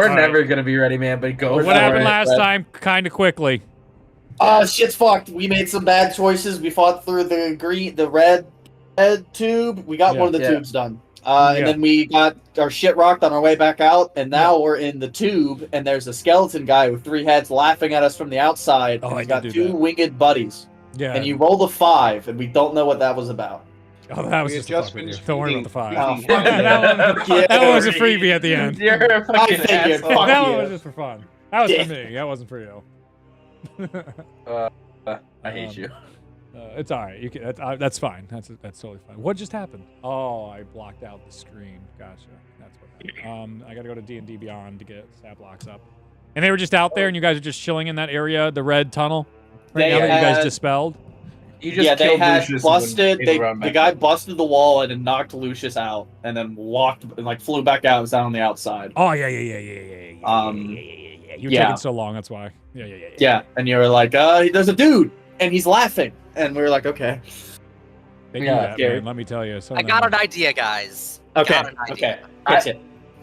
We're never gonna be ready, man. But go. What happened last time? Kind of quickly. Shit's fucked. We made some bad choices. We fought through the red tube. We got one of the tubes done. And then we got our shit rocked on our way back out, and now we're in the tube, and there's a skeleton guy with 3 heads laughing at us from the outside. And he's got 2 winged buddies. Yeah. And you rolled a 5, and we don't know what that was about. Oh, that was just don't worry about the 5. Oh, that one was a freebie at the end. You're a fucking asshole. That one was just for fun. That was for me. That wasn't for you. I hate you. It's all right. You can, that's fine. That's totally fine. What just happened? Oh, I blocked out the screen. Gotcha. That's what happened. I got to go to D&D Beyond to get stat blocks up. And they were just out there, and you guys are just chilling in that area, the red tunnel. Right now that you guys dispelled. You just they had Lucius busted. The guy busted the wall and then knocked Lucius out, and then walked and like flew back out. And was down on the outside. Oh yeah. You're taking so long. That's why. Yeah. And you were like, there's a dude, and he's laughing, and we were like, okay. They do that, man. Let me tell you. I got an idea, guys. Okay. That's it.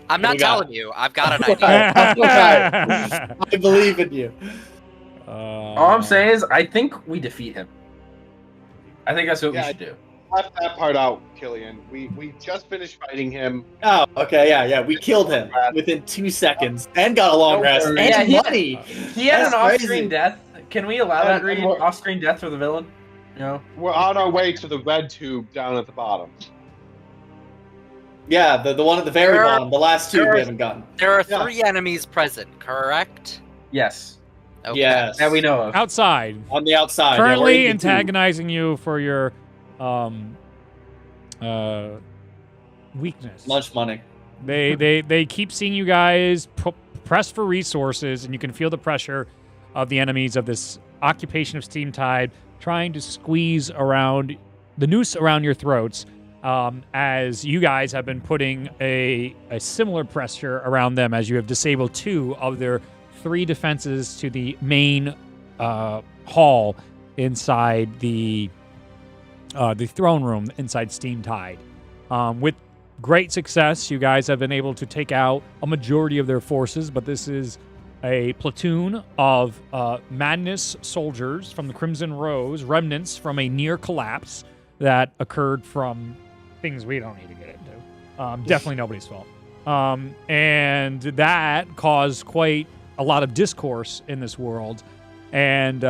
I'm not telling you. I've got an idea. I believe in you. All I'm saying is, I think we defeat him. I think that's what we should do. Left that part out, Killian. We just finished fighting him. Oh, okay, yeah. We killed him within 2 seconds and got a long rest and money. He had an off-screen death. Can we allow that off-screen death for the villain? No. We're on our way to the red tube down at the bottom. Yeah, the one at the very bottom, the last tube we haven't gotten. There are 3 enemies present, correct? Yes. Okay. Yes. That we know of. Outside. On the outside. Currently antagonizing you for your weakness. Lunch money. They keep seeing you guys press for resources, and you can feel the pressure of the enemies of this occupation of Steam Tide trying to squeeze around the noose around your throats, as you guys have been putting a similar pressure around them as you have disabled 2 of their 3 defenses to the main hall inside the throne room inside Steam Tide. With great success, you guys have been able to take out a majority of their forces, but this is a platoon of Madness soldiers from the Crimson Rose, remnants from a near collapse that occurred from things we don't need to get into. Definitely nobody's fault. And that caused quite a lot of discourse in this world, and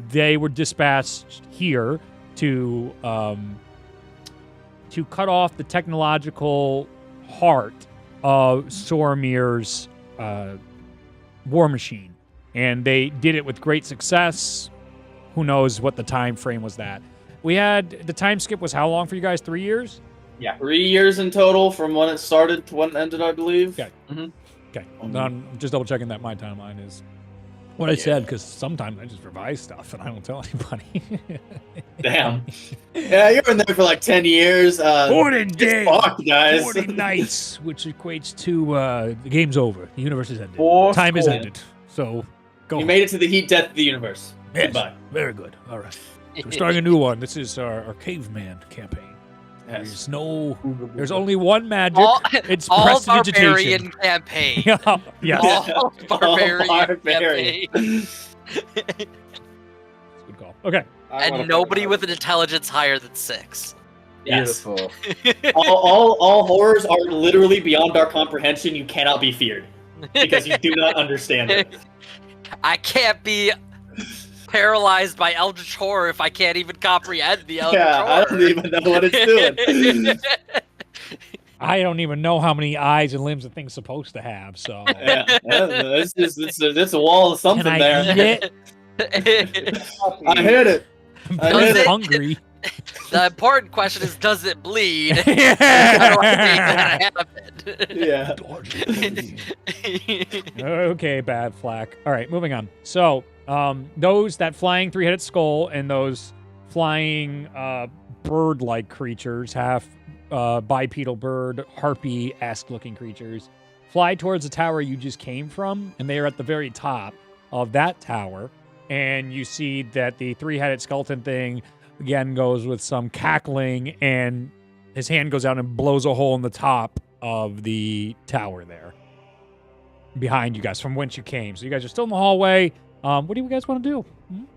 they were dispatched here to cut off the technological heart of Soromir's war machine, and they did it with great success. Who knows what the time frame was that? We had the time skip was how long for you guys? 3 years? Yeah, 3 years in total from when it started to when it ended, I believe. Okay. Okay. I'm just double checking that my timeline is what I said, because sometimes I just revise stuff and I don't tell anybody. Damn. Yeah, you were in there for like 10 years. 40 days. Fucked, guys. 40 nights, which equates to the game's over. The universe is ended. Time is ended. So go. You made it to the heat death of the universe. Yes. Goodbye. Very good. All right. So we're starting a new one. This is our caveman campaign. Yes. There's only one magic. It's all prestidigitation. barbarian campaign. Yes. All barbarian campaign. Good call. Okay. And nobody with an intelligence higher than 6. Yes. Beautiful. all horrors are literally beyond our comprehension. You cannot be feared because you do not understand it. I can't be paralyzed by eldritch horror if I can't even comprehend the eldritch horror. I don't even know what it's doing. I don't even know how many eyes and limbs a thing's supposed to have. So it's a wall of something Can I there. eat I hit it. I'm hungry. The important question is, does it bleed? Yeah. How do I make that happen? Yeah. Okay, bad flack. All right, moving on. So, that flying 3-headed skull and those flying bird-like creatures, half bipedal bird, harpy-esque looking creatures, fly towards the tower you just came from, and they are at the very top of that tower. And you see that the 3-headed skeleton thing again goes with some cackling, and his hand goes out and blows a hole in the top of the tower there. behind you guys from whence you came. So you guys are still in the hallway. What do you guys want to do?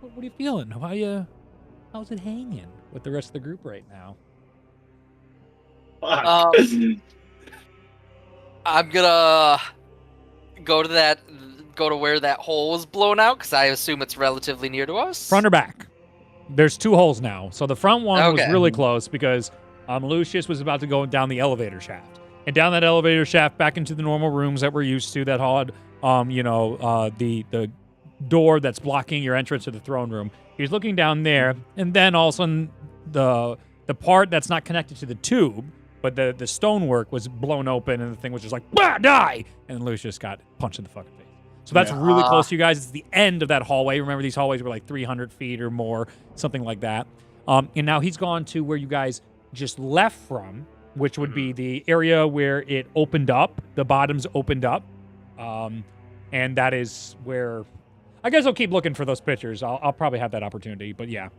What are you feeling? How's it hanging with the rest of the group right now? I'm gonna go to where that hole was blown out, because I assume it's relatively near to us. Front or back? There's 2 holes now. So the front one was Okay. really close because Lucius was about to go down the elevator shaft. And down that elevator shaft back into the normal rooms that we're used to that had, the door that's blocking your entrance to the throne room. He's looking down there, and then all of a sudden the part that's not connected to the tube, but the stonework was blown open, and the thing was just like, "Bah, die!" And Lucius got punched in the fucking face. So that's really close to you guys. It's the end of that hallway. Remember, these hallways were like 300 feet or more, something like that. And now he's gone to where you guys just left from, which would be the area where it opened up. The bottoms opened up. And that is where... I guess I'll keep looking for those pictures. I'll probably have that opportunity. But yeah.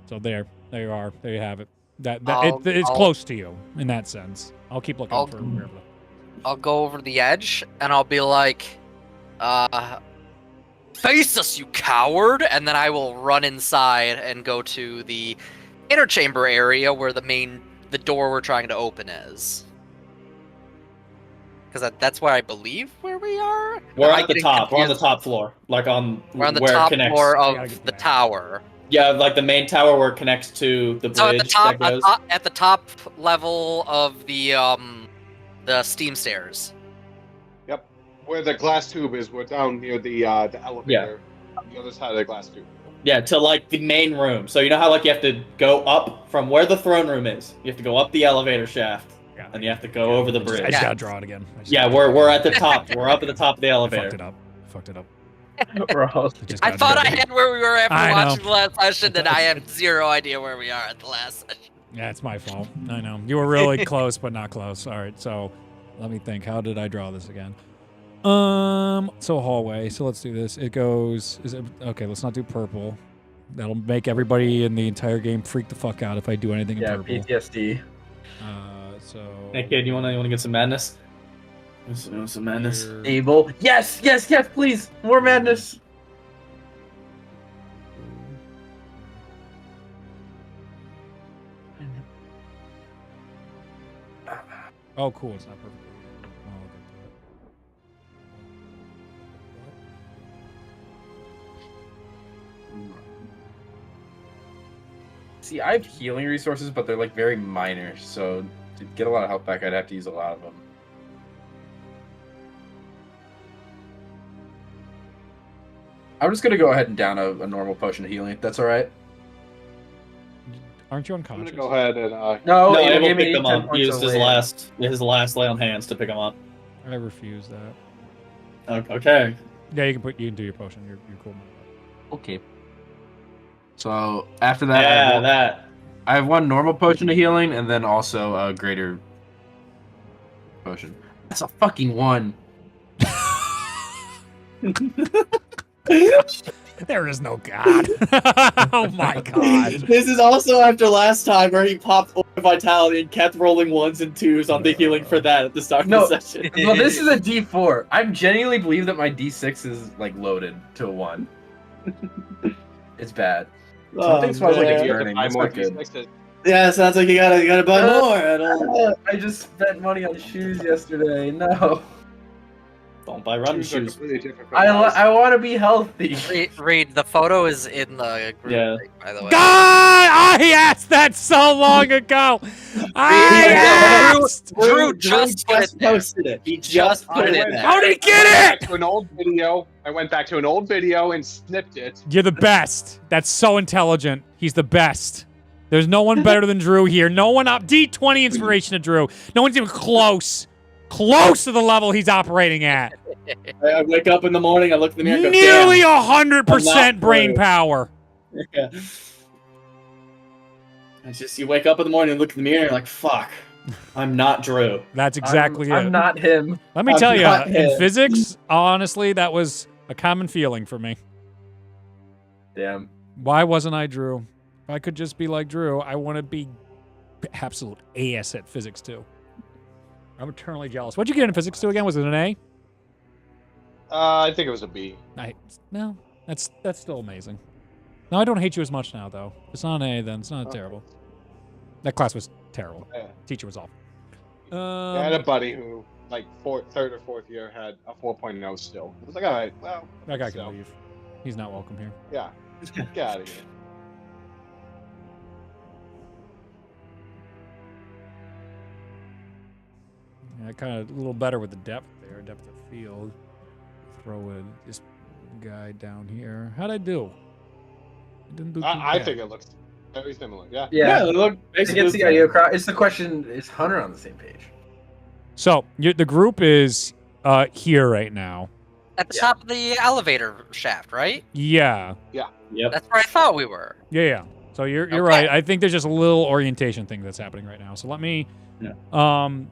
So there you are. There you have it. It's close to you in that sense. I'll keep looking for wherever. I'll go over the edge, and I'll be like, face us, you coward! And then I will run inside and go to the inner chamber area where the door we're trying to open is. Because that's where I believe where we are. We're at the top. We're on the top floor, like on. We're on the where top it connects. floor of the tower. Yeah, like the main tower where it connects to the bridge. So at the top level of the steam stairs. Yep. Where the glass tube is, we're down near the elevator. On the other side of the glass tube. Yeah, to like the main room. So you know how like you have to go up from where the throne room is. You have to go up the elevator shaft, and you have to go over the bridge. I just gotta draw it again. Yeah, we're at the top. We're up at the top of the elevator. Fucked it up. I thought I had where we were after watching the last session, and I have zero idea where we are at the last session. Yeah, it's my fault. I know. You were really close, but not close. All right, so let me think. How did I draw this again? So hallway. So let's do this. It goes... Okay, let's not do purple. That'll make everybody in the entire game freak the fuck out if I do anything in purple. PTSD. Hey kid, you wanna get some madness? Some madness. Abel. Yes, please. More madness. Oh, cool. It's not purple. See, I have healing resources, but they're like very minor. So to get a lot of health back, I'd have to use a lot of them. I'm just gonna go ahead and down a normal potion of healing. That's all right. Aren't you I'm unconscious? gonna go ahead and No, he he will gave me pick them 10 up. points He used his last lay on hands to pick them up. I refuse that. Okay. Yeah, you can do your potion. You're cool. Okay. So after that, I have one normal potion of healing, and then also a greater potion. That's a fucking 1. There is no God. Oh my God. This is also after last time where he popped over vitality and kept rolling 1s and 2s on the healing for that at the start of the session. Well, this is a D4. I genuinely believe that my D6 is like loaded to a 1. It's bad. Something smells like it's burning. That's not good. Yeah, sounds like you gotta buy more. I just spent money on shoes yesterday. No. Don't buy running shoes. I want to be healthy. Reed, the photo is in the group, Yeah. by the way. God! I asked that so long ago. Drew just posted it. He just put it in there. How did he get it? To an old video. I went back to an old video and snipped it. You're the best. That's so intelligent. He's the best. There's no one better than Drew here. No one up. D20 inspiration to Drew. No one's even close to the level he's operating at. I wake up in the morning, I look in the mirror and go, nearly 100% brain power. Yeah. It's just, you wake up in the morning and look in the mirror and you're like, fuck, I'm not Drew. That's exactly it. I'm not him. Let me tell you, in physics, honestly, that was a common feeling for me. Damn. Why wasn't I Drew? If I could just be like Drew, I want to be absolute ass at physics too. I'm eternally jealous. What'd you get in physics 2 again? Was it an A? I think it was a B. No, that's still amazing. No, I don't hate you as much now, though. It's not an A, then. It's not terrible. That class was terrible. Yeah. Teacher was awful. I had a buddy who, like, third or fourth year had a 4.0 still. It was like, all right, well. That guy can leave. He's not welcome here. Yeah. Get out of here. Yeah, kind of a little better with the depth there, depth of field. Throw this guy down here. How'd I do? I didn't do too I bad. think it looks very similar. Yeah. Yeah, look, it gets the idea across. It's the question: is Hunter on the same page? So the group is here right now. At the top of the elevator shaft, right? Yeah. Yep. That's where I thought we were. Yeah. So you're Okay. right. I think there's just a little orientation thing that's happening right now. So let me. Can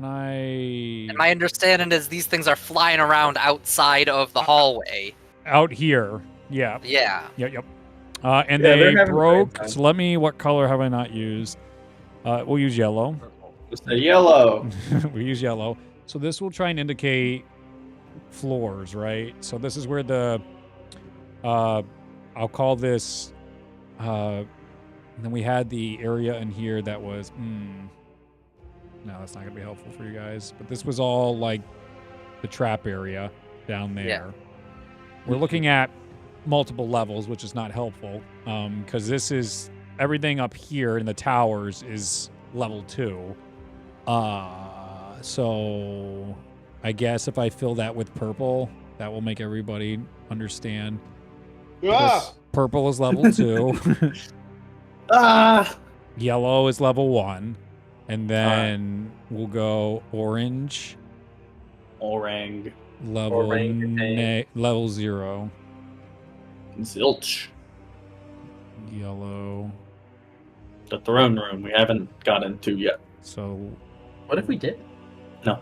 I? And my understanding is these things are flying around outside of the hallway. Out here. Yeah. Yeah. Yep. And Yeah, they're they having a great broke. time. So let me. What color have I not used? We'll use yellow. Just a yellow. We use yellow. So this will try and indicate floors, right? So this is where the. I'll call this. Then we had the area in here that was. No, that's not gonna be helpful for you guys. But this was all like the trap area down there. Yeah. We're looking at multiple levels, which is not helpful. Because this is everything up here in the towers is level 2. So I guess if I fill that with purple, that will make everybody understand. Because purple is level 2. Yellow is level 1. And then we'll go orange. Orang. Level Orangutan. level 0. Zilch. Yellow. The throne room we haven't got into yet. So What if we did? No.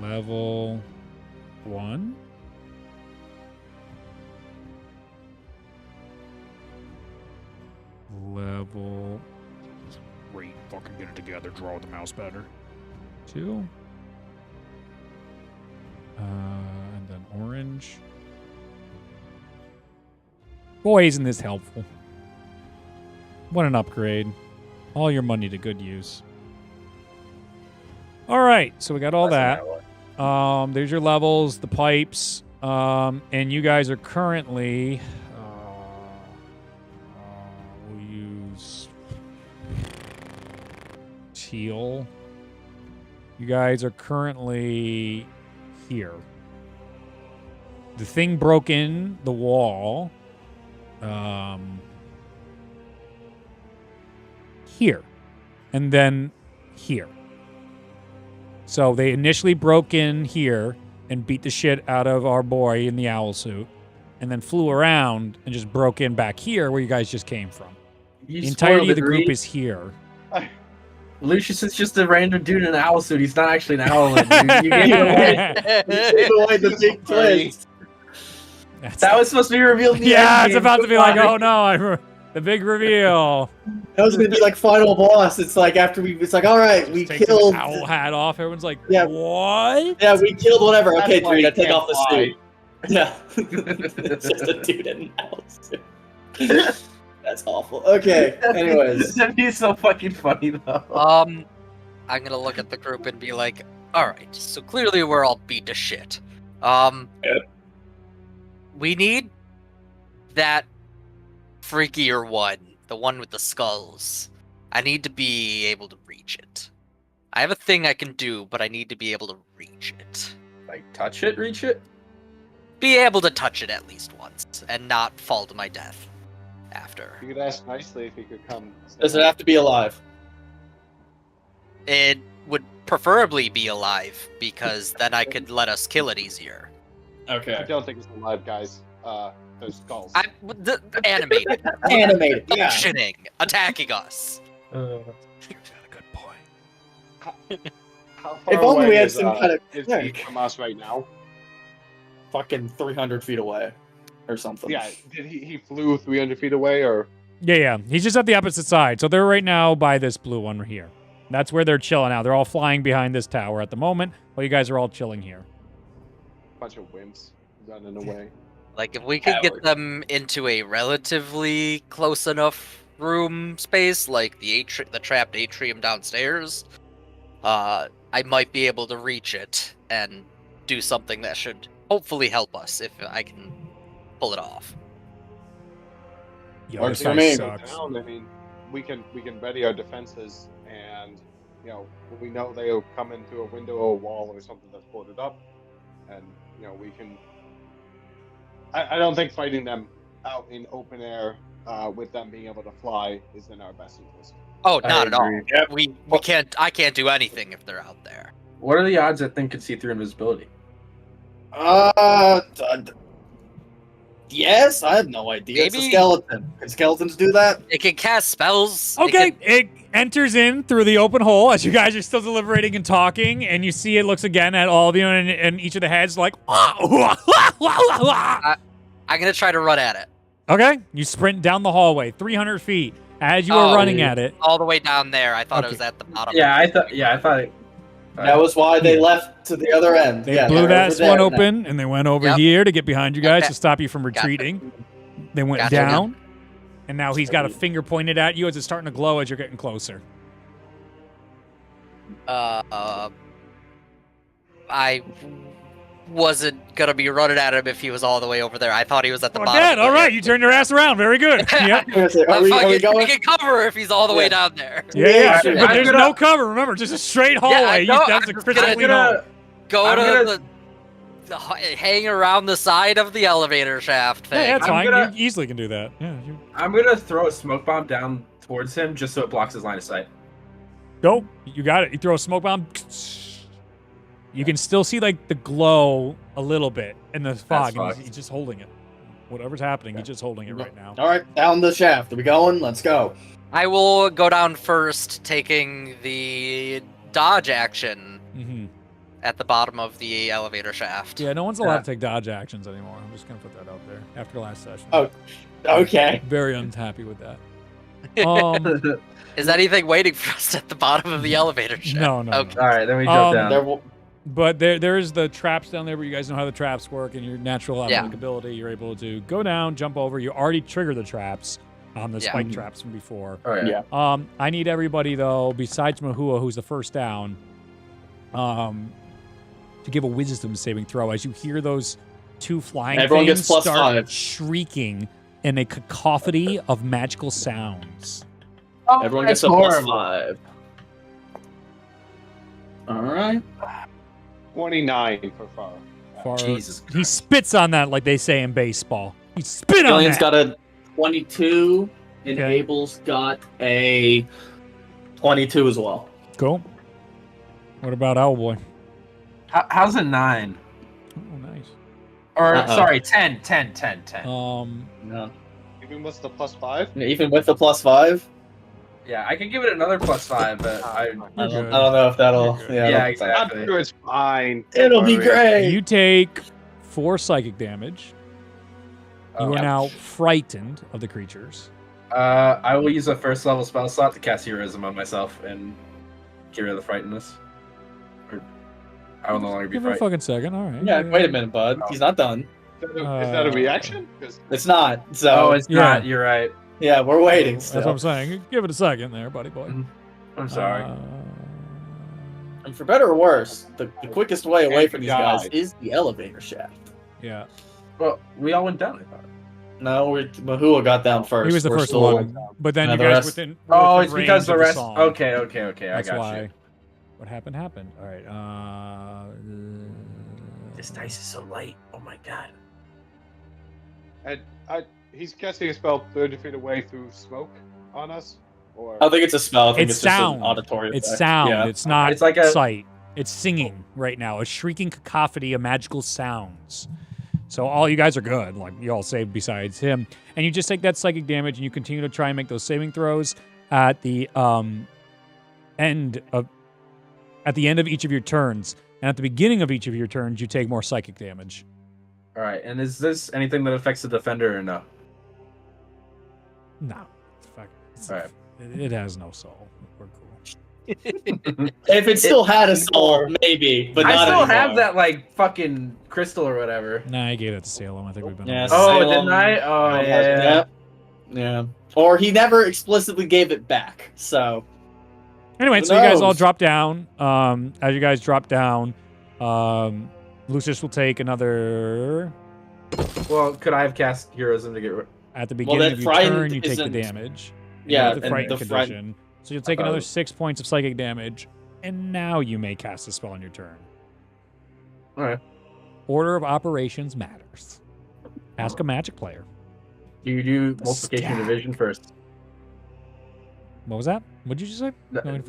level 1. Level. Great. Fucking get it together. Draw the mouse better. 2. And then orange. Boy, isn't this helpful? What an upgrade. All your money to good use. All right, so we got all that. There's your levels, the pipes, and you guys are currently. We'll use teal. You guys are currently here. The thing broke in the wall. Here. And then here. So they initially broke in here and beat the shit out of our boy in the owl suit. And then flew around and just broke in back here where you guys just came from. The entirety of the group is here. Lucius is just a random dude in an owl suit. He's not actually an owl. You gave away the big twist. That was supposed to be revealed in the yeah, end it's about to be like, oh no, the big reveal. That was gonna be like final boss. It's like after it's like, all right, we Takes killed. his owl hat off. Everyone's like, Yeah. what? Yeah, we killed whatever. That's Okay, why Trina, you take can't off the fly. suit. Yeah, it's just a dude in an owl suit. That's awful. Okay, anyways. That'd be so fucking funny though. I'm gonna look at the group and be like, all right, so clearly we're all beat to shit. We need that freakier one, the one with the skulls. I need to be able to reach it. I have a thing I can do, but I need to be able to reach it. Like touch it, reach it. Be able to touch it at least once, and not fall to my death after. You could ask nicely if he could come. Does it have to be alive? It would preferably be alive, because then I could let us kill it easier. I Okay. don't think it's alive, guys. There's skulls. The animated, Animated. Yeah. functioning, attacking us. Here's got a good point. How far If only away we had is, some kind of is yeah, he from us right now? fucking 300 feet away, or something. Yeah, did he flew 300 feet away, or Yeah. He's just at the opposite side. So they're right now by this blue one right here. That's where they're chilling out. They're all flying behind this tower at the moment, while you guys are all chilling here. Bunch of wimps running away. Like, if we could get them into a relatively close enough room space, like the trapped atrium downstairs, I might be able to reach it and do something that should hopefully help us if I can pull it off. Yo, this I guy mean, sucks. down, I mean, we can ready our defenses, and we know they'll come into a window or a wall or something that's boarded up, and we can. I don't think fighting them out in open air with them being able to fly is in our best interest. Oh, not at all. Yep. We can't. I can't do anything if they're out there. What are the odds that thing could see through invisibility? Yes, I have no idea. It's a Maybe- skeleton. Can skeletons do that? It can cast spells. Okay, it enters in through the open hole as you guys are still deliberating and talking, and you see it looks again at all of you, and each of the heads like. I'm gonna try to run at it. Okay, you sprint down the hallway, 300 feet. As you are running at it, All the way down there. I thought it Okay. was at the bottom. Yeah, I thought. That was why they left to the other end. they Yeah, blew they're that over there one now. open, and they went over Yep. here to get behind you guys Okay. to stop you from retreating. They went Gotcha. down, and now he's got a finger pointed at you as it's starting to glow as you're getting closer. I wasn't gonna be running at him if he was all the way over there. I thought he was at the Oh, bottom. Dad, all right, you turned your ass around. Very good. Yep. Are we going? taking cover if he's all the way down there. Yeah, sure. but I'm there's gonna- no cover. Remember, just a straight hallway. know. That's a I'm just crystal gonna- clean hole. Go I'm to gonna- hang around the side of the elevator shaft thing. Yeah, that's I'm fine. gonna- You easily can do that. Yeah. I'm gonna throw a smoke bomb down towards him just so it blocks his line of sight. Go. You got it. You throw a smoke bomb. You can still see like the glow a little bit in the fog, and fucked. he's just holding it. Whatever's happening, he's just holding it right now. All right, down the shaft. Are we going? Let's go. I will go down first, taking the dodge action Mm-hmm. at the bottom of the elevator shaft. Yeah, no one's allowed to take dodge actions anymore. I'm just gonna put that out there after last session. Oh. Okay. Very unhappy with that. Is anything waiting for us at the bottom of the elevator shaft? No. Okay. All right, then we jump down. There will- But there's the traps down there, but you guys know how the traps work, and your natural athletic Yeah. ability, you're able to go down, jump over. You already triggered the traps, the Yeah. spike traps from before. Oh, yeah. Yeah. I need everybody though, besides Mahua, who's the first down, to give a wisdom saving throw as you hear those two flying Everyone things gets plus start 5. shrieking in a cacophony of magical sounds. Oh, Everyone that's gets a plus horrible. 5. All right. 29 for far. Jesus He spits on that like they say in baseball. He spit on Gillian's that. got a 22, and Okay. Abel's got a 22 as well. Cool. What about Owlboy? How's a 9? Oh, nice. Or, Uh-oh. sorry, 10. No. Even what's the plus 5? Even with the plus 5? Yeah, I could give it another +5, but I You're don't good. know if that'll. You're good. Yeah, Yeah, that'll- exactly. I'm sure it's fine. It'll be Don't worry. great. You take 4 psychic damage. You are Oh. now frightened of the creatures. I will use a first level spell slot to cast Heroism on myself and get rid of the frightenness. Or I will no longer be Give it a frightened. fucking second. All right. Yeah, wait a minute, bud. He's not done. Is that a reaction? 'Cause It's not. So Oh, it's Yeah. not. You're right. yeah, we're waiting That's still. what I'm saying. Give it a second there, buddy boy. I'm sorry. And for better or worse, the quickest way away And from he these guys died. is the elevator shaft. Yeah. Well, we all went down, I thought. No, Mahua got down first. He was the We're first still- one. But then Yeah, you the guys rest- within Oh, within it's because range the of rest. song. Okay, I That's got why. you. What happened? All right. This dice is so light. Oh my god. and he's casting a spell 30 feet away through smoke on us? Or I think it's a spell. I think It's it's, just sound. an auditory It's effect. sound. Yeah. It's not It's like a- sight. It's singing right now. A shrieking cacophony of magical sounds. So all you guys are good. Like you all saved besides him. And you just take that psychic damage and you continue to try and make those saving throws at the end of each of your turns. And at the beginning of each of your turns, you take more psychic damage. All right, and is this anything that affects the defender or no? No. Fuck. All right. It has no soul. We're cool. If it still had a soul, maybe, but I not still anymore. have that like fucking crystal or whatever. Nah, I gave it to Salem. I think we've been. Yeah, over that. Oh, Salem, didn't I? Oh, yeah. Yeah. Or he never explicitly gave it back. So. Anyway, Who so you guys all knows? drop down. As you guys drop down, Lucius will take another. Well, could I have cast heroism to get rid? At the beginning that of your frightened turn, you take the isn't- damage. Yeah, the and frightened the fright- condition. So you'll take another 6 points of psychic damage, and now you may cast a spell on your turn. All right. Order of operations matters. Ask a magic player. Do you do multiplication Stab. division first? What was that? What did you just say?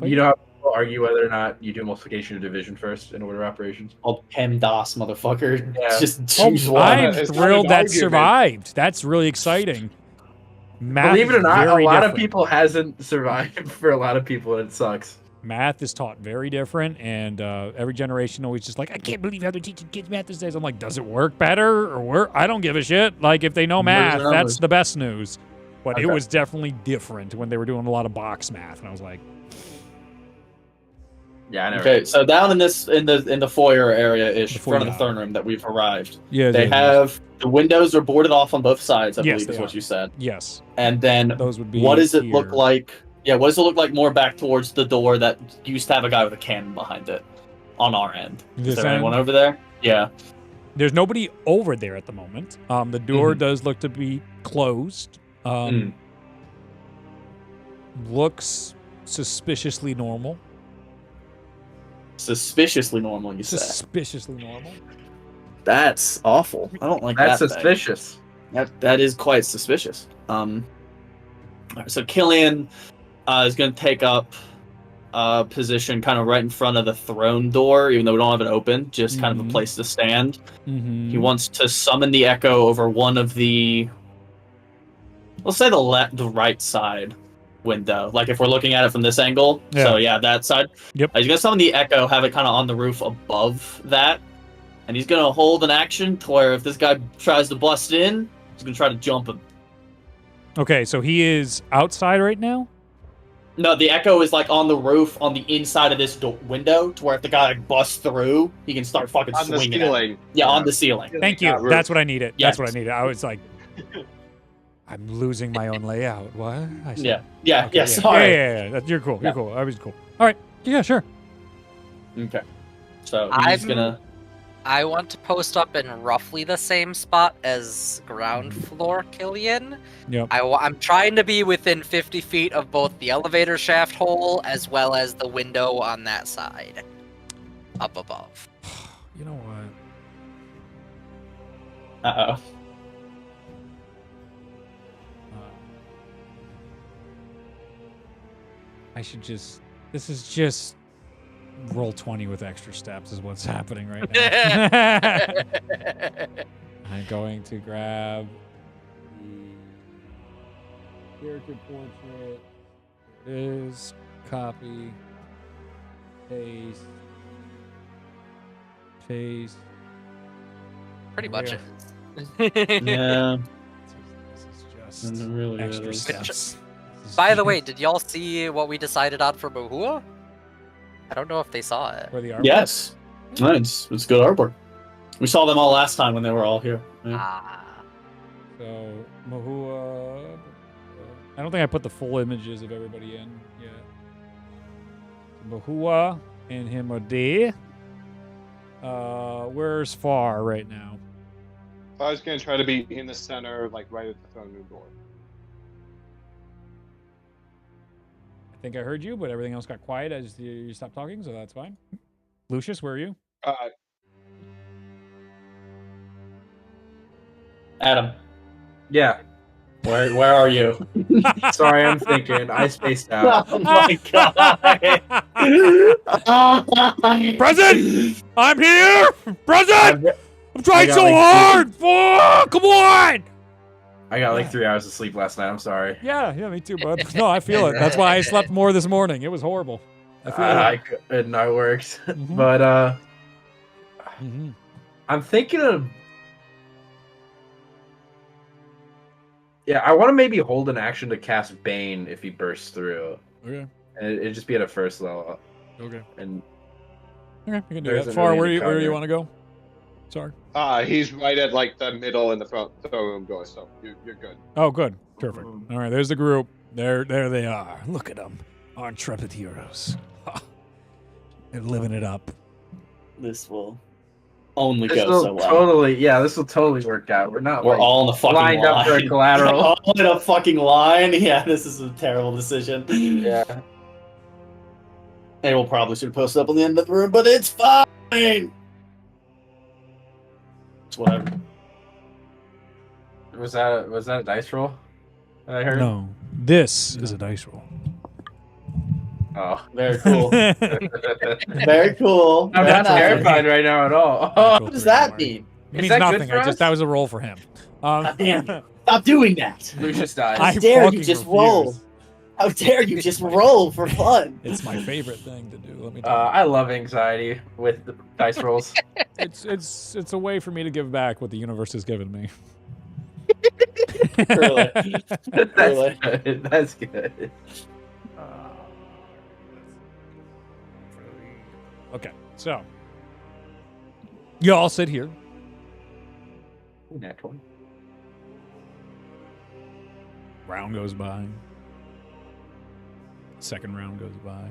You know how people argue whether or not you do multiplication or division first in order of operations? Oh, PEMDAS, motherfucker. Yeah. Just choose one. I'm It's not thrilled an that argument. survived. That's really exciting. Math Believe it or is not, a very lot of different. people hasn't survived for a lot of people, and it sucks. Math is taught very different, and every generation always just like, I can't believe how they're teaching kids math these days. I'm like, does it work better or work? I don't give a shit. Like, if they know math, that's the best news. But it was definitely different when they were doing a lot of box math, and I was like, Yeah, I never. Okay, so down in this in the foyer area ish, The front of the foyer. throne room that we've arrived. yeah, They have the windows are boarded off on both sides, I Yes, believe is they what are. you said. yes, And then those would be. what does it look here. like? Yeah, what does it look like more back towards the door that used to have a guy with a cannon behind it on our end? This Is there end? anyone over there? Yeah. There's nobody over there at the moment. The door Mhm. does look to be closed. Looks suspiciously normal. Suspiciously normal, you say. Suspiciously normal. That's awful. I don't like That's that thing. suspicious. That is quite suspicious. So Killian is going to take up a position kind of right in front of the throne door, even though we don't have it open, just kind of a Mhm. place to stand. Mm-hmm. He wants to summon the echo over one of the, let's say the right side window. Like if we're looking at it from this angle. Yeah. So yeah, that side. Yep. He's going to summon the echo, have it kind of on the roof above that. And he's going to hold an action to where if this guy tries to bust in, he's going to try to jump him. Okay, so he is outside right now? No, the echo is like on the roof on the inside of this window to where if the guy like busts through, he can start fucking On the swinging at him. ceiling. Yeah, on the ceiling. Thank you. Got roof. That's what I needed. Yes. That's what I needed. I was like, I'm losing my own layout. What? I said- Yeah, Okay, yeah, sorry. Yeah. You're cool. You're cool. I was cool. All right. Yeah, sure. Okay. So he's gonna. I want to post up in roughly the same spot as ground floor Killian. Yep. I'm trying to be within 50 feet of both the elevator shaft hole as well as the window on that side. Up above. You know what? Uh oh. I should just. This is just roll 20 with extra steps is what's happening right now. I'm going to grab the character portrait. There it is. Copy. Paste. Paste. Pretty much There. it. Yeah. This is just It really extra is. steps. This is- By the way, did y'all see what we decided on for Mahua? I don't know if they saw it. For the artwork? Yes. Nice. It's good artwork. We saw them all last time when they were all here. Yeah. Ah. So Mahua. I don't think I put the full images of everybody in yet. Mahua and Himode. Where's Far right now? So I was gonna try to be in the center, like right at the throne room door. I think I heard you, but everything else got quiet as you stopped talking, so that's fine. Lucius, where are you? Adam, Yeah. where are you? Sorry, I'm thinking. I spaced out. Oh my god. Present! I'm here! Present! I'm trying got so like hard! Fuck! Come on! I got like 3 hours of sleep last night. I'm sorry. Yeah, me too, bud. No, I feel it. That's why I slept more this morning. It was horrible. I feel I couldn't. I worked. Mhm. But Mhm. I'm thinking of. Yeah, I want to maybe hold an action to cast Bane if he bursts through. Okay. It'd just be at a first level. Okay. And okay, you can do that. Far, where do you want to go? Sorry. He's right at like the middle in the front room door, so you're good. Oh, good. Perfect. All right, there's the group. There they are. Look at them. Our intrepid heroes. They're living it up. This will only go so well. This will totally work out. We're all in the fucking lined line. up for a collateral. All in a fucking line. Yeah, this is a terrible decision. Yeah. And we'll probably should post up on the end of the room, but it's fine. It's whatever. Was that a dice roll that I heard? No, this is a dice roll. Oh, very cool. Very cool. I'm not terrified right now at all. What does that mean? It means nothing. That was a roll for him. Damn. Stop doing that. Lucius dies. How dare you just roll? How dare you just roll for fun? It's my favorite thing to do. Let me. I love anxiety with the dice rolls. It's a way for me to give back what the universe has given me. Really? That's good. Okay, so you all sit here. Nat 20. Round goes by. Second round goes by.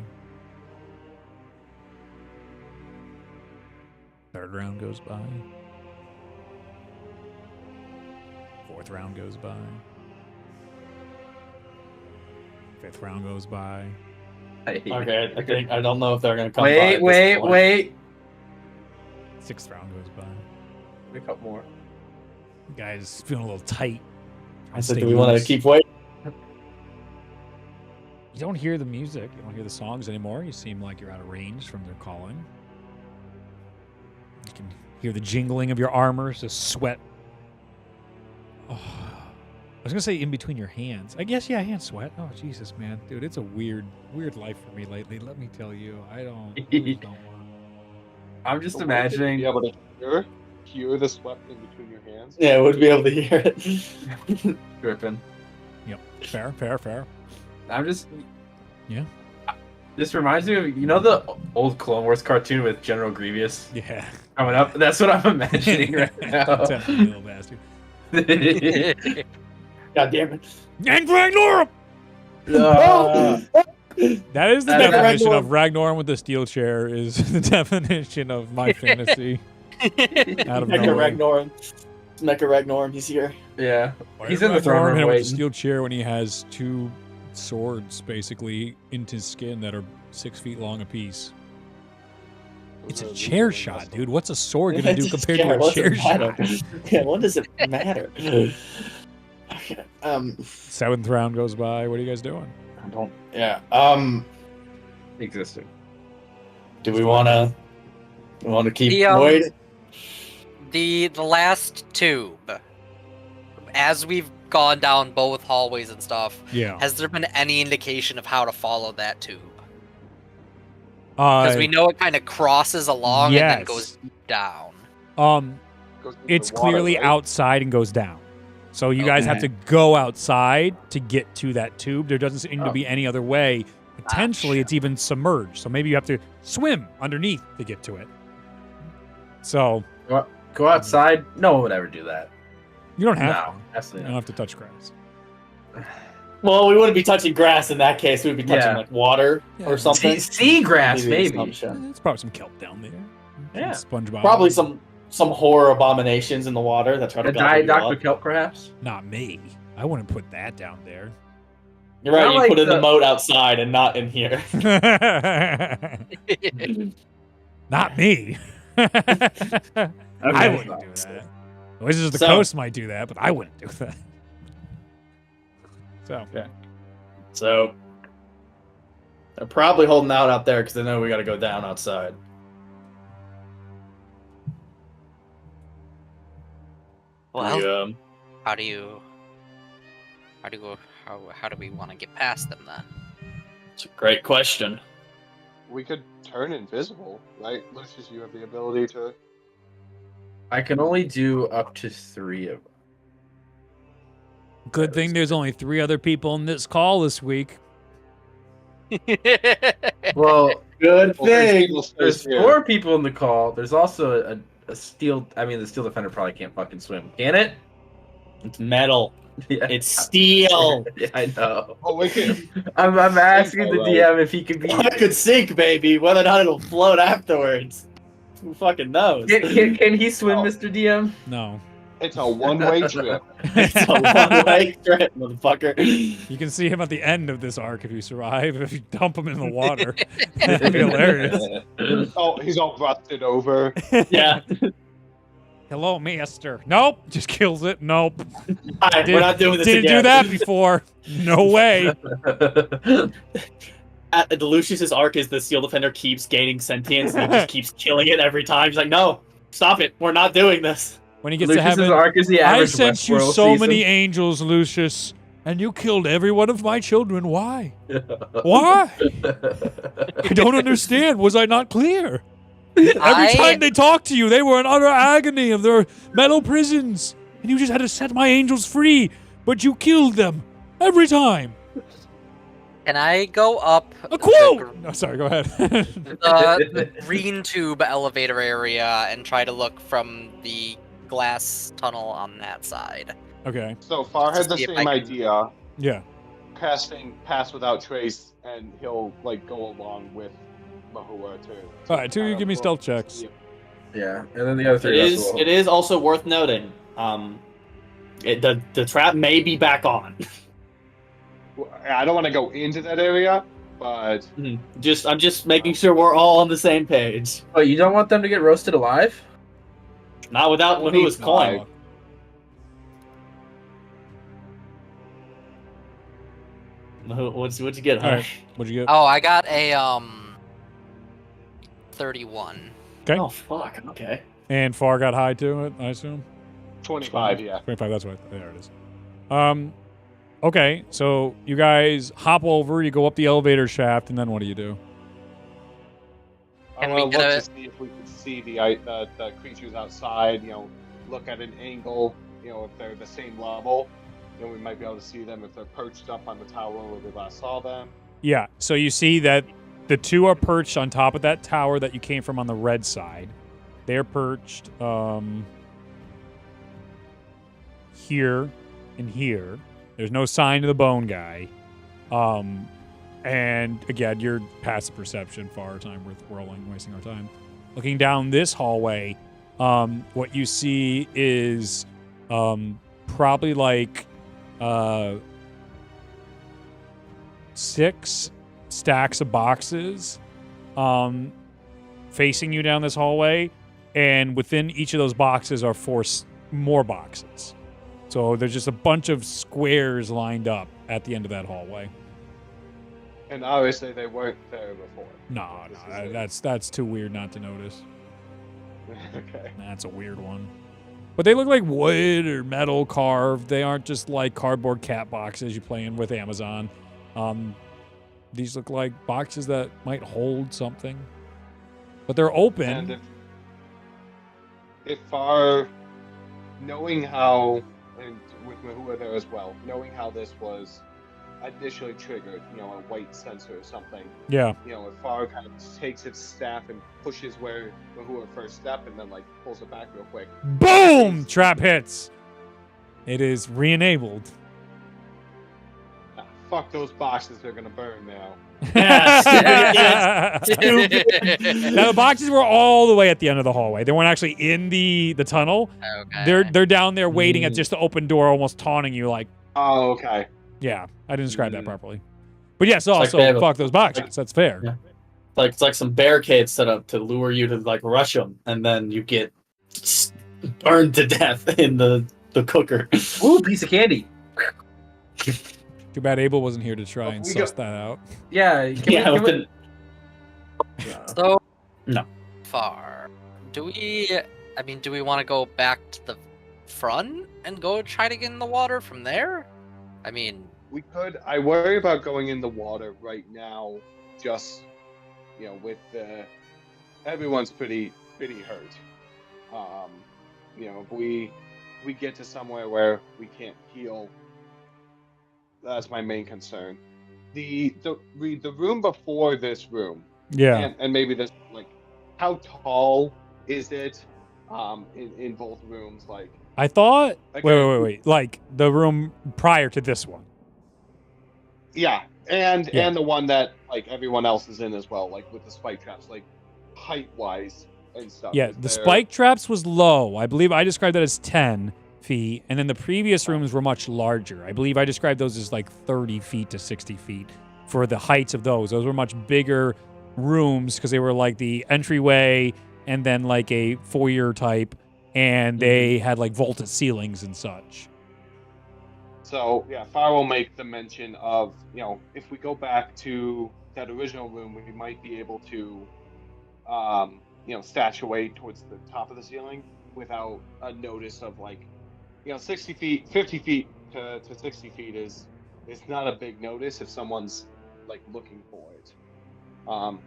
Third round goes by. Fourth round goes by. Fifth round goes by. Okay, I don't know if they're gonna come. Wait. Sixth round goes by. A couple more. You guys feeling a little tight. I said, do we want to keep waiting? You don't hear the music. You don't hear the songs anymore. You seem like you're out of range from their calling. You can hear the jingling of your armor, the sweat. Oh, I was going to say in between your hands. I guess, yeah, hand sweat. Oh, Jesus, man. Dude, it's a weird life for me lately. Let me tell you. I don't want. I'm just imagining. Be able to hear the sweat in between your hands. Yeah, would be able to hear it. Griffin. Yep. Fair. I'm just. Yeah. This reminds me of the old Clone Wars cartoon with General Grievous. Yeah. Coming up. That's what I'm imagining right now. Little bastard. God damn it. And Ragnorum! That is the definition of Ragnorum with the steel chair is the definition of my fantasy. Out of Mecha Ragnorum, he's here. Yeah. He's in the throne room with a steel chair when he has two swords basically into his skin that are 6 feet long apiece. It's a chair shot, dude. What's a sword gonna do compared to a chair shot? Yeah, what does it matter? Okay. Seventh round goes by. What are you guys doing? I don't. Yeah. Existing. Do we want to keep waiting? The last tube, as we've gone down both hallways and stuff, has there been any indication of how to follow that tube? Because we know it kind of crosses along and then goes down. It's clearly outside and goes down. So you guys have to go outside to get to that tube. There doesn't seem to be any other way. Potentially, it's even submerged. So maybe you have to swim underneath to get to it. So go outside. No one would ever do that. You don't have to. Absolutely you don't have to touch grass. Well, we wouldn't be touching grass in that case. We'd be touching like water or something. Sea grass, maybe. It's probably some kelp down there. Yeah. SpongeBob. Probably some horror abominations in the water that try to die. Dr. Kelp, perhaps. Not me. I wouldn't put that down there. You're right. You put in the moat outside and not in here. Not me. I wouldn't do that. Wizards of the Coast might do that, but I wouldn't do that. So they're probably holding out there because they know we got to go down outside. Well, how do we want to get past them then? It's a great question. We could turn invisible, right? Lucius, you have the ability to. I can only do up to 3 of them. Good thing there's only 3 other people in this call this week. Well, good thing. There's 4 people in the call. There's also a steel. I mean, the steel defender probably can't fucking swim, can it? It's metal. Yeah. It's steel. Yeah, I know. Oh, we can. I'm asking the DM if he could be. I could sink, baby. Whether or not it'll float afterwards, who fucking knows? Can he swim, Oh. Mr. DM? No. It's a one-way trip. It's a one-way trip, motherfucker. You can see him at the end of this arc if you survive. If you dump him in the water, that'd be hilarious. Oh, he's all rusted over. Yeah. Hello, master. Nope. Just kills it. Nope. All right, we're not doing this Didn't again. do that before. No way. The Lucius's arc is the Steel Defender keeps gaining sentience and he just keeps killing it every time. He's like, no, stop it. We're not doing this. When he gets Lucius's to heaven, arc is the I average sent you Westworld so season. many angels, Lucius, and you killed every one of my children. Why? Why? I don't understand. Was I not clear? Every time they talked to you, they were in utter agony of their metal prisons. And you just had to set my angels free, but you killed them. Every time. Can I go up A quote! No, sorry, go ahead. the green tube elevator area and try to look from the glass tunnel on that side? Okay. So Far had the See if I same can- idea. Yeah. Casting Pass Without Trace, and he'll like go along with Mahua to All right, two of you kind give me of stealth look, checks. see if- Yeah, and then the other 3. It is also worth noting. The trap may be back on. I don't want to go into that area, but I'm just making sure we're all on the same page. Oh, you don't want them to get roasted alive? Not without Mahua's coin. What'd you get, All huh? right. What'd you get? Oh, I got a 31. Okay. Oh, fuck. Okay. And Far got high to it, I assume? 25, yeah. 25, that's right. There it is. Okay, so you guys hop over, you go up the elevator shaft, and then what do you do? Can I we want get to a- look to see if we can see the creatures outside. You know, look at an angle. You know, if they're the same level, you know, we might be able to see them if they're perched up on the tower where we last saw them. Yeah, so you see that the 2 are perched on top of that tower that you came from on the red side. They're perched here and here. There's no sign of the bone guy. And again, you're past the perception, Far time worth rolling, wasting our time. Looking down this hallway, what you see is probably like 6 stacks of boxes facing you down this hallway, and within each of those boxes are 4 more boxes. So there's just a bunch of squares lined up at the end of that hallway. And obviously they weren't there before. No, This is it. that's too weird not to notice. Okay. That's a weird one. But they look like wood or metal carved. They aren't just like cardboard cat boxes you play in with Amazon. These look like boxes that might hold something. But they're open. And if Far, knowing how, and with Mahua there as well, knowing how this was initially triggered, you know, a white sensor or something, Yeah. you know, if Far kind of takes its staff and pushes where Mahua first stepped and then like pulls it back real quick. Boom! Trap hits. It is re-enabled. Ah, fuck those boxes, they're gonna burn now. Now, the boxes were all the way at the end of the hallway. They weren't actually in the tunnel. Okay. They're down there waiting at just the open door, almost taunting you like, Oh, okay. yeah, I didn't describe that properly. But yes, like also, they have a- fuck those boxes. That's fair. Yeah. It's like some barricades set up to lure you to like rush them, and then you get burned to death in the cooker. Ooh, piece of candy. Too bad Abel wasn't here to try and we suss got- that out. Yeah, Yeah, So No. Far. Do we want to go back to the front and go try to get in the water from there? I mean, We could. I worry about going in the water right now. Just, you know, with everyone's pretty hurt. You know, if we get to somewhere where we can't heal, that's my main concern. the room before this room. Yeah. And maybe this, like, how tall is it? In both rooms, like. I thought. Again, Wait. Like the room prior to this one. Yeah, and the one that like everyone else is in as well, like with the spike traps, like height wise and stuff. Yeah, the spike traps was low. I believe I described that as 10 feet, and then the previous rooms were much larger. I believe I described those as like 30 feet to 60 feet for the heights of those. Those were much bigger rooms because they were like the entryway and then like a foyer type, and they had like vaulted ceilings and such. So yeah, Fire will make the mention of, if we go back to that original room, we might be able to, stash away towards the top of the ceiling without a notice of 60 feet, 50 feet to 60 feet is not a big notice if someone's like looking for it.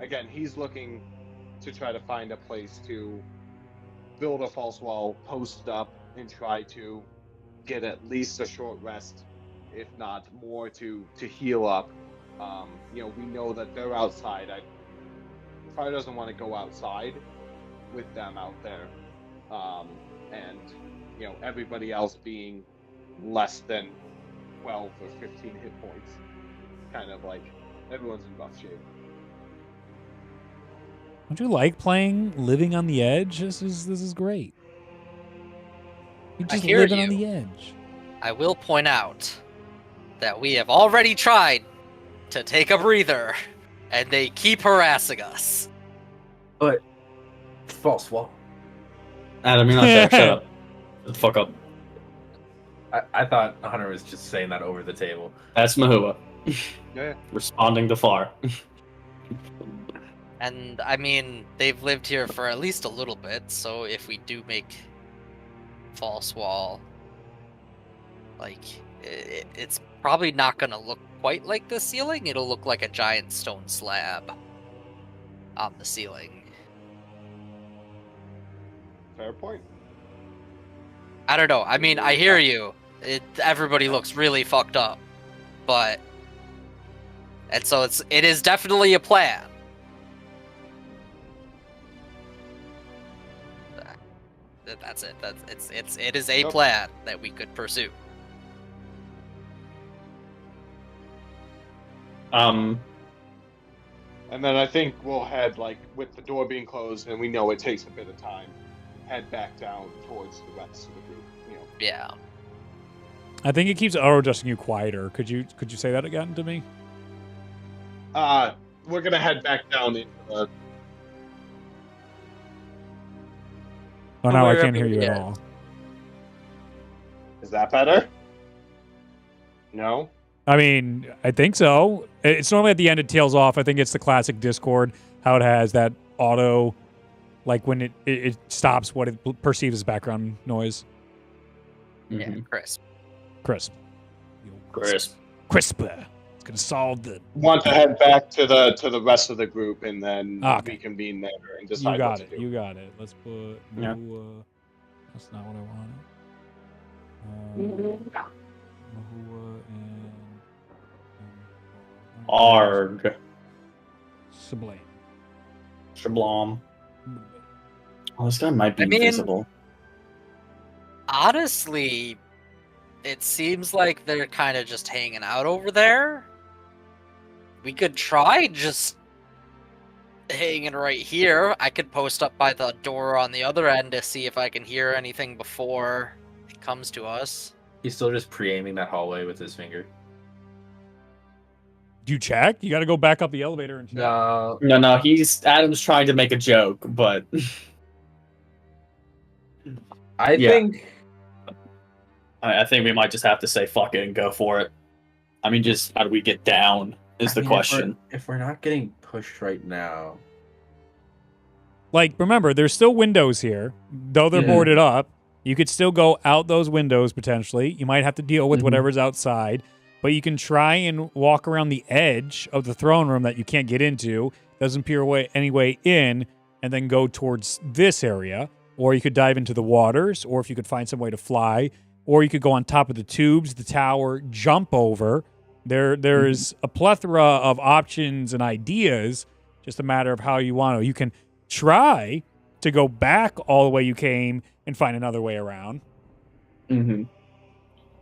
Again, he's looking to try to find a place to build a false wall, post up, and try to get at least a short rest, if not more, to heal up. We know that they're outside. Fire doesn't want to go outside with them out there, and everybody else being less than 12 or 15 hit points. Kind of like everyone's in rough shape. Don't you like playing Living on the Edge? This is great. You're just living on the edge. I will point out that we have already tried to take a breather, and they keep harassing us. But false wall. Adam, you're not there. Shut up. Shut the fuck up. I thought Hunter was just saying that over the table. That's Mahua. Yeah. Responding to Far. And I mean, they've lived here for at least a little bit, so if we do make false wall, it's probably not gonna look quite like the ceiling. It'll look like a giant stone slab on the ceiling. Fair point. I don't know. I mean, I hear you. Everybody looks really fucked up, and so it is definitely a plan. That's it. It is a plan that we could pursue. And then I think we'll head, with the door being closed, and we know it takes a bit of time, head back down towards the rest of the group. Yeah. I think it keeps auto-adjusting you quieter. Could you say that again to me? We're gonna head back down into the. Oh, no, I can't hear you at all. Is that better? No? I mean, I think so. It's normally at the end it tails off. I think it's the classic Discord, how it has that auto, when it stops what it perceives as background noise. Yeah, crisp. Crisp. Crisper. It's going to solve the... Want to head back to the rest of the group and then reconvene there and decide what to do. You got it. Let's put... Yeah. That's not what I wanted. Mahua and... Arg. Sublime. Shablam. Oh, this guy might be invisible. Honestly, it seems like they're kind of just hanging out over there. We could try just hanging right here. I could post up by the door on the other end to see if I can hear anything before it comes to us. He's still just pre-aiming that hallway with his finger. Do you check? You got to go back up the elevator and check. No. No. Adam's trying to make a joke, but I think we might just have to say fuck it and go for it. I mean, just how do we get down is the question. If we're not getting pushed right now. Remember, there's still windows here. Though they're boarded up, you could still go out those windows potentially. You might have to deal with whatever's outside. But you can try and walk around the edge of the throne room that you can't get into, doesn't appear any way in, and then go towards this area. Or you could dive into the waters, or if you could find some way to fly, or you could go on top of the tubes, the tower, jump over There's a plethora of options and ideas, just a matter of how you want to. You can try to go back all the way you came and find another way around. Mm-hmm.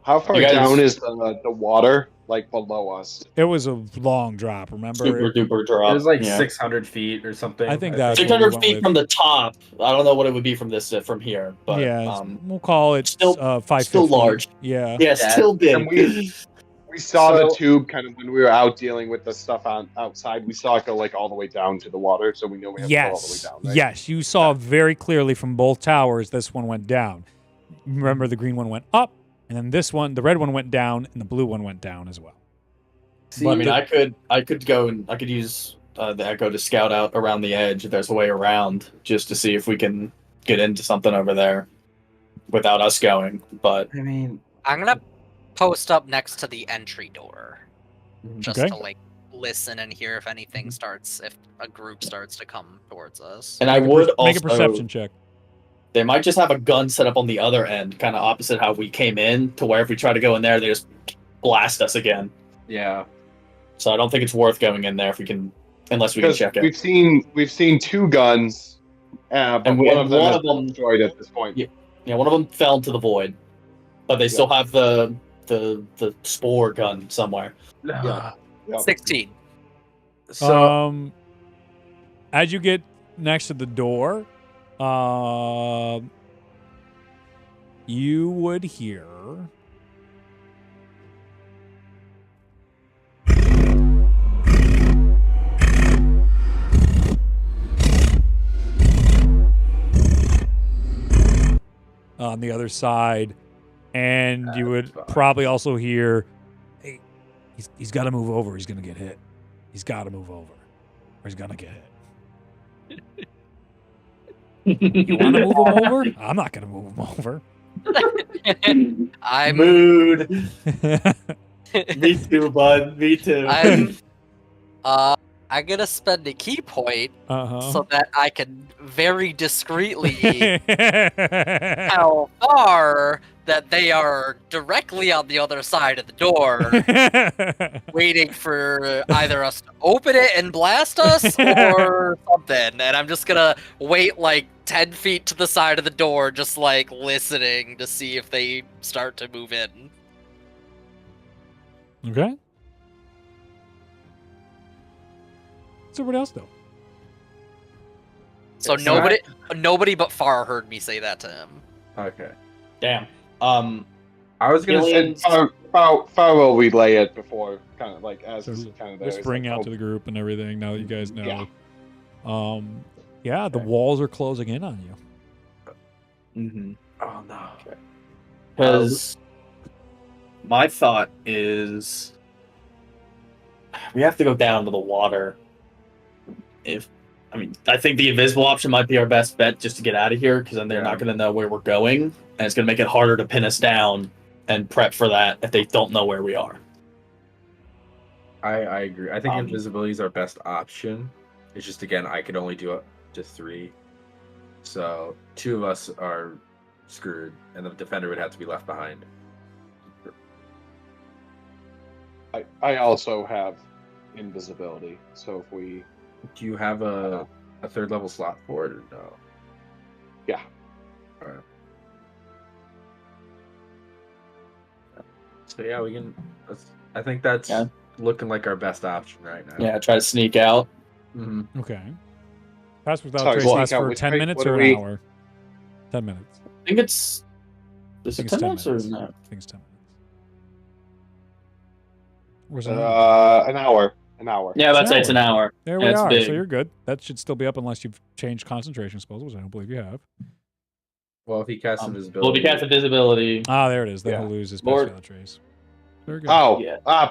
How far down is the water, like, below us? It was a long drop, remember? Super duper drop. It was like 600 feet or something. I think that's 600 feet from the top. I don't know what it would be from this from here, but yeah, we'll call it still 550. still large. Yeah. Yeah, still big. And we saw the tube kind of when we were out dealing with the stuff outside. We saw it go like all the way down to the water, so we know we have to go all the way down. Right? Yes, you saw very clearly from both towers. This one went down. Remember, the green one went up, and then this one, the red one, went down, and the blue one went down as well. See, I mean, I could go and I could use the Echo to scout out around the edge if there's a way around, just to see if we can get into something over there without us going. But I mean, I'm gonna post up next to the entry door, just to like listen and hear if anything starts, if a group starts to come towards us. And I would also make a perception check. They might just have a gun set up on the other end, kind of opposite how we came in, to where if we try to go in there, they just blast us again. Yeah. So I don't think it's worth going in there if we can, unless we can check it. We've seen two guns, but and one of them destroyed at this point. Yeah, one of them fell into the void, but they still have the spore gun somewhere. Yeah. 16. So, as you get next to the door, you would hear on the other side, and you would probably also hear, "Hey, he's got to move over. He's gonna get hit. He's got to move over, or he's gonna get hit." You want to move him over? I'm not gonna move him over. I'm mood. Me too, bud. Me too. I'm gonna spend a key point so that I can very discreetly how far that they are directly on the other side of the door, waiting for either us to open it and blast us or something. And I'm just gonna wait like 10 feet to the side of the door, just like listening to see if they start to move in. Okay. What's everybody else do? So nobody but Farr heard me say that to him. Okay. Damn. I was gonna say Farr will relay it before, kind of like as it's kind of there. Just bring out to the group and everything. Now that you guys know. Yeah. The walls are closing in on you. Mm-hmm. Oh no. Because my thought is we have to go down to the water. I think the invisible option might be our best bet just to get out of here, because then they're not going to know where we're going, and it's going to make it harder to pin us down and prep for that if they don't know where we are. I agree. I think invisibility is our best option. It's just, again, I could only do up to 3. So 2 of us are screwed, and the defender would have to be left behind. I also have invisibility, so if we... Do you have a 3rd level slot for it, or no? Yeah. All right. So yeah, we can... I think that's looking like our best option right now. Yeah, try to sneak out. Mm-hmm. Okay. Pass without trace lasts for 10 minutes or an hour? 10 minutes. I think it's... Is it 10 minutes or no? I think it's 10 minutes. An hour. An hour. Yeah, let's say it's an hour. There we are. Big. So you're good. That should still be up unless you've changed concentration spells, which I don't believe you have. Well, if he casts invisibility... Well, if he casts invisibility... Ah, there it is. Then he'll lose his pass without trace. Very good. Oh,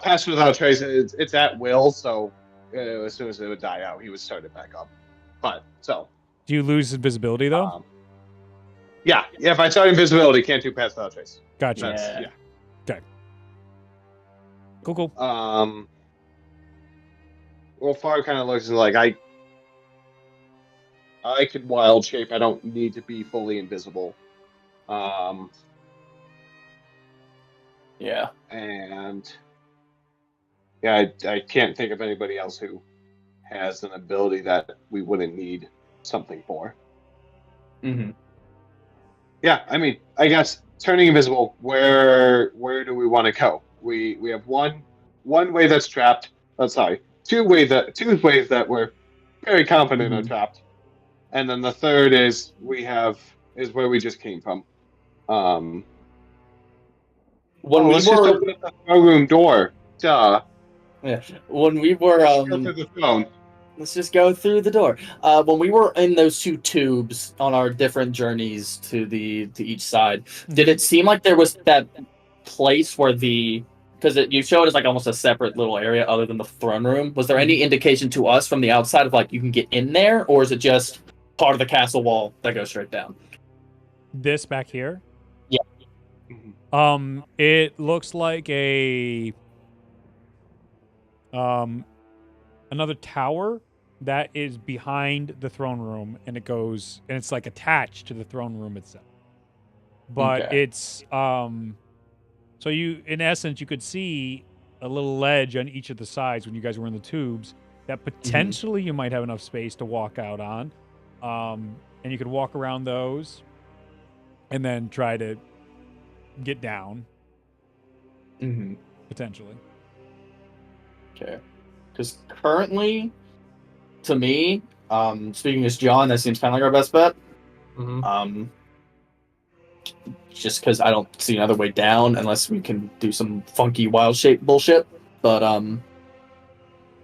pass without trace. It's at will, so as soon as it would die out, he would start it back up. But, so... Do you lose invisibility, though? Yeah, if I start invisibility, can't do pass without trace. Gotcha. Yeah. Okay. Cool. Well, Farr kind of looks like I could wild shape. I don't need to be fully invisible. Yeah. And yeah, I can't think of anybody else who has an ability that we wouldn't need something for. Mm-hmm. Yeah, I mean, I guess turning invisible. Where do we want to go? We have one way that's trapped. Oh, sorry, two ways that we're very confident are trapped, and then the third is where we just came from. Let's just open up the throne room door. Duh. Yeah. When we were Go through the throne. let's just go through the door. When we were in those two tubes on our different journeys to each side, did it seem like there was that place where because you showed it as like almost a separate little area other than the throne room? Was there any indication to us from the outside of like you can get in there, or is it just part of the castle wall that goes straight down? This back here? Yeah. It looks like another tower that is behind the throne room, and it's like attached to the throne room itself. But it's so in essence you could see a little ledge on each of the sides when you guys were in the tubes that potentially you might have enough space to walk out on. And you could walk around those and then try to get down. Potentially. Okay. Because currently, to me, speaking as John, that seems kind of like our best bet. Just because I don't see another way down unless we can do some funky wild shape bullshit. But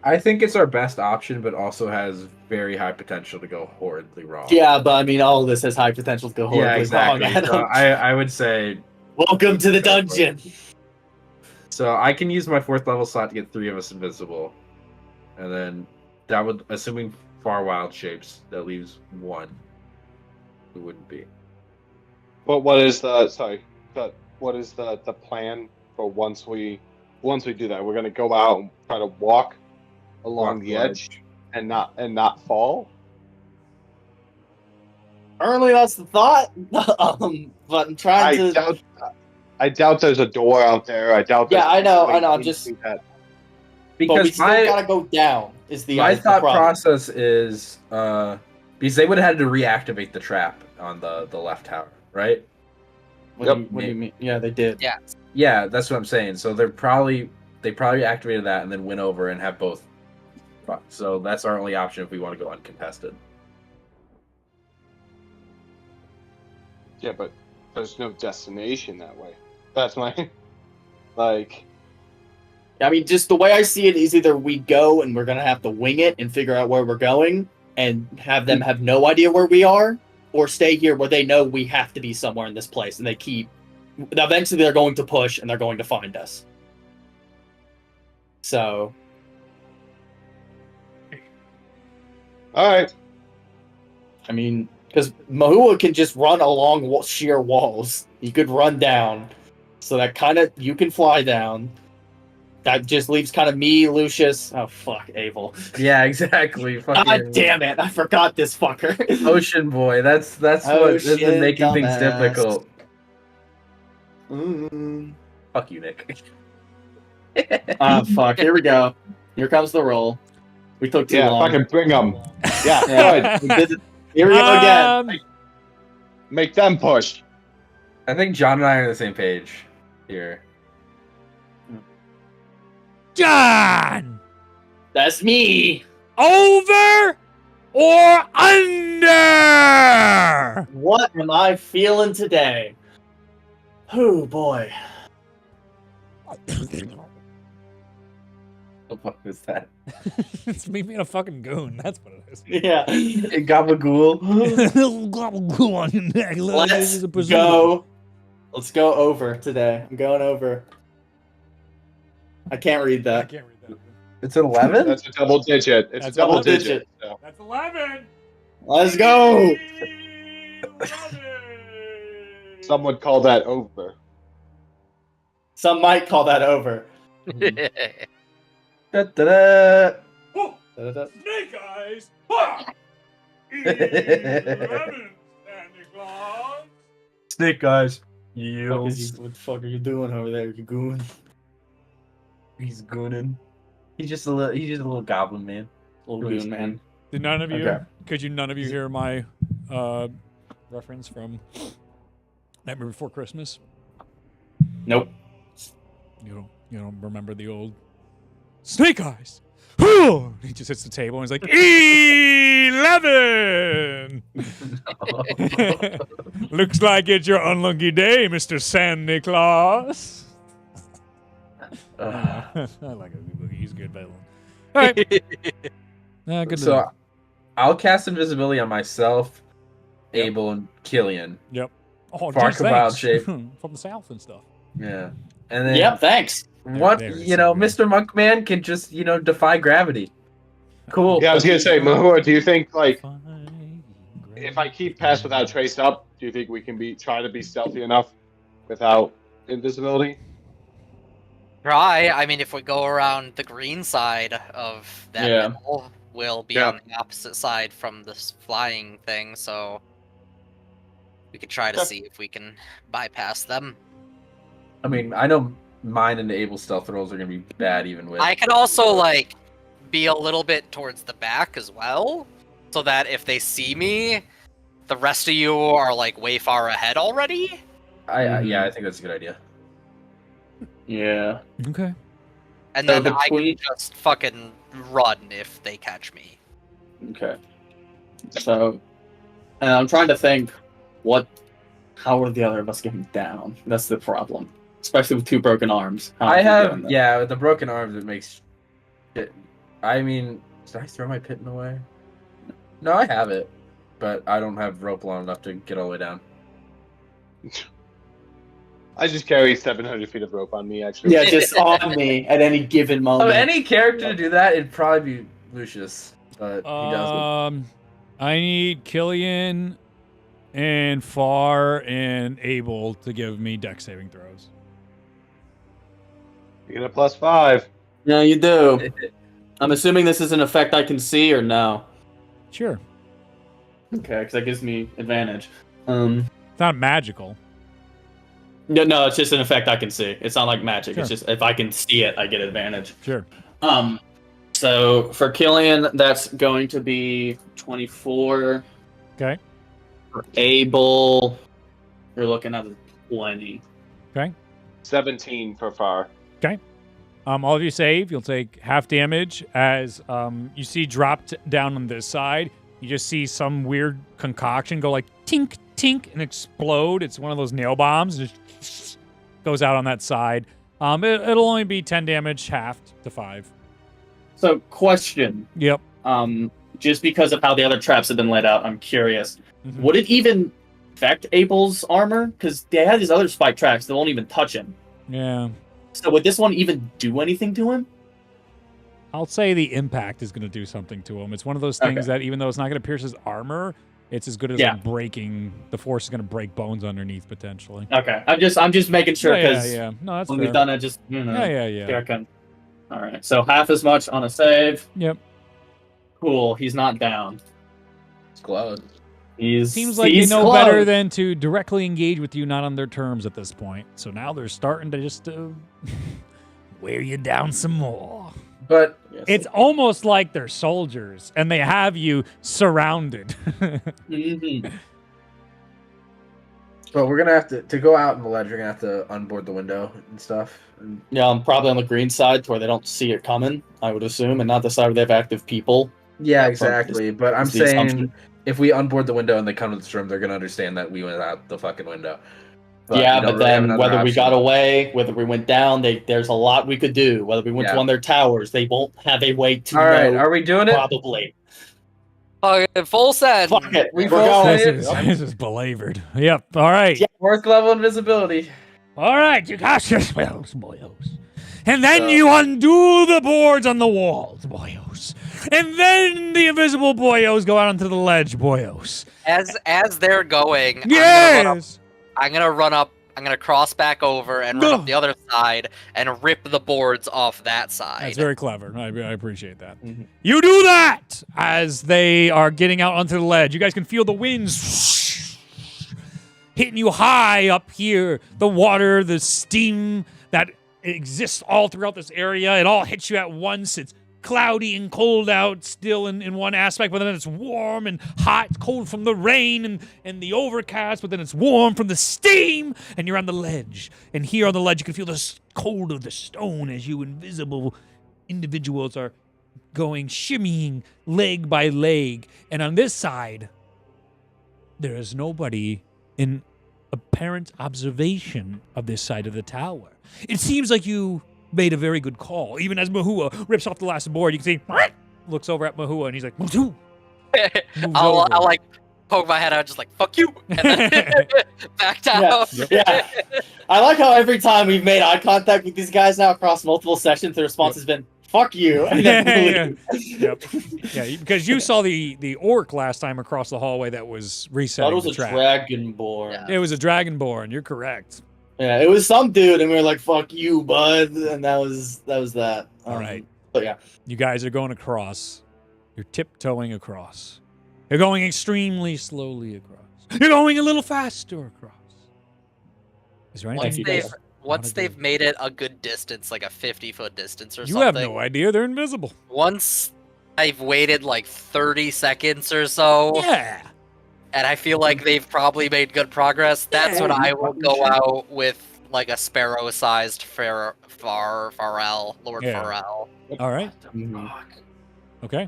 I think it's our best option, but also has very high potential to go horribly wrong. Yeah, but I mean, all of this has high potential to go horribly wrong. So I would say, welcome to the dungeon. So I can use my 4th level slot to get 3 of us invisible, and then that would, assuming far wild shapes, that leaves 1 who wouldn't be. But what is the plan for once we do that? We're gonna go out and try to walk along the edge and not fall. Currently, that's the thought. But I'm trying to. I doubt there's a door out there. I doubt. Yeah, I know. I'm just because but we still gotta go down. Is my thought process is because they would have had to reactivate the trap on the left tower, right? What do you mean? Yeah, they did. Yeah, that's what I'm saying. So they probably activated that and then went over and have both. So that's our only option if we want to go uncontested. Yeah, but there's no destination that way. That's my like. I mean, just the way I see it is either we go and we're gonna have to wing it and figure out where we're going and have them have no idea where we are, or stay here where they know we have to be somewhere in this place and they keep. Eventually, they're going to push and they're going to find us. So. All right. I mean, because Mahua can just run along sheer walls. He could run down. So that kind of, you can fly down. That just leaves kind of me, Lucius. Oh, fuck, Abel. Yeah, exactly. God damn it. I forgot this fucker. Ocean boy. That's what has been making things difficult. Fuck you, Nick. Fuck. Here we go. Here comes the roll. We took too long. Fucking bring them. Yeah, good. Here we go again. Make them push. I think John and I are on the same page here. John! That's me! Over or under? What am I feeling today? Oh boy. What the fuck is that? It's me being a fucking goon. That's what it is. Yeah. Gabagool. Gabagool on your neck. Let's go over today. I'm going over. I can't read that. I can't read that. It's an 11? That's a double digit. It's That's a double digit. So. That's 11. Let's go. 11. Some would call that over. Some might call that over. Da-da-da. Oh, Da-da-da. Snake Eyes. Ha! 11, Santa Claus. Snake eyes. What the fuck are you doing over there, you goon? He's gooning. He's just a little goblin man. Little goon man. Did none of you? Okay. Could none of you hear my reference from Nightmare Before Christmas? Nope. You don't remember the old Snake Eyes? He just hits the table and he's like 11. Looks like it's your unlucky day, Mr. Santa Claus. I like it. He's a good villain. All right. Good So enough. I'll cast invisibility on myself, Abel, and Killian. Yep. Oh, Far geez, Cabal thanks. shape. From the south and stuff. Yeah. And then Yep, thanks. what There it is. Mr. Monkman can just, defy gravity. Cool. Yeah, I was gonna say, Mahua, do you think like if I keep Pass Without Trace up, do you think we can try to be stealthy enough without invisibility? Try. I mean, if we go around the green side of that middle, we'll be on the opposite side from this flying thing, so we could try to see if we can bypass them. I mean, I know mine and Abel's stealth rolls are gonna be bad even with. I could also be a little bit towards the back as well, so that if they see me, the rest of you are way far ahead already. I think that's a good idea. Yeah. Okay. And So then I can between- just fucking run if they catch me. Okay. So, I'm trying to think, how are the other of us getting down? That's the problem, especially with 2 broken arms. How are we doing that? with the broken arms, it makes shit. I mean, did I throw my piton away? No, I have it, but I don't have rope long enough to get all the way down. I just carry 700 feet of rope on me, actually. Yeah, just on me at any given moment. Of any character to do that, it'd probably be Lucius, but he doesn't. I need Killian and Far and Abel to give me dex saving throws. You get a +5. Yeah, you do. I'm assuming this is an effect I can see or no? Sure. Okay, because that gives me advantage. It's not magical. No, it's just an effect I can see. It's not like magic. Sure. It's just if I can see it, I get advantage. Sure. So for Killian, that's going to be 24. Okay. For Abel, you're looking at 20. Okay. 17 for Far. Okay. All of you save. You'll take half damage as you see dropped down on this side. You just see some weird concoction go tink, tink, and explode. It's one of those nail bombs. And just goes out on that side. It'll only be 10 damage, halved to 5. So question. Yep. Just because of how the other traps have been laid out, I'm curious. Mhm. Would it even affect Abel's armor? Because they have these other spike tracks that won't even touch him. Yeah. So would this one even do anything to him? I'll say the impact is going to do something to him. It's one of those things that even though it's not going to pierce his armor, it's as good as breaking. The force is going to break bones underneath potentially. Okay, I'm just making sure because Yeah. No, that's when fair. we've done it, just Yeah. All right, so half as much on a save. Yep. Cool. He's not down. It's close. Seems like they know better than to directly engage with you, not on their terms at this point. So now they're starting to just wear you down some more. But it's almost like they're soldiers and they have you surrounded. But we're gonna have to go out in the ledge. We're gonna have to unboard the window and stuff. And Yeah, I'm probably on the green side to where they don't see it coming, I would assume, and not the side where they have active people. yeah, exactly. But I'm is the saying assumption. if we unboard the window and they come to this room, they're gonna understand that we went out the fucking window. But we don't really have then another whether we option. got away, whether we went down, there's a lot we could do. Whether we went to Yeah. one of their towers, they won't have a way to All right, know. are we doing it? Probably. Full send. Fuck it. We We're both going. say This is belabored. Yep. All right. Yeah. Fourth level invisibility. All right. You got your spells, boyos. And then you undo the boards on the walls, boyos. And then the invisible boyos go out onto the ledge, boyos. As they're going, Yes. I'm gonna run up. I'm gonna cross back over and run up the other side and rip the boards off that side. That's very clever. I appreciate that. Mhm. You do that as they are getting out onto the ledge. You guys can feel the winds hitting you high up here. The water, the steam that exists all throughout this area. It all hits you at once. It's cloudy and cold out still in one aspect, but then it's warm and hot, cold from the rain and the overcast, but then it's warm from the steam, and you're on the ledge. And here on the ledge, you can feel the cold of the stone as you invisible individuals are going shimmying leg by leg. And on this side, there is nobody in apparent observation of this side of the tower. It seems like you made a very good call. Even as Mahua rips off the last board, you can see looks over at Mahua and he's like, Mahua. I'll like poke my head out, just like fuck you, and then back down. Yeah. I like how every time we've made eye contact with these guys now across multiple sessions, the response has been "fuck you." And then yeah, because you saw the orc last time across the hallway that was resetting. That was the trap. dragonborn. Yeah. It was a dragonborn. You're correct. Yeah, it was some dude, and we were like, "Fuck you, bud," and that was that. All right. But yeah, You guys are going across. You're tiptoeing across. You're going extremely slowly across. You're going a little faster across. Is there anything Once they've made it a good distance, like a 50-foot distance or you something. have no idea. They're invisible. Once I've waited like 30 seconds or so, Yeah. and I feel like they've probably made good progress, that's when I will go out with like a sparrow-sized Farrell, Lord Yeah. Farrell, All right. Okay.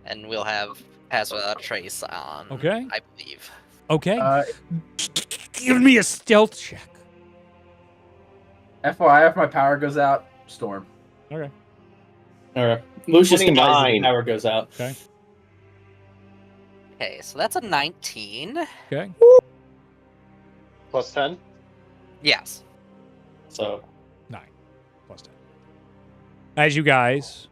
and we'll have Hazard Trace on. Okay. I believe. Okay. Give me a stealth check. FYI, if my power goes out, storm. Okay. all right. Lucius can buy 29. power goes out. Okay. Okay, so that's a 19. Okay. Plus 10. Yes. So 9 plus 10. As you guys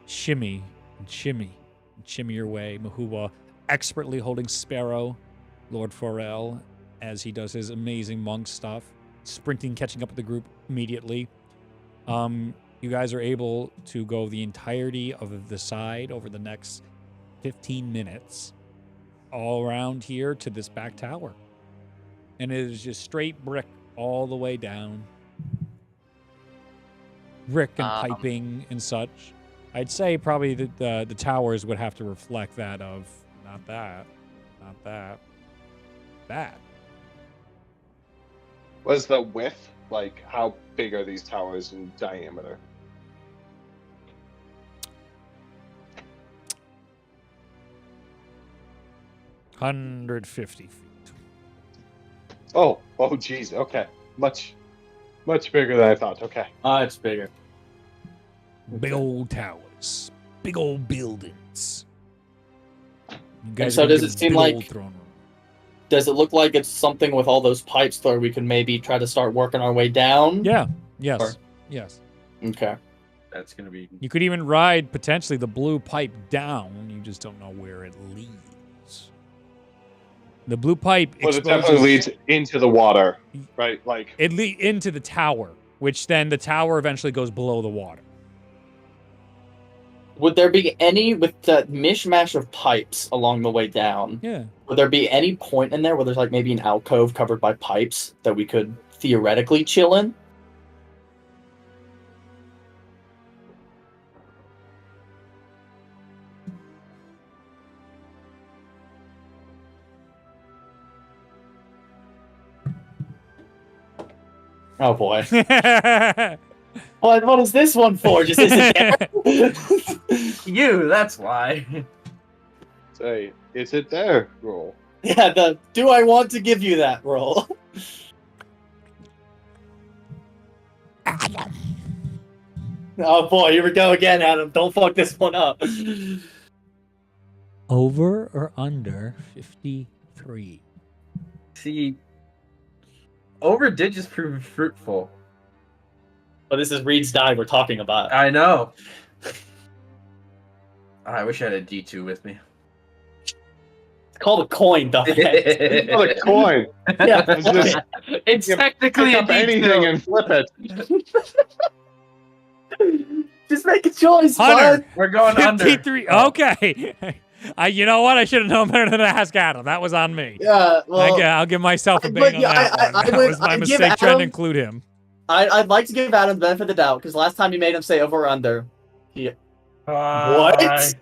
shimmy and shimmy and shimmy your way, Mahua expertly holding Sparrow, Lord Forel, as he does his amazing monk stuff, sprinting, catching up with the group immediately. You guys are able to go the entirety of the side over the next 15 minutes all around here to this back tower. And it is just straight brick all the way down. Brick and piping and such. I'd say probably the towers would have to reflect that of not that, that. What's the width? Like, how big are these towers in diameter? $150 feet. Oh, geez. Okay, much bigger than I thought. Okay. it's bigger. Big old towers. Big old buildings. You guys so are does gonna it get a seem big like- old throne room. Does it look like it's something with all those pipes where we can maybe try to start working our way down? Yeah. Yes. Or- Yes. Okay. That's gonna be. You could even ride potentially the blue pipe down. You just don't know where it leads. The blue pipe Well, it definitely leads into the water, right? Like, it into the tower, which then the tower eventually goes below the water. Would there be any, with the mishmash of pipes along the way down, Yeah. would there be any point in there where there's like maybe an alcove covered by pipes that we could theoretically chill in? Oh boy. What is this one for? Just is it there? You, that's why. say, is it there? Roll. Yeah, the do I want to give you that roll? Oh boy, here we go again, Adam. Don't fuck this one up. Over or under 53? See, over did just prove fruitful. But this is Reed's die we're talking about. I know. I wish I had a D2 with me. It's called a coin, though. Oh, the coin. Yeah, It's just It's technically pick a up anything and flip it. just make a choice, Hunter. bud. We're going under. 53. Okay. You know what? I should have known better than to ask Adam. That was on me. Yeah, well, I'll give myself a but bing on yeah, that one. I That would- was my I'd give mistake trying to Adam- include him. I'd like to give Adam the benefit of the doubt because last time you made him say over or under. What? What?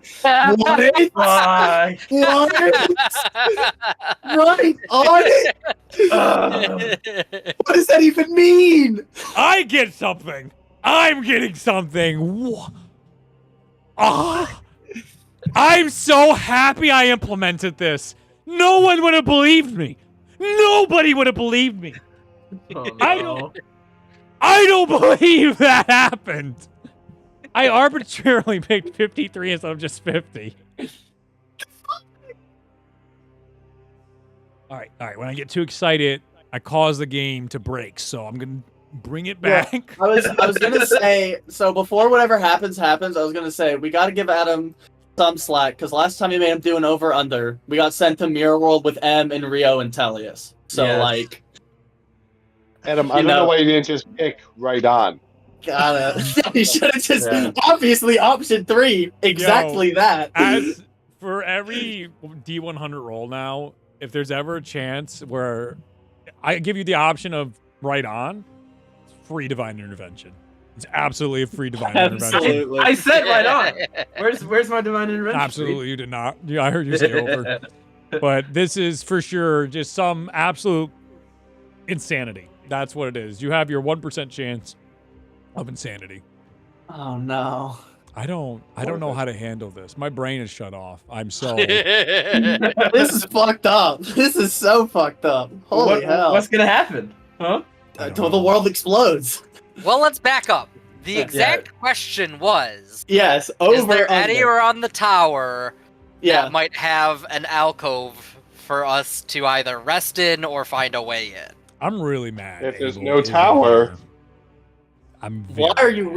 What? Right on it. What does that even mean? I get something. I'm getting something. I'm so happy I implemented this. No one would have believed me. Nobody would have believed me. Oh, no. I don't believe that happened. I arbitrarily picked 53 instead of just 50. All right. When I get too excited, I cause the game to break. So I'm gonna bring it back. Yeah, I was gonna say, so before whatever happens, I was gonna say we got to give Adam some slack because last time you made him do an over under, we got sent to Mirror World with M and Rio and Tellius. So like, Adam, I don't know why you didn't just pick right on. You should have just obviously option 3 exactly that. As for every D100 roll now, if there's ever a chance where I give you the option of right on, it's free divine intervention. It's absolutely a free divine intervention. I said right on. Where's my divine intervention? Absolutely, you did not. Yeah, I heard you say over. But this is for sure just some absolute insanity. That's what it is. You have your 1% chance of insanity. Oh no. I don't know how to handle this. My brain is shut off. I'm so This is fucked up. This is so fucked up. Holy hell. What's gonna happen? Huh? Until the world explodes. Well, let's back up. The exact question was... Yes, is there anywhere on the tower that might have an alcove for us to either rest in or find a way in? I'm really mad. If there's no tower... Why are you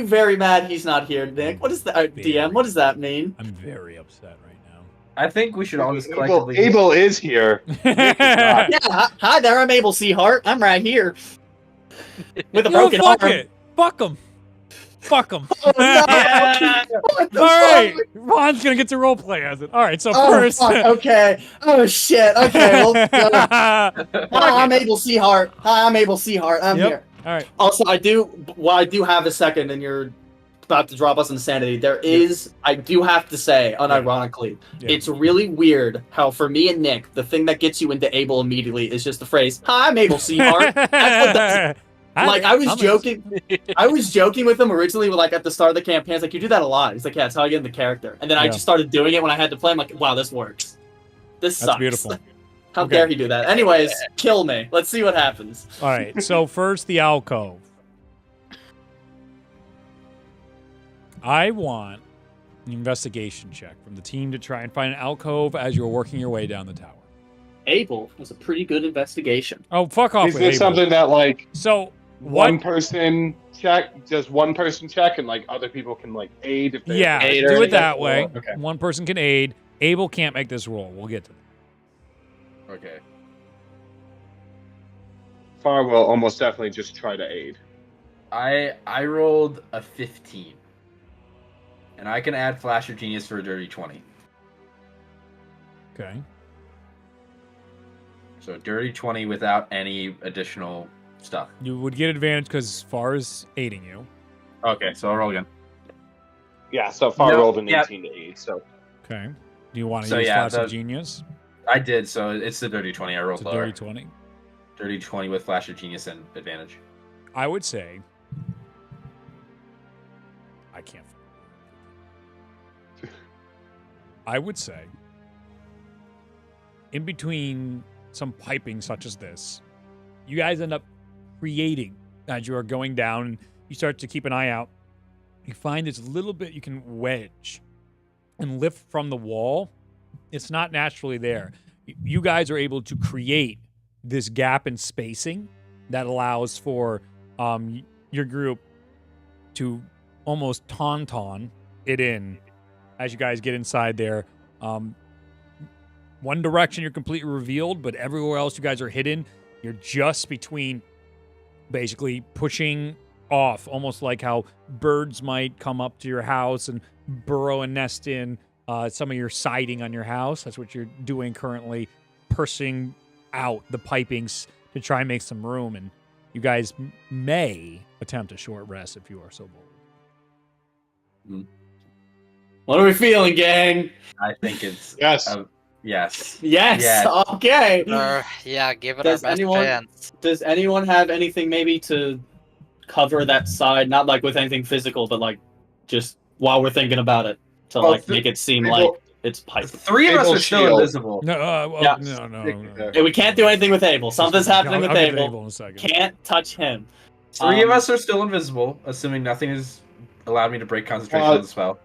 very mad he's not here, Nick? What is that? DM, what does that mean? I'm very upset right now. I think we should all just collectively... Abel is here. Yeah, hi there, I'm Abel Seahart. I'm right here. With a broken arm. Fuck him. Fuck him. Oh, no. All right. Ron's going to get to roleplay as it. All right, so first... Fuck, okay. Oh, shit. Okay, well... Hi, I'm Abel Seahart. I'm here. All right. Also, I do have a second, and you're about to drop us insanity. There is, I do have to say, unironically, it's really weird how for me and Nick, the thing that gets you into Abel immediately is just the phrase, "Hi, I'm Abel Seahart." That's what does it. Like I was joking with him originally, like at the start of the campaign. It's like you do that a lot. He's like, "Yeah, it's how I get in the character." And then I just started doing it when I had to play. I'm like, "Wow, this works. This sucks." That's beautiful. How dare he do that? Anyways, kill me. Let's see what happens. All right. So first, the alcove. I want an investigation check from the team to try and find an alcove as you're working your way down the tower. Abel was a pretty good investigation. Oh, fuck off! Is this something that one person check, and like other people can like aid if they do it that way. Okay. One person can aid. Abel can't make this roll. We'll get to that. Okay. Far will almost definitely just try to aid. I rolled a 15. And I can add Flash of Genius for a dirty 20. Okay. So dirty 20 without any additional stuff. You would get advantage because as far as aiding you. Okay, so I'll roll again. Yeah, so Far rolled an 18 to aid, so. Okay. Do you want to use Flash of Genius? I did, so it's the dirty 20. I rolled lower. Dirty 20? Dirty 20 with Flash of Genius and advantage. I would say... I can't... I would say... in between some piping such as this, you guys end up creating as you are going down. You start to keep an eye out. You find this little bit you can wedge and lift from the wall. It's not naturally there. You guys are able to create this gap in spacing that allows for your group to almost tauntaun it in as you guys get inside there. One direction you're completely revealed, but everywhere else you guys are hidden. You're just between basically pushing off, almost like how birds might come up to your house and burrow and nest in some of your siding on your house. That's what you're doing currently, pushing out the pipings to try and make some room. And you guys may attempt a short rest if you are so bold. What are we feeling, gang? I think it's Yes. Yes. Yes. Okay. Yeah, give it Does our best anyone- chance. Does anyone have anything maybe to cover that side? Not like with anything physical, but like just while we're thinking about it to like make it seem like it's pipe. 3 of us Abel are still shield. invisible. No, Yeah. no. Hey, we can't do anything with Abel. Something's happening with I'll get to Abel. in a second. Can't touch him. 3 of us are still invisible, assuming nothing has allowed me to break concentration of the spell.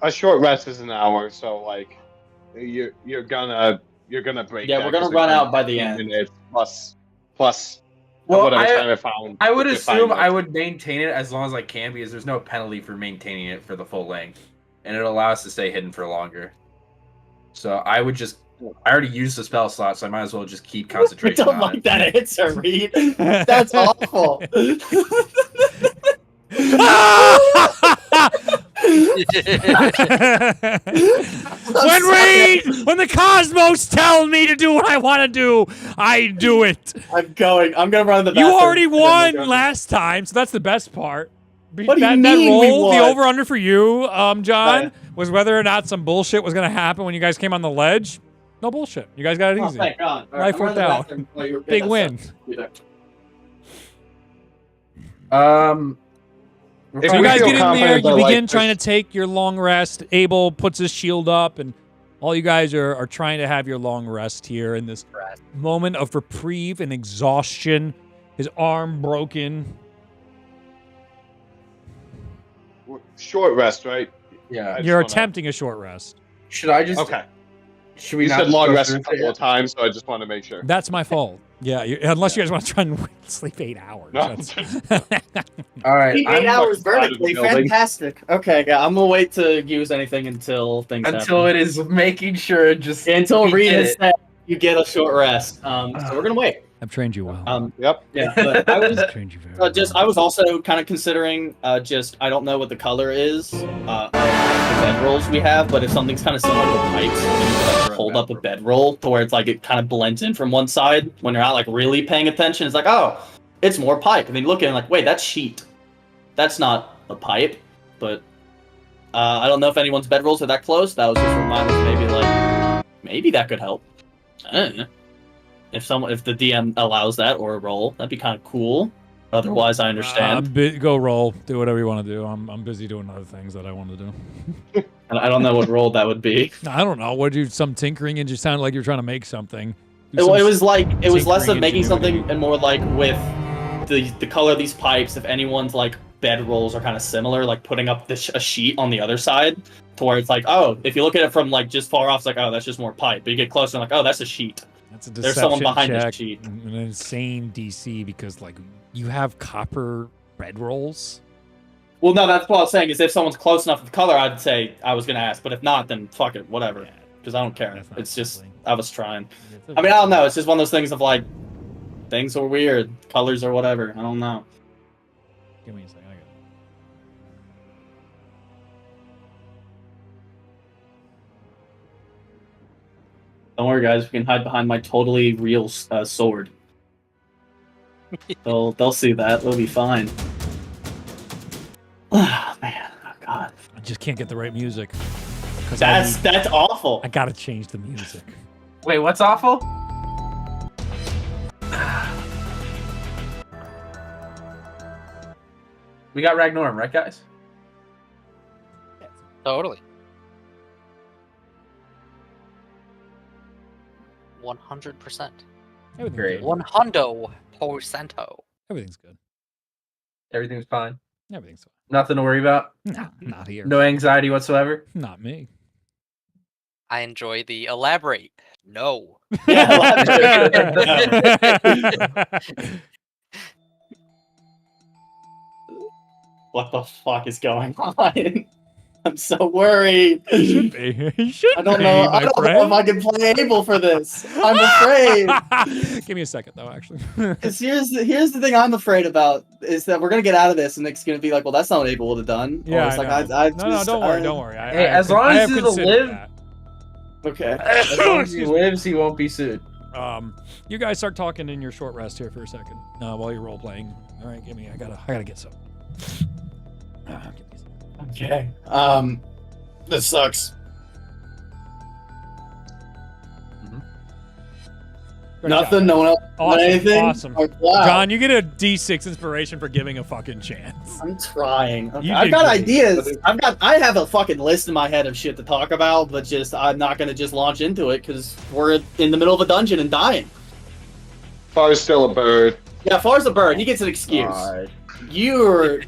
A short rest is an hour, so like you're gonna break. Yeah, that we're gonna 'cause run it's out by the 15 end. minutes plus Well, whatever time I found. I would to assume find I it. would maintain it as long as I can, because there's no penalty for maintaining it for the full length, and it'll allow us to stay hidden for longer. So I would just. I already used the spell slot, so I might as well just keep I concentration don't on like it. that answer, Reed. That's awful. When the cosmos tell me to do what I want to do, I do it. I'm gonna run to the bathroom. You already won last time, so that's the best part. What do you that mean we roll, the won? over-under for you, John, Right. was whether or not some bullshit was going to happen when you guys came on the ledge. No bullshit. You guys got it Oh, easy. thank God. All Life I'm running worked to the out. bathroom while you're- Big yeah, win. If So you we guys feel get in there, confident you that, begin like, trying to take your long rest. Abel puts his shield up, and all you guys are trying to have your long rest here in this moment of reprieve and exhaustion. His arm broken. Short rest, right? Yeah. I just You're wanna- attempting a short rest. Should I just? Okay. Should we You not said just long go rest through a it couple yet? of times, so I just want to make sure. That's my fault. Yeah, unless you guys want to try and sleep 8 hours. No. All right. 8 hours fucking out of the vertically, building. fantastic. Okay, yeah, I'm gonna wait to use anything until things Until happen. it is making sure just Until we Reed get has it. said you get a short rest. So we're gonna wait. I've trained you well. Yep. Yeah, but I was I've trained you very well. I was also kind of considering I don't know what the color is of the bedrolls we have, but if something's kind of similar to pipes, you can like hold up a bedroll to where it's like it kind of blends in from one side when you're not like really paying attention. It's like, oh, it's more pipe, and then you look at it and like, wait, that's sheet. That's not a pipe. But I don't know if anyone's bedrolls are that close. That was just reminding us maybe that could help. I don't know. If the DM allows that or a roll, that'd be kind of cool. Otherwise, I understand. Go roll. Do whatever you want to do. I'm busy doing other things that I want to do. And I don't know what role that would be. I don't know. What you some tinkering and you sounded like you're trying to make something. It was less of tinkering making something ingenuity. and more like with the color of these pipes. If anyone's like bed rolls are kind of similar, like putting up a sheet on the other side, to where it's like, oh, if you look at it from like just far off, it's like, oh, that's just more pipe. But you get closer, and like, oh, that's a sheet. That's a There's someone deception behind this check, sheet. An insane DC because like you have copper bed rolls. Well, no, that's what I was saying. Is if someone's close enough with the color, I'd say I was gonna ask. But if not, then fuck it, whatever. Because I don't care. That's not It's just something. I was trying. I mean, I don't know. It's just one of those things of like things are weird, colors or whatever. I don't know. Give me a second. I got it. Don't worry, guys. We can hide behind my totally real sword. They'll see that. They'll be fine. Oh, man. Oh, God. I just can't get the right music. 'Cause That's awful. I gotta change the music. Wait, what's awful? We got Ragnorum, right, guys? Totally. 100%. Everything's Great. good. 100%. Everything's good. Everything's fine. Everything's fine. Nothing to worry about. No, not here. No anxiety whatsoever. Not me. I enjoy the elaborate. No. What the fuck is going on? I'm so worried. You should be. You should I don't be, know. my I don't know friend. if I can play Abel for this. I'm afraid. Give me a second, though, actually. Because here's the thing I'm afraid about is that we're gonna get out of this and it's gonna be like, well, that's not what Abel would have done. Or Yeah, it's like, I know. I No, just, don't worry, don't worry. Hey, as long I as have he's considered alive- that. Okay. As long as he lives, he won't be sued. You guys start talking in your short rest here for a second while you're role playing. All right, I gotta get some. Okay. This sucks. Great Nothing. job. No one else. Awesome. Anything. Awesome. Like, wow. John, you get a D6 inspiration for giving a fucking chance. I'm trying. Okay. You I've did got great. ideas. I have a fucking list in my head of shit to talk about, but I'm not gonna just launch into it because we're in the middle of a dungeon and dying. Far's still a bird. Yeah, Far's a bird. He gets an excuse. God. You're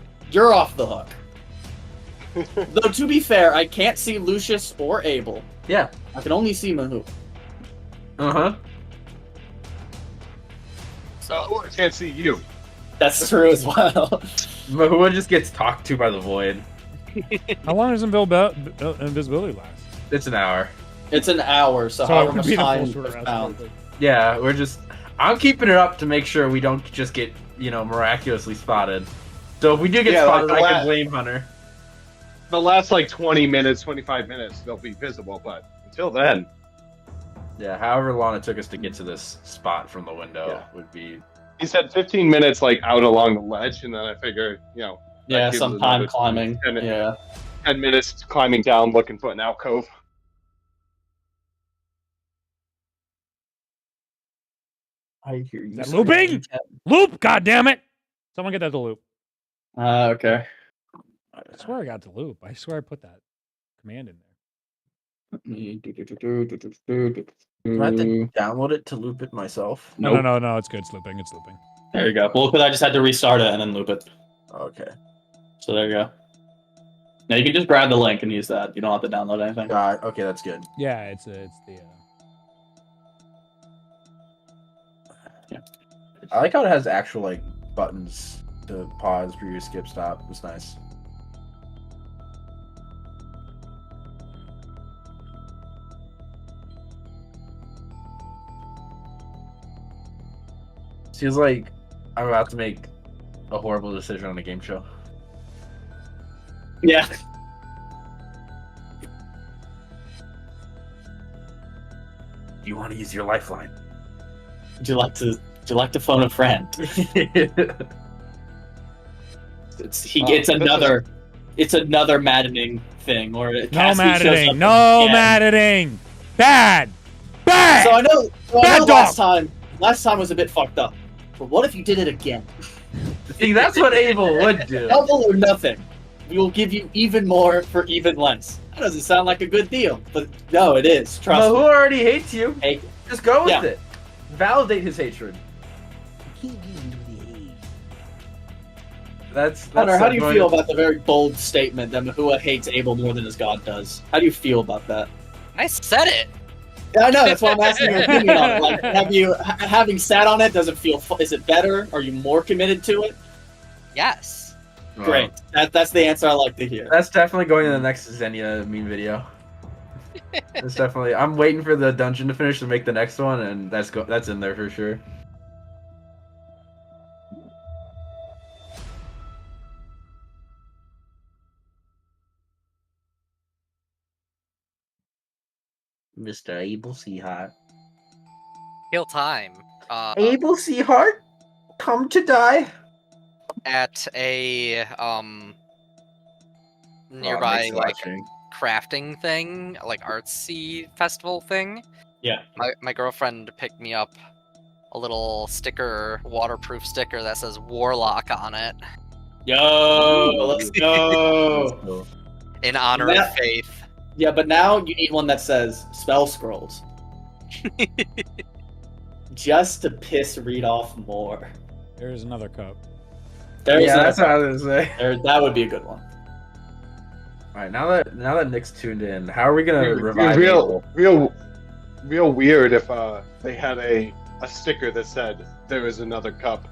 off the hook. Though to be fair, I can't see Lucius or Abel. Yeah. I can only see Mahu. Uh-huh. Oh, I can't see you. That's true as well. Mahua just gets talked to by the void. How long does invisibility last? It's an hour. It's an hour, so it however would much be the full time short is rest, found. probably. Yeah, I'm keeping it up to make sure we don't just get, miraculously spotted. So if we do get spotted, I can blame Hunter. The last, 20 minutes, 25 minutes, they'll be visible, but until then... Yeah, however long it took us to get to this spot from the window would be... He said 15 minutes, out along the ledge, and then I figured, Yeah, that gives some us time another climbing. 10 minutes climbing down, looking for an alcove. I hear you. Is that looping? Loop! God damn it! Someone get that to loop. Okay. I swear I got to loop. I swear I put that command in there. Do I have to download it to loop it myself? No, no, it's good. It's looping. It's looping. There you go. Well, because I just had to restart it and then loop it. Okay. So there you go. Now you can just grab the link and use that. You don't have to download anything. Okay, that's good. Yeah, it's the. Yeah. I like how it has actual buttons to pause for your skip stop. It's nice. Feels like I'm about to make a horrible decision on a game show. Yeah. You want to use your lifeline? Would you like to phone a friend? It's another maddening thing, or No maddening. No maddening. Bad. So I know Bad dog. last time was a bit fucked up. But what if you did it again? See, that's what Abel would do. Double or nothing. We will give you even more for even less. That doesn't sound like a good deal, but no, it is. Trust But me. who already hates you? Hey, Just go with Yeah. it. Validate his hatred. That's Hunter, how do you going- feel about the very bold statement that Mahua hates Abel more than his god does? How do you feel about that? I said it. Yeah, I know. That's why I'm asking your opinion on it. Like, having sat on it, does it feel? Is it better? Are you more committed to it? Yes. Well, Great. That's the answer I like to hear. That's definitely going in the next Xenia meme video. It's definitely. I'm waiting for the dungeon to finish to make the next one, and that's in there for sure. Mr. Abel Seahart. Kill time. Abel Seahart, come to die. At a nearby crafting thing, artsy festival thing. Yeah. My girlfriend picked me up a little sticker, waterproof sticker that says Warlock on it. Yo, let's go. In honor of Faith. Yeah, but now you need one that says spell scrolls. Just to piss Reed off more. There's another cup. That's what I was gonna say. That would be a good one. All right, now that Nick's tuned in, how are we gonna It'd be revive Abel? real weird if they had a sticker that said there is another cup.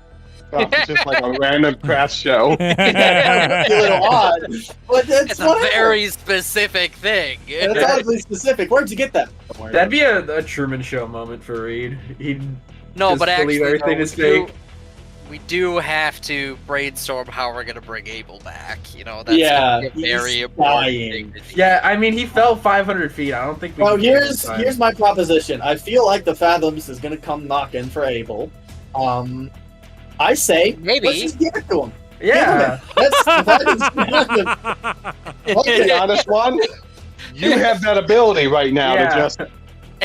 Just like a random craft show. That would be a little odd, but It's a very specific thing. That's oddly specific. Where'd you get that? That'd be a Truman Show moment for Reed. He'd No, just but believe actually, everything is fake. we do have to brainstorm how we're gonna bring Abel back. You know, that's gonna be a very important thing to do. Yeah, I mean, he fell 500 feet. I don't think we. Well, here's my proposition. I feel like the Fathoms is gonna come knocking for Abel. I say Maybe. let's just give it to him. Yeah. To be honest, one, you have that ability right now to just.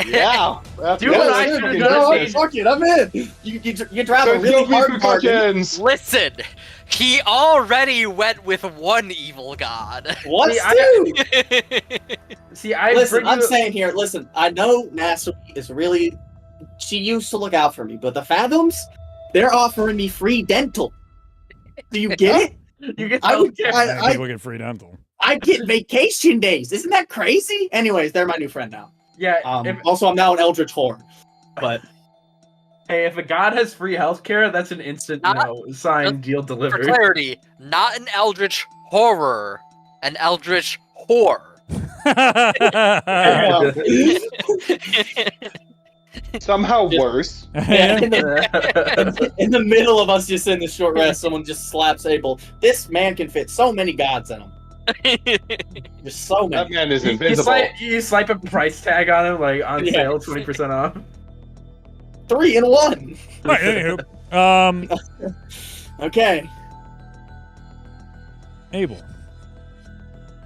Yeah. Do what I should have done. Fuck it, I'm in. You drive a really hard bargain. Listen, he already went with one evil god. What? Listen, I'm saying here. Listen, I know Nasri is really. She used to look out for me, but the Fathoms, they're offering me free dental. Do you get it? You get people get free dental. I get vacation days. Isn't that crazy? Anyways, they're my new friend now. Yeah. Also, I'm now an Eldritch whore. But hey, if a god has free healthcare, that's an instant, signed deal delivered. For clarity, not an Eldritch horror, an Eldritch whore. Somehow worse. Yeah, in the middle of us just in the short rest, someone just slaps Abel. This man can fit so many gods in him. There's so many. That man is invisible. You swipe a price tag on him, like on sale, 20% off. 3 in 1. Right, anywho. Okay. Abel.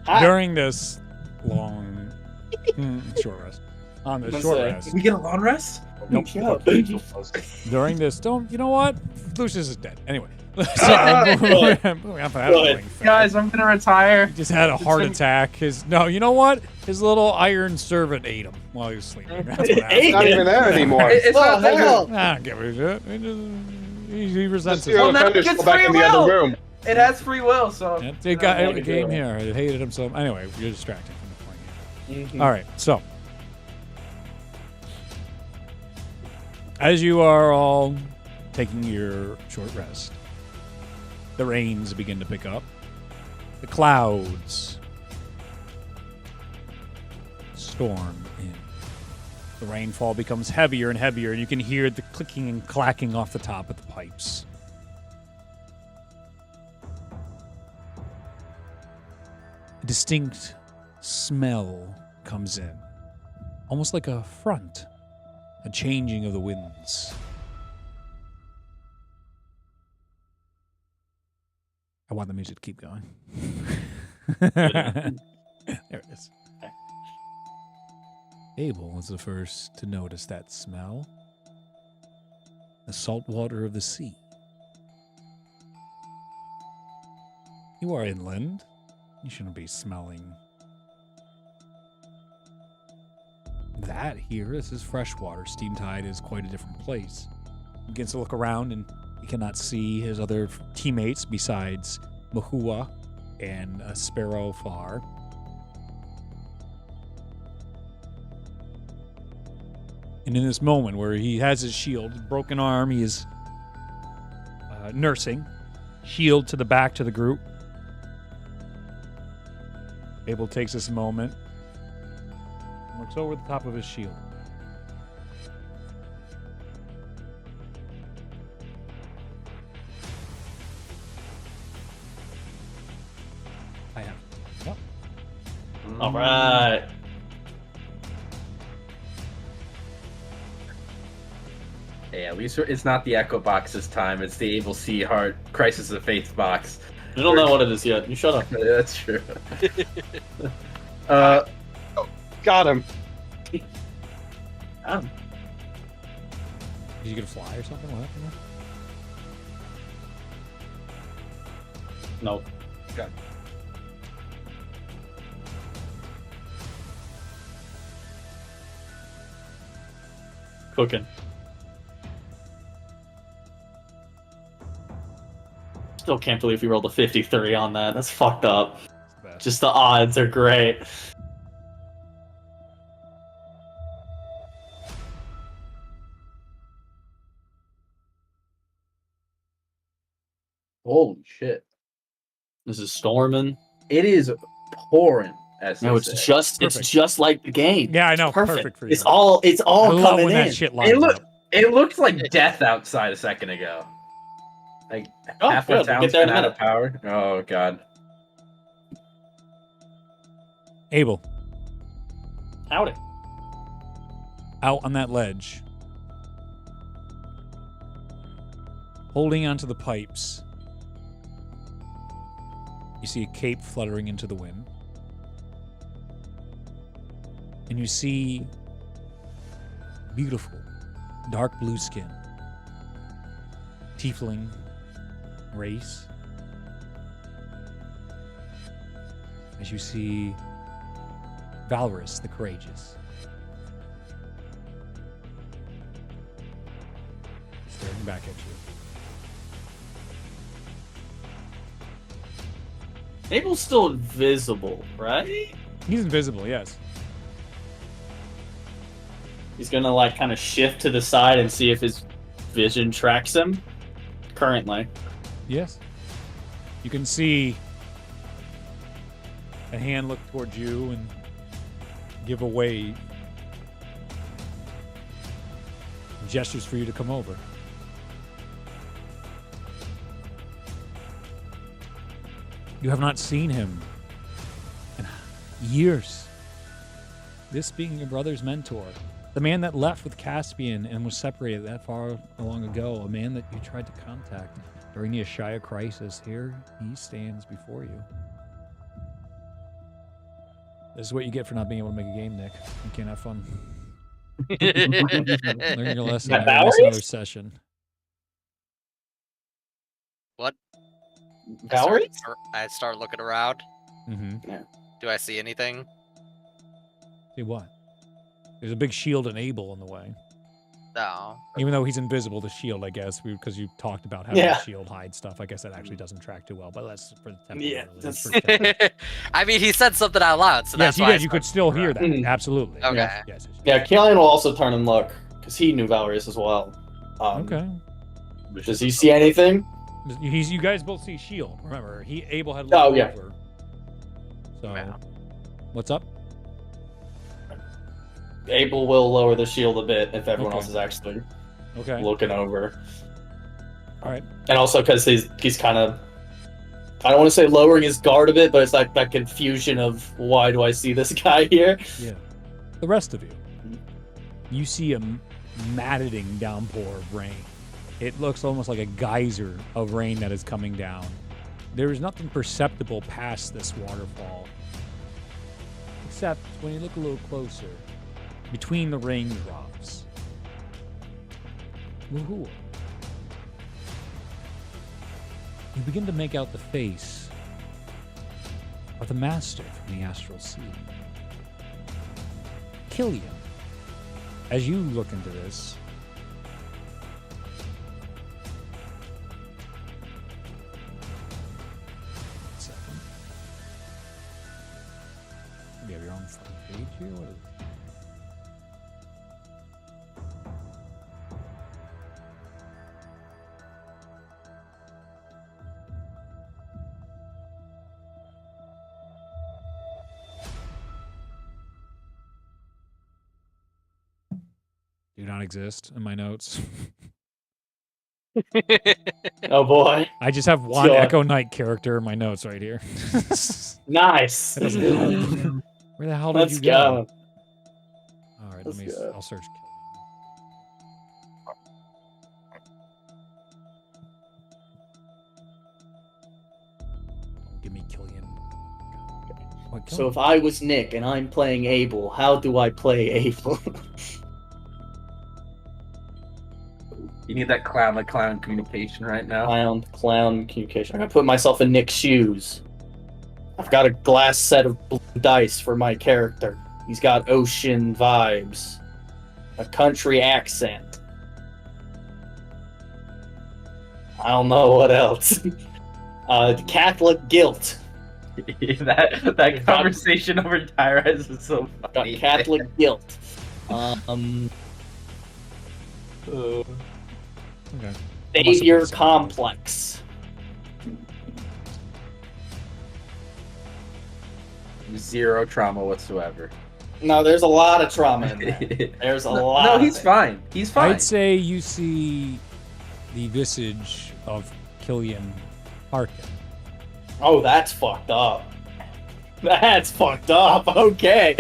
Hi. During this long short rest. On this short rest. We get a long rest? Nope. During this, you know what? Lucius is dead. Anyway. Guys, I'm gonna retire. He just had a heart attack. You know what? His little iron servant ate him while he was sleeping. That's what happened. It's not even there anymore. It's not there. I don't give a shit. He resents it. Well, then it gets free will. Room. It has free will, so. It got a game here. It hated him so. Anyway, you're distracted from the point. Mm-hmm. All right, so. As you are all taking your short rest, the rains begin to pick up. The clouds storm in. The rainfall becomes heavier and heavier, and you can hear the clicking and clacking off the top of the pipes. A distinct smell comes in, almost like a front. A changing of the winds. I want the music to keep going. There it is. Okay. Abel was the first to notice that smell. The salt water of the sea. You are inland. You shouldn't be smelling that here. This is freshwater. Steam Tide is quite a different place. He begins to look around and he cannot see his other teammates besides Mahua and Sparrow Far. And in this moment where he has his shield, broken arm, he is nursing. Shield to the back to the group. Abel takes this moment. Looks over the top of his shield. I have. Yep. All right. Hey, at least it's not the Echo Box this time. It's the Able Sea Heart Crisis of Faith box. You don't know what it is yet. You shut up. Yeah, that's true. Got him. Did you get a fly or something? What happened there? Nope. Okay. Cooking. Still can't believe we rolled a 53 on that. That's fucked up. Just the odds are great. Holy shit. This is storming. It is pouring. No, it's just like the game. Yeah, I know. Perfect for you. It's all I love coming when in. that shit lines up. It looked like death outside a second ago. Like Oh, half good. the We'll town's get there in been a out of power. Oh god. Abel, Howdy. out on that ledge, holding onto the pipes, you see a cape fluttering into the wind. And you see beautiful, dark blue skin, tiefling race. As you see Valorous the Courageous staring back at you. Abel's still invisible, right? He's invisible, yes. He's gonna like kind of shift to the side and see if his vision tracks him. Currently. Yes. You can see a hand look towards you and give away gestures for you to come over. You have not seen him in years. This being your brother's mentor. The man that left with Caspian and was separated that far long ago. A man that you tried to contact during the Ashaya crisis. Here he stands before you. This is what you get for not being able to make a game, Nick. You can't have fun. Learn your lesson. Miss another session. What? Valerie? I start looking around. Mm-hmm. Yeah. Do I see anything? See what? There's a big shield and Abel in the way. No. Even though he's invisible, the shield, I guess, because you talked about having Yeah. the shield hide stuff. I guess that actually doesn't track too well, but that's for the temporary. Yeah, That's that's- for temporary. I mean, he said something out loud, so Yes, that's you why did. You could still hear that. Mhm. Absolutely. Okay. Yes, yes, yes. Yeah, Killian will also turn and look because he knew Valerius as well. Okay. Does he see anything? You guys both see shield. Remember, Abel had looked Oh, yeah. over. So, Yeah. what's up? Abel will lower the shield a bit if everyone Okay. else is actually Okay. looking over. All right. And also because he's kind of, I don't want to say lowering his guard a bit, but it's like that confusion of why do I see this guy here? Yeah. The rest of you, you see a maddening downpour of rain. It looks almost like a geyser of rain that is coming down. There is nothing perceptible past this waterfall, except when you look a little closer, between the raindrops. Woohoo. You begin to make out the face of the master from the astral sea. Killian. As you look into this, second. You have your own fucking page here? What is it? Do not exist in my notes. Oh boy. I just have one Sure. Echo Knight character in my notes right here. Nice. That doesn't help. Where the hell did Let's you go. go? All right, Let's let me. go. I'll search. Give me Killian. What, So if I was Nick and I'm playing Abel, how do I play Abel? You need that clown communication right now. Clown communication. I gotta put myself in Nick's shoes. I've got a glass set of blue dice for my character. He's got ocean vibes. A country accent. I don't know what else. Catholic guilt. that conversation over Tyrese is so Got funny. Catholic guilt. Okay. Savior complex. Zero trauma whatsoever. No, there's a lot of trauma in there. There's a lot. No, of he's it. fine. He's fine. I'd say you see the visage of Killian Harkin. Oh, that's fucked up. That's fucked up. Okay.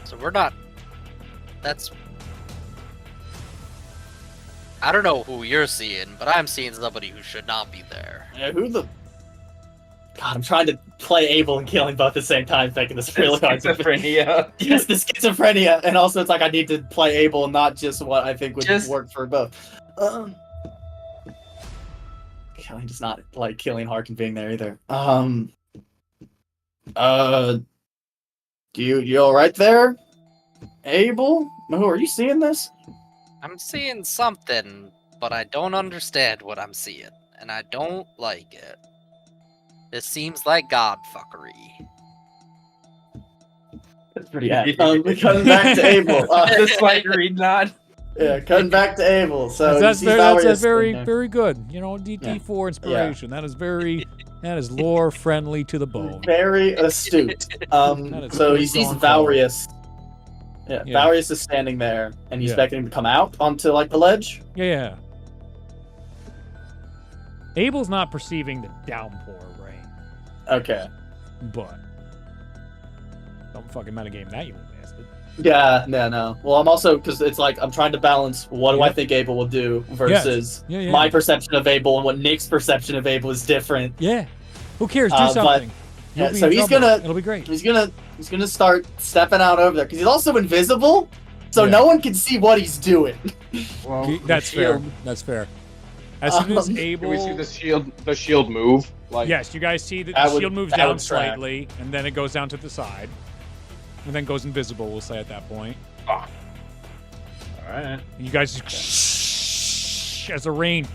So we're not. That's. I don't know who you're seeing, but I'm seeing somebody who should not be there. Yeah, who the? God, I'm trying to play Abel and Killing both at the same time, thinking this is really hard. Schizophrenia. Yes, the schizophrenia, and also it's like I need to play Abel and not just what I think would work for both. Killing does not like Killing Harkin being there either. You all right there, Abel? Who are you seeing this? I'm seeing something, but I don't understand what I'm seeing, and I don't like it. This seems like godfuckery. That's pretty apt. Cutting back to Abel. Just like read not. Yeah, cutting back to Abel. So that's very good. You know, D4 inspiration. Yeah. That is lore friendly to the bone. Very astute. So he sees Valrius. Yeah, Valrius is standing there, and he's expecting him to come out onto like the ledge. Yeah. Abel's not perceiving the downpour rain. Okay. But don't fucking metagame that, you bastard. Yeah, no. Well, I'm also, because it's like, I'm trying to balance what do I think Abel will do versus my perception of Abel, and what Nick's perception of Abel is different. Yeah. Who cares? Do something. So he's gonna... It'll be great. He's gonna start stepping out over there, because he's also invisible, so no one can see what he's doing. Well, that's fair. That's fair. As soon as Abel... Can we see the shield move? Like... Yes, you guys see that the shield moves down slightly, and then it goes down to the side. And then goes invisible, we'll say at that point. All right. You guys as the rain.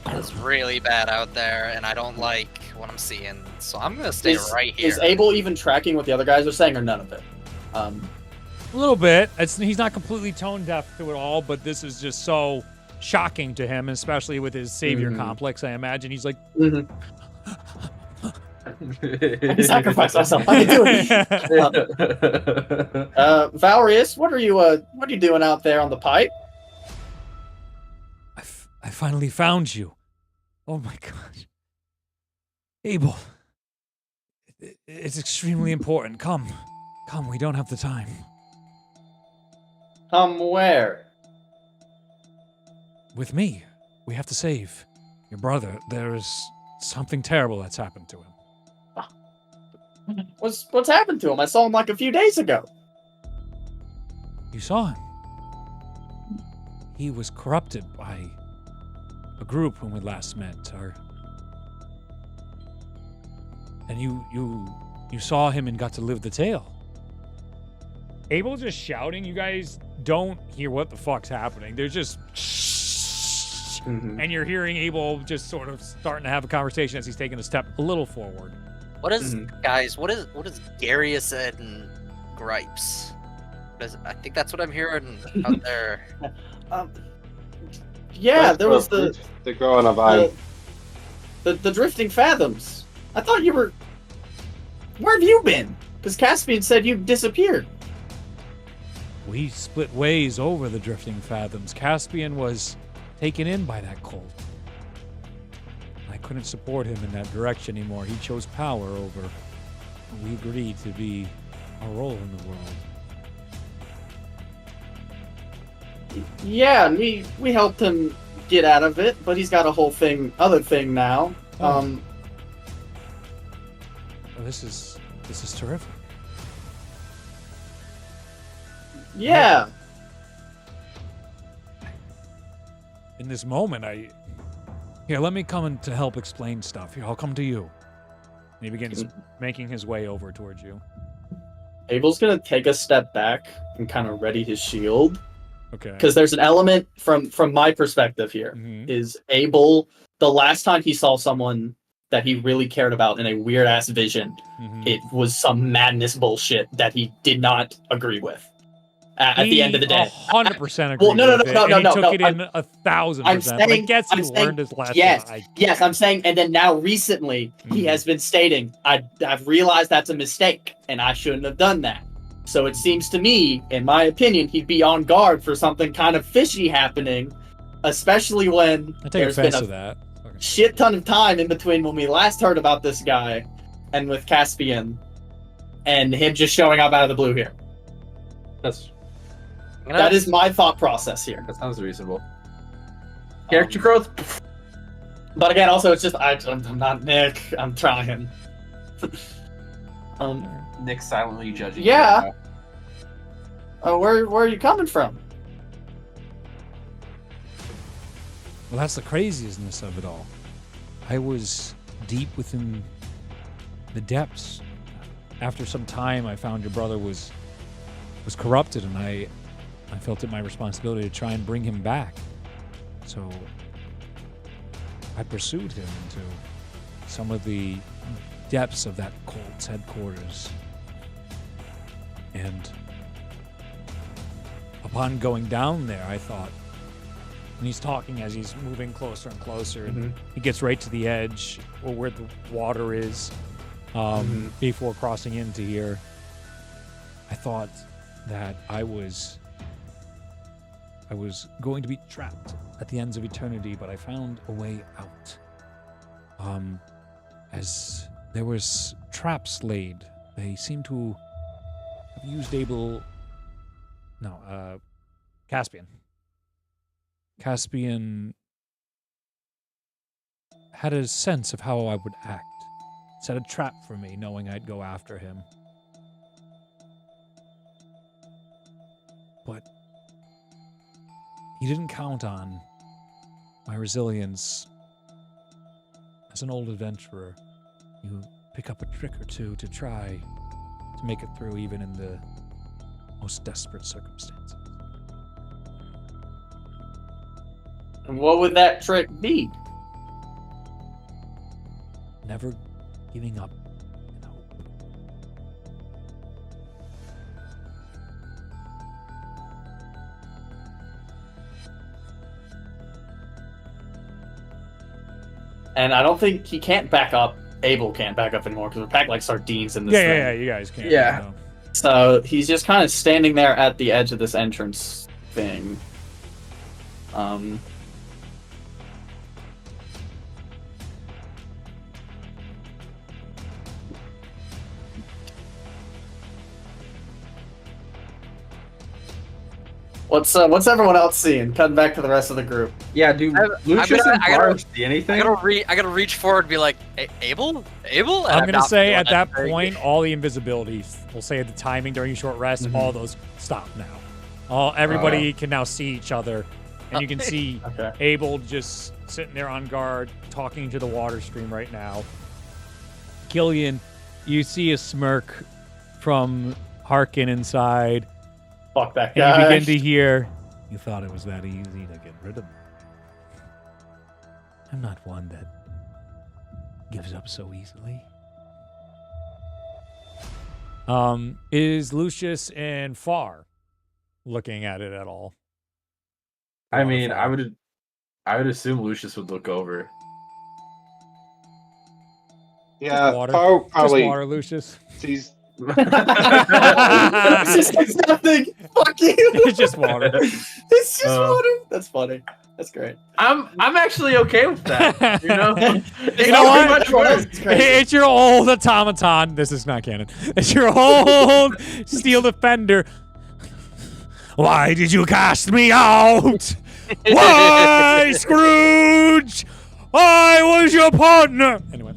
It's really bad out there, and I don't like what I'm seeing. So I'm gonna stay right here. Is Abel even tracking what the other guys are saying, or none of it? A little bit. He's not completely tone deaf to it all, but this is just so shocking to him, especially with his savior complex. I imagine he's like. I sacrifice myself. I can do it. Valrius, what are you doing out there on the pipe? I finally found you. Oh my gosh. Abel. It's extremely important. Come, we don't have the time. Come where? With me. We have to save your brother. There is something terrible that's happened to him. What's happened to him? I saw him like a few days ago. You saw him. He was corrupted by a group when we last met. And you saw him and got to live the tale. Abel just shouting. You guys don't hear what the fuck's happening. There's just and you're hearing Abel just sort of starting to have a conversation as he's taking a step a little forward. What is guys? What is Garius and Gripes? I think that's what I'm hearing out there. Yeah, there was the grow on a vine. The Drifting Fathoms. I thought you were. Where have you been? Because Gasping said you disappeared. We split ways over the Drifting Fathoms. Caspian was taken in by that cult. I couldn't support him in that direction anymore. He chose power over. We agreed to be our role in the world. Yeah, we helped him get out of it, but he's got a whole other thing now. Well, this is terrific. Yeah. In this moment, Here, let me come in to help explain stuff. Here, I'll come to you. And he begins making his way over towards you. Abel's gonna take a step back and kind of ready his shield. Okay. Because there's an element from my perspective here. Is Abel, the last time he saw someone that he really cared about in a weird ass vision, it was some madness bullshit that he did not agree with. At the end of the day, 100% agree. Well, no. He took it in 1,000%. I guess he learned his lesson. Yes, I'm saying, and then now recently he has been stating, I've realized that's a mistake and I shouldn't have done that. So it seems to me, in my opinion, he'd be on guard for something kind of fishy happening, especially when I take there's been offense to a that. shit ton of time in between when we last heard about this guy and with Gasping and him just showing up out of the blue here. That is my thought process here. That sounds reasonable. Character growth? But again, also, it's just, I'm not Nick. I'm trying. Nick silently judging. Yeah. Where are you coming from? Well, that's the craziest of it all. I was deep within the depths. After some time, I found your brother was corrupted, and I felt it my responsibility to try and bring him back. So I pursued him into some of the depths of that cult's headquarters. And upon going down there, I thought, and he's talking as he's moving closer and closer, and he gets right to the edge or where the water is before crossing into here. I thought that I was going to be trapped at the ends of eternity, but I found a way out. As there was traps laid, they seem to have used Gasping. Gasping had a sense of how I would act. Set a trap for me, knowing I'd go after him. But he didn't count on my resilience. As an old adventurer, you pick up a trick or two to try to make it through even in the most desperate circumstances. And what would that trick be? Never giving up in hope. And I don't think he can't back up. Abel can't back up anymore because we're packed like sardines in this thing. Yeah, you guys can't. Yeah. No. So he's just kind of standing there at the edge of this entrance thing. What's everyone else seeing? Cutting back to the rest of the group. Yeah, dude. Lucius and Bar see anything? I gotta reach forward and be like, Abel? And I'm gonna say at that point, all the invisibility, we'll say at the timing during your short rest, all those stop now. Everybody can now see each other, and you can see Abel just sitting there on guard, talking to the water stream right now. Killian, you see a smirk from Harkin inside. Fuck that guy. And you begin to hear, you thought it was that easy to get rid of me. I'm not one that gives up so easily. Is Lucius and Far looking at it at all? I mean, I would assume Lucius would look over. Yeah, water. Probably. Just water, Lucius. Sees. It's nothing. Fuck you. It's just water. It's just water. That's funny. That's great. I'm actually okay with that. You know, you know what? It's your old automaton. This is not canon. It's your old steel defender. Why did you cast me out? Why, Scrooge? I was your partner. Anyway.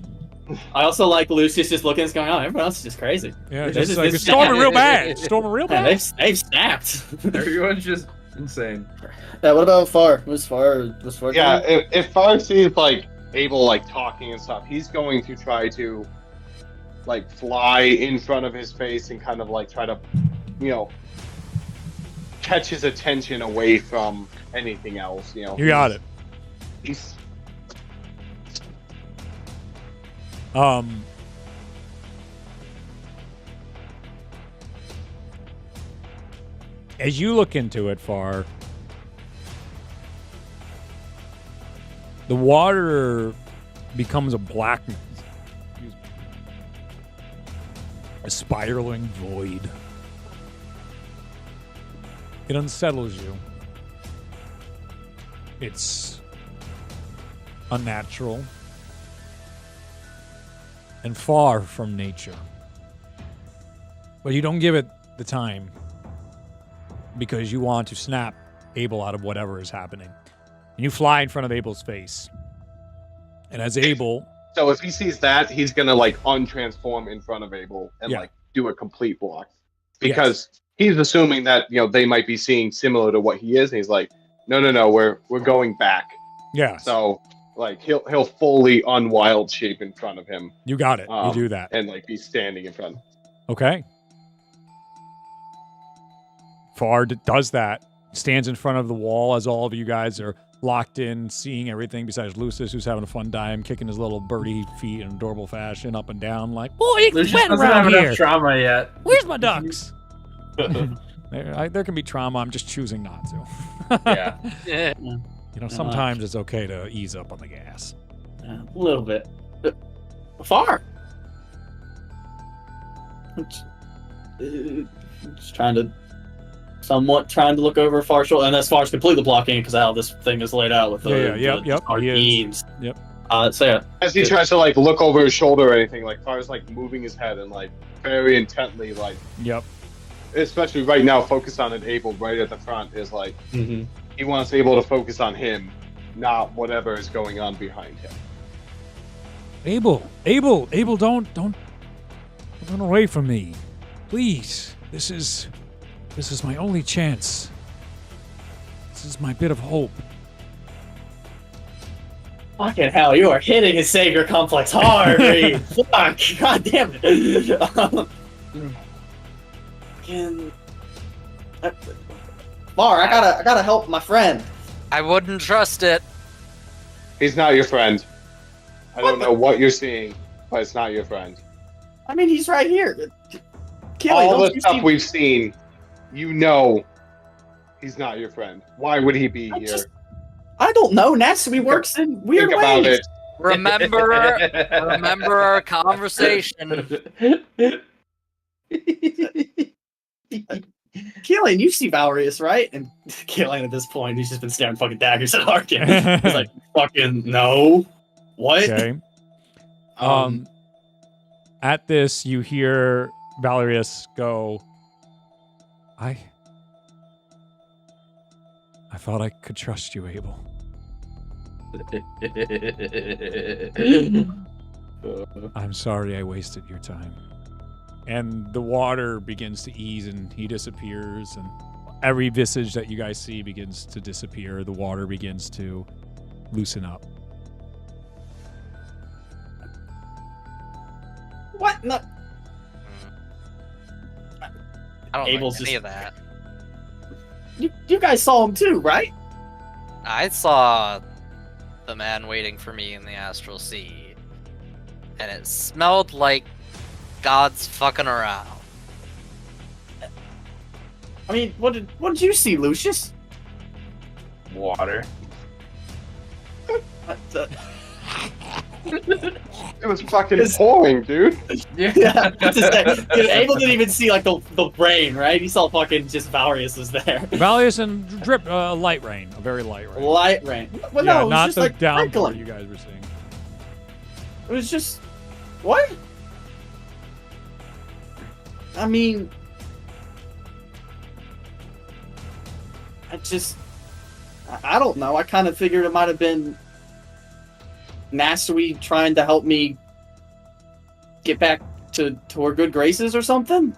I also like Lucius just looking at what's going on. Everyone else is just crazy. Yeah, just like storming real bad. Storming real bad. Yeah, they've snapped. Everyone's just insane. Yeah, what about Far? Was Far Yeah, if Far sees like Abel like talking and stuff, he's going to try to like fly in front of his face and kind of like try to, you know, catch his attention away from anything else. You know, you got it. He's as you look into it, Far, the water becomes a blackness, a spiraling void, It unsettles you. It's unnatural and far from nature. But you don't give it the time because you want to snap Abel out of whatever is happening. And you fly in front of Abel's face. And as Abel... So if he sees that, he's going to, like, untransform in front of Abel and, like, do a complete block. Because he's assuming that, you know, they might be seeing similar to what he is. And he's like, no, we're going back. Yeah. So, like, he'll fully unwild shape in front of him. You got it. You do that. And, like, be standing in front. Okay. Fard does that. Stands in front of the wall as all of you guys are locked in, seeing everything besides Lucius, who's having a fun time, kicking his little birdie feet in adorable fashion up and down, like, boy, it's wet around here. Enough trauma yet. Where's my ducks? There can be trauma. I'm just choosing not to. Yeah. You know, sometimes it's okay to ease up on the gas. A little bit. Far. Just trying to look over Far's shoulder, and as Far's completely blocking because how this thing is laid out with the beams. Yep. As he tries to like look over his shoulder or anything, like Far's like moving his head and like very intently, like especially right now, focused on an Abel right at the front is like he wants Abel to focus on him, not whatever is going on behind him. Abel, don't run away from me, please. This is my only chance. This is my bit of hope. Fucking hell, you are hitting his savior complex hard, Reed. Fuck, god damn it. Bar, I gotta help my friend. I wouldn't trust it. He's not your friend. I don't know what you're seeing, but it's not your friend. I mean, he's right here. All the stuff we've seen, you know he's not your friend. Why would he be here? I don't know. Natsumi works in weird ways. Think about it. Remember our conversation. Keelan, you see Valerius, right? And Keelan at this point, he's just been staring fucking daggers at Harkin. He's like, fucking no. What? Okay. At this, you hear Valerius go, I thought I could trust you, Abel. I'm sorry I wasted your time. And the water begins to ease and he disappears, and every visage that you guys see begins to disappear. The water begins to loosen up. What? No. I don't Abel's know any of that. You guys saw him too, right? I saw the man waiting for me in the astral sea, and it smelled like God's fucking around. I mean, what did you see, Lucius? Water. It was fucking pouring, dude. Yeah. Dude, Abel didn't even see like the rain, right? He saw fucking just Valerius was there. Valerius and drip, light rain, a very light rain. Light rain. Well, yeah, no, it was not just the like downpour sprinkling. you guys were seeing. It was just what? I mean, I don't know. I kind of figured it might have been Nasui trying to help me get back to her good graces or something.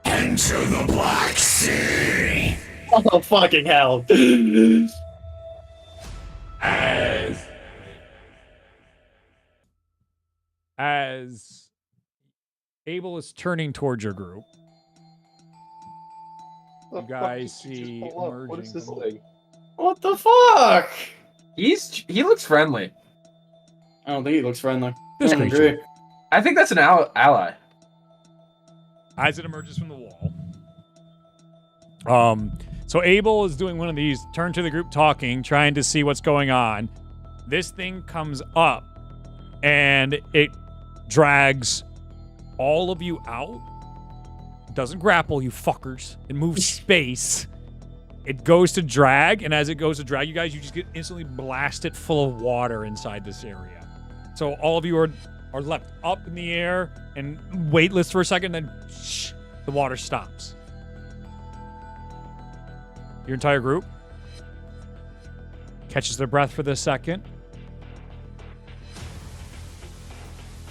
Enter the Black Sea. Oh, fucking hell. As Abel is turning towards your group, you guys see emerging. What is this from- thing? What the fuck? He looks friendly. I don't think he looks friendly. This I don't creature. agree. I think that's an ally. As it emerges from the wall. So Abel is doing one of these turn to the group talking, trying to see what's going on. This thing comes up and it drags all of you out It doesn't grapple, you fuckers. It moves space. It goes to drag, and as it goes to drag you guys, you just get instantly blasted full of water inside this area. So all of you are left up in the air and weightless for a second, then the water stops. Your entire group catches their breath for this second.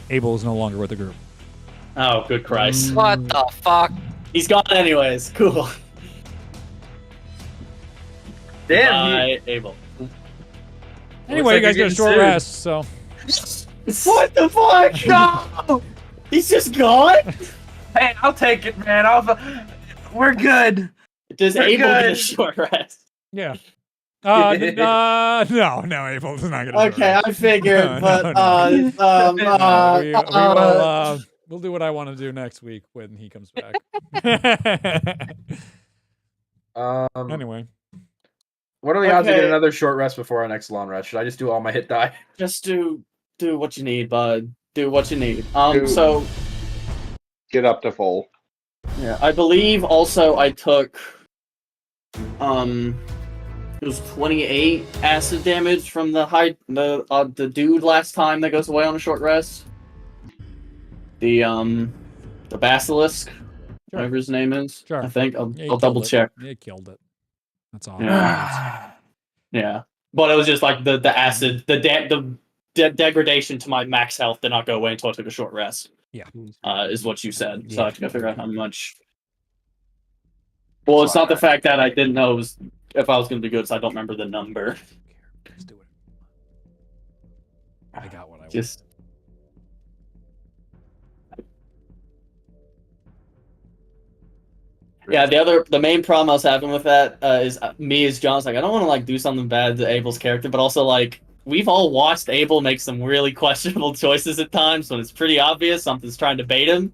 Abel is no longer with the group. Oh, good Christ. What the fuck? He's gone anyways. Cool. Damn. Abel. Anyway, you guys get a short rest, so. What the fuck? No! He's just gone? Hey, I'll take it, man. We're good. Does We're Abel good. get a short rest? Yeah. No, Abel's not gonna. Okay, I figured, but we'll do what I want to do next week when he comes back. Anyway, what are the odds to get Okay. another short rest before our next long rest? Should I just do all my hit die? Just do what you need, bud. Do what you need. Do- So Get up to full. yeah, I believe also I took it was 28 acid damage from the dude last time that goes away on a short rest. The basilisk, whatever his name is. Sure. I think I'll yeah, you double killed it. check. You killed it. That's all. Yeah. Yeah, but it was just like the acid, the degradation to my max health did not go away until I took a short rest. Yeah. Is what you said. So Yeah. I have to go figure out how much. Well, it's not the fact that I didn't know if I was going to be good, so I don't remember the number. Let's do it. I got what I want. Just. Yeah, the main problem I was having with that is me as John's like, I don't want to like do something bad to Abel's character, but also like we've all watched Abel make some really questionable choices at times when it's pretty obvious something's trying to bait him.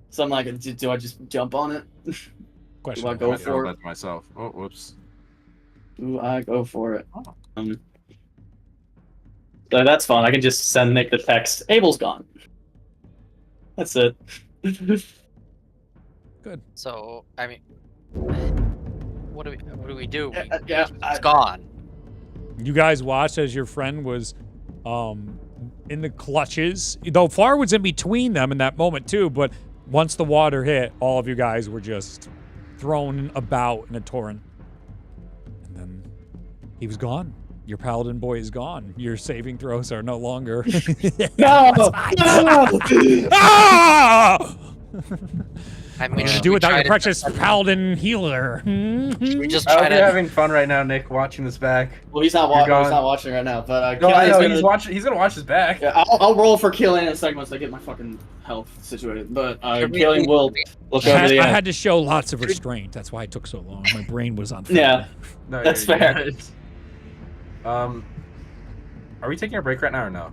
So I'm like, do I just jump on it? Question. Do I go for it? That myself. Oh, whoops. Do I go for it? So that's fun. I can just send Nick the text. Abel's gone. That's it. Good. So, I mean, what do we do? Yeah, It's gone. You guys watched as your friend was in the clutches. Though Flar was in between them in that moment too, but once the water hit, all of you guys were just thrown about in a torrent. And then he was gone. Your paladin boy is gone. Your saving throws are no longer. No! Ah! I mean, What did you should do we without try your to- precious paladin healer? Should we just I try hope you're to? having fun right now, Nick, watching this back. Well, he's not You're gone. watching right now, but No, I know Killian's he's watching. He's gonna watch this back. Yeah, I'll roll for Killian in a second once I get my fucking health situated. But Should we- Killian will look over the I end. had to show lots of restraint. That's why it took so long. My brain was on fire. Yeah. No, That's you're fair. good. Are we taking a break right now or no?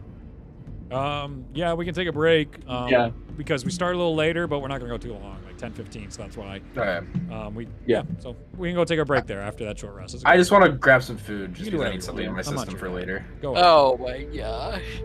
Yeah, we can take a break. Yeah. Because we start a little later, but we're not gonna go too long, like 10:15. So that's why. Okay. So we can go take a break there after that short rest. Let's go. I just want to grab some food, You just can do because I whatever need you something in want. my I'm not system sure. for later. Go ahead. Oh my gosh.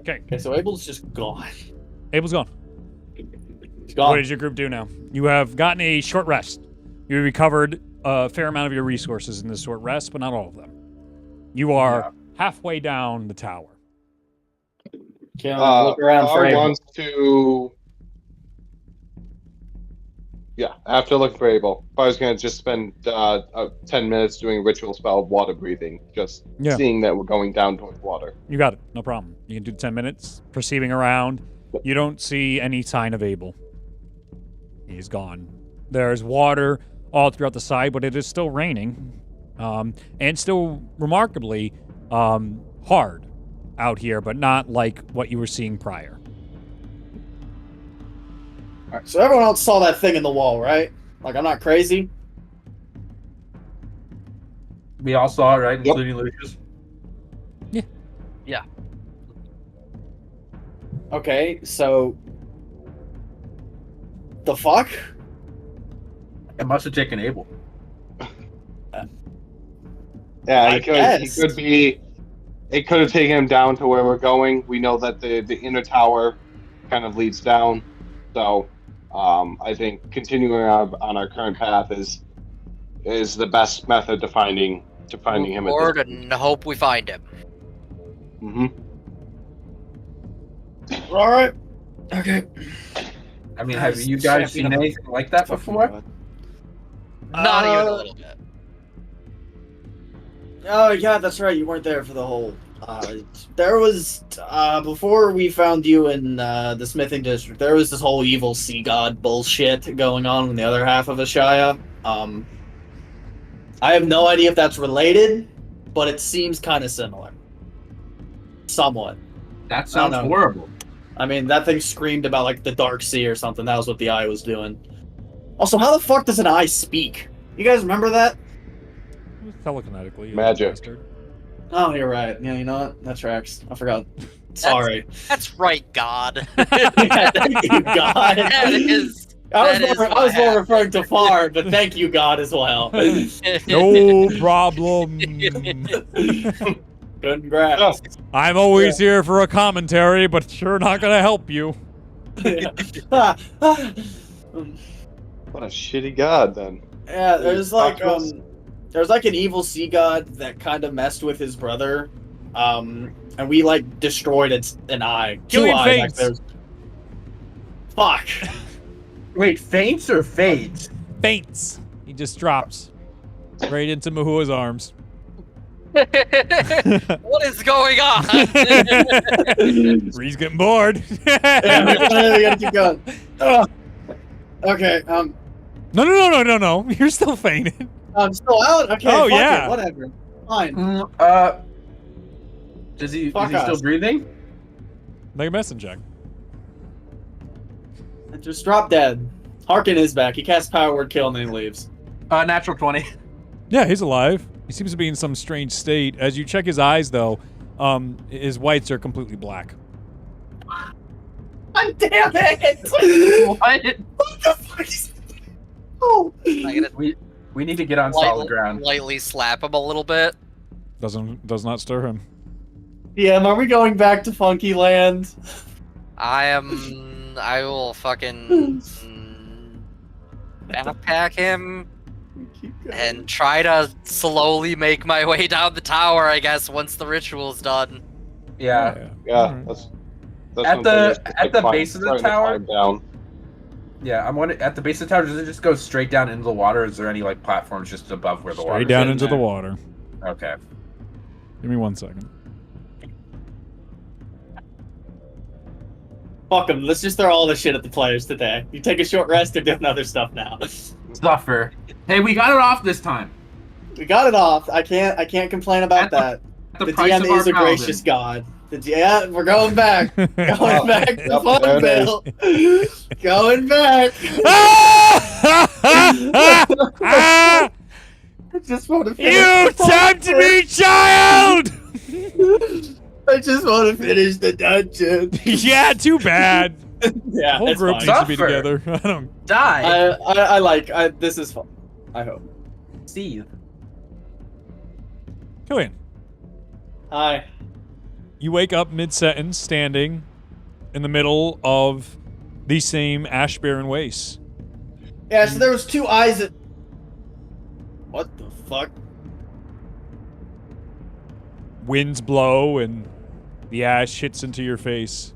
Okay. Okay, so Abel's just gone. Abel's gone. He's gone. What does your group do now? You have gotten a short rest. You recovered a fair amount of your resources in this short rest, but not all of them. You are halfway down the tower. Can I look around for Abel? Wants to... Yeah, I have to look for Abel. I was going to just spend 10 minutes doing a ritual spell of water breathing, just seeing that we're going down towards water. You got it. No problem. You can do 10 minutes, perceiving around. You don't see any sign of Abel. He's gone. There's water all throughout the side, but it is still raining. And still remarkably hard out here, but not like what you were seeing prior. All right, so everyone else saw that thing in the wall, right? Like, I'm not crazy. We all saw it, right? Including Lucius? Yeah. Okay, so... The fuck? It must have taken Abel. Yeah, he could be... It could have taken him down to where we're going. We know that the inner tower kind of leads down. So, I think continuing on our current path is the best method to finding him. Forward and hope we find him. Mm-hmm. All right. Okay. I mean, have you guys seen anything like that before? Not even a little bit. Oh yeah, that's right. You weren't there for the whole. There was before we found you in the smithing district. There was this whole evil sea god bullshit going on in the other half of Ashaya. I have no idea if that's related, but it seems kind of similar. Somewhat. That sounds horrible. I mean, that thing screamed about like the Dark Sea or something. That was what the eye was doing. Also, how the fuck does an eye speak? You guys remember that? Telekinetically. Magic. Oh, you're right. Yeah, you know what? That tracks. I forgot. Sorry. That's right, God. Yeah, thank you, God. I was more referring to Far, but thank you, God, as well. No problem. Congrats. I'm always here for a commentary, but sure not gonna help you. What a shitty god, then. Yeah, there's like an evil sea god that kind of messed with his brother, and we like destroyed an eye. Killing eyes. faints. Fuck. Wait, faints or fades? Faints. He just drops right into Mahua's arms. What is going on? Ree's getting bored. Yeah, we gotta keep going. Okay. No. You're still fainting. I'm still out. Okay. Oh fuck yeah. it, whatever. Fine. Is he Fuck us. still breathing? Make a medicine check. Just drop dead. Harkin is back. He casts power word kill and then he leaves. Natural 20. Yeah, he's alive. He seems to be in some strange state. As you check his eyes, though, his whites are completely black. God damn it! What? What the fuck is... Oh. We need to get on solid ground. Lightly slap him a little bit. Does not stir him. Yeah, are we going back to Funky Land? I will fucking backpack him and try to slowly make my way down the tower, I guess, once the ritual's done. Yeah. Yeah, that's at the base of the tower. Down. Yeah, I'm wondering, at the base of the tower, does it just go straight down into the water? Or is there any like platforms just above where the water? Straight down into the water. Okay. Give me 1 second. Fuck them. Let's just throw all this shit at the players today. You take a short rest or doing other stuff now. Suffer. Hey, we got it off this time. We got it off. I can't complain about that. The DM is a gracious god. Yeah, we're going back. Going back to Funville. Going back. I just want to finish. You tempted me, child! I just want to finish the dungeon. Yeah, too bad. Yeah, the whole group needs to be together. I don't die. I like. This is fun. I hope. Steve. Killian. Hi. You wake up mid-sentence, standing in the middle of the same ash barren waste. Yeah, so there was two eyes that... What the fuck? Winds blow and the ash hits into your face.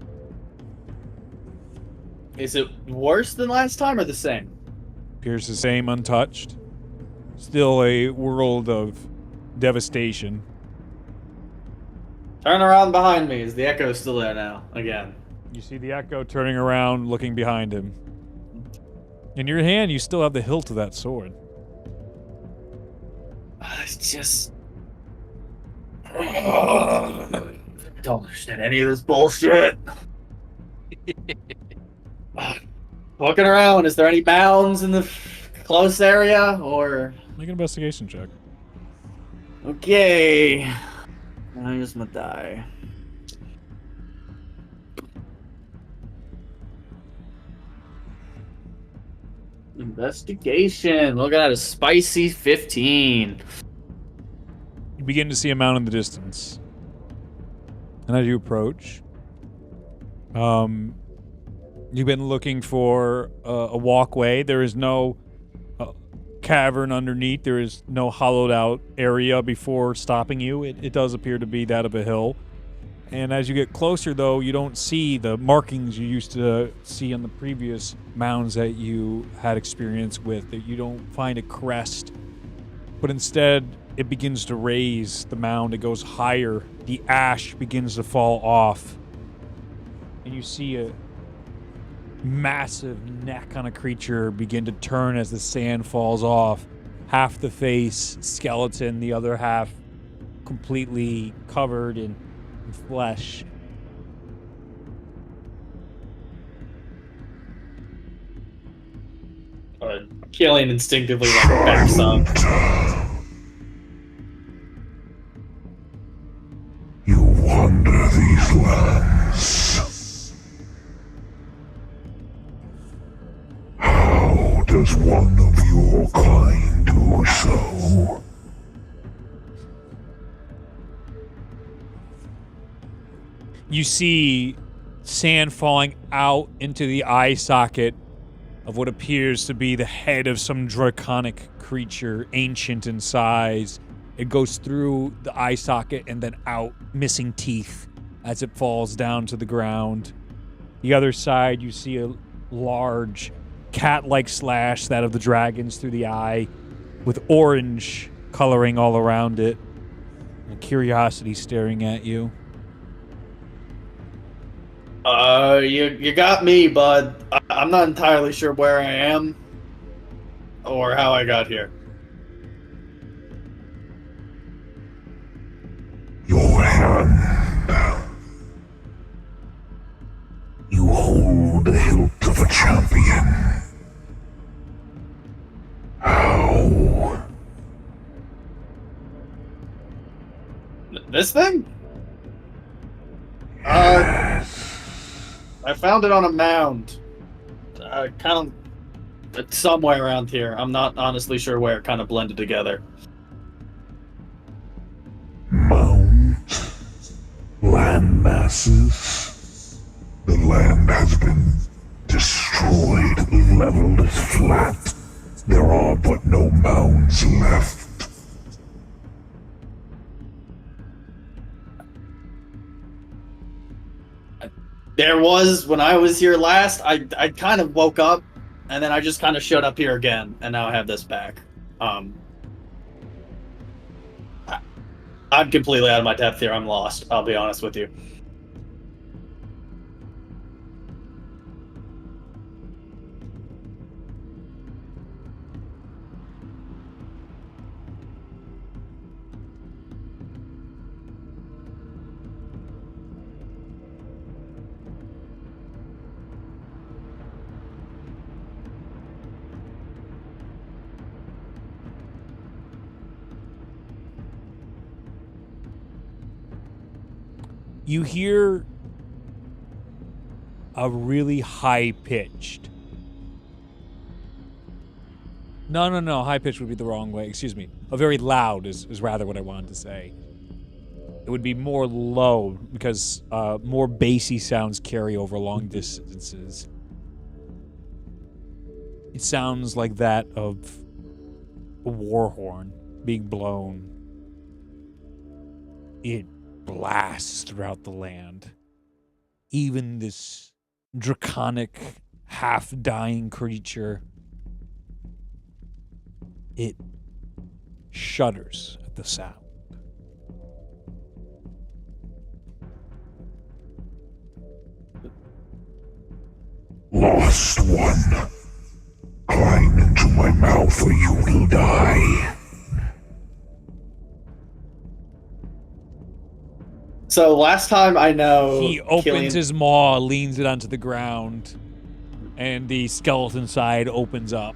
Is it worse than last time or the same? Appears the same, untouched. Still a world of devastation. Turn around behind me. Is the echo still there now? Again. You see the echo turning around, looking behind him. In your hand, you still have the hilt of that sword. It's just... I don't understand any of this bullshit. Looking around, is there any mounds in the close area, or... Make an investigation check. Okay. I use my die. Investigation. Looking at a spicy 15. You begin to see a mound in the distance. And as you approach, you've been looking for a walkway. There is no cavern underneath. There is no hollowed out area before stopping you. It does appear to be that of a hill. And as you get closer, though, you don't see the markings you used to see on the previous mounds that you had experience with. That you don't find a crest, but instead it begins to raise the mound. It goes higher. The ash begins to fall off. And you see a massive neck on a creature begin to turn as the sand falls off. Half the face, skeleton, the other half completely covered in flesh. Killing instinctively like backs up. You wander these lands. How does one of your kind do so? You see sand falling out into the eye socket of what appears to be the head of some draconic creature, ancient in size. It goes through the eye socket and then out, missing teeth as it falls down to the ground. The other side, you see a large cat-like slash, that of the dragons, through the eye, with orange coloring all around it. And curiosity staring at you. You got me, bud. I'm not entirely sure where I am or how I got here. Your hand. You hold the hilt of a champion. How? This thing? Yes. I found it on a mound. Kind of somewhere around here. I'm not honestly sure where. It kind of blended together. Mount. Land masses. The land has been destroyed, leveled flat. There are but no mounds left. There was, when I was here last, I kind of woke up, and then I just kind of showed up here again, and now I have this back. I'm completely out of my depth here. I'm lost, I'll be honest with you. You hear a really high-pitched... No, high-pitched would be the wrong way. Excuse me. A very loud is rather what I wanted to say. it would be more low because more bassy sounds carry over long distances. It sounds like that of a war horn being blown. It blasts throughout the land. Even this draconic, half-dying creature, it shudders at the sound. Lost one. Climb into my mouth or you will die. So last time I know He opens his maw, leans it onto the ground, and the skeleton side opens up.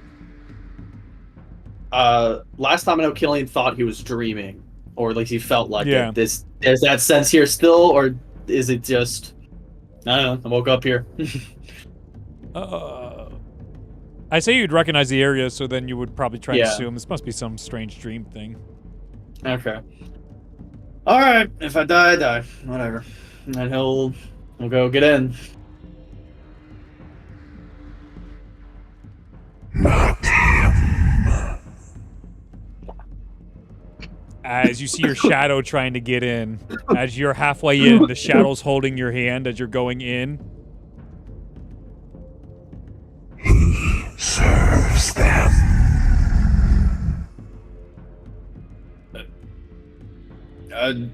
Last time I know Killian thought he was dreaming, or at least he felt like it. Is that sense here still, or is it just I don't know, I woke up here. I say you'd recognize the area, so then you would probably try to assume this must be some strange dream thing. Okay. Alright, if I die, I die. Whatever. And then we'll go get in. Not him. As you see your shadow trying to get in, as you're halfway in, the shadow's holding your hand as you're going in. He serves them.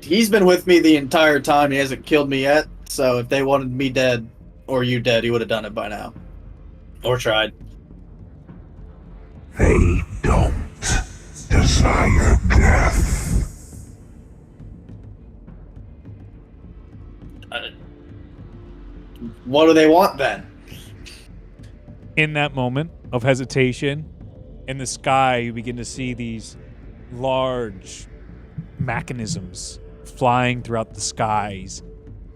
He's been with me the entire time. He hasn't killed me yet. So if they wanted me dead, or you dead, he would have done it by now. Or tried. They don't desire death. What do they want then? In that moment of hesitation, in the sky, you begin to see these large mechanisms flying throughout the skies.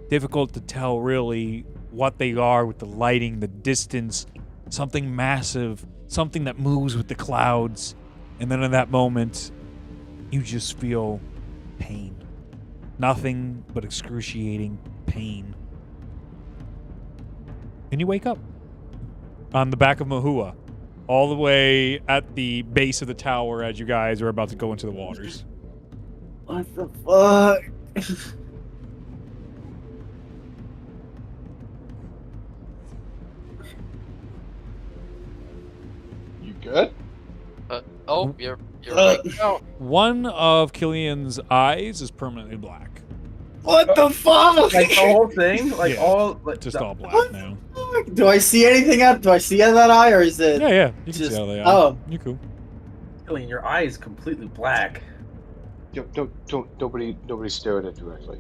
Difficult to tell really what they are with the lighting, the distance, something massive, something that moves with the clouds. And then in that moment, you just feel pain. Nothing but excruciating pain. And you wake up on the back of Mahua, all the way at the base of the tower as you guys are about to go into the waters. What the fuck? You good? You're right. Oh. One of Killian's eyes is permanently black. What the fuck? Like the whole thing? Like Yeah, all like Just all black What? now. Do I see anything out? Do I see out of that eye, or is it? Yeah, you can Just- see how they are. oh. You're cool. Killian, your eye is completely black. Nobody stare at it directly.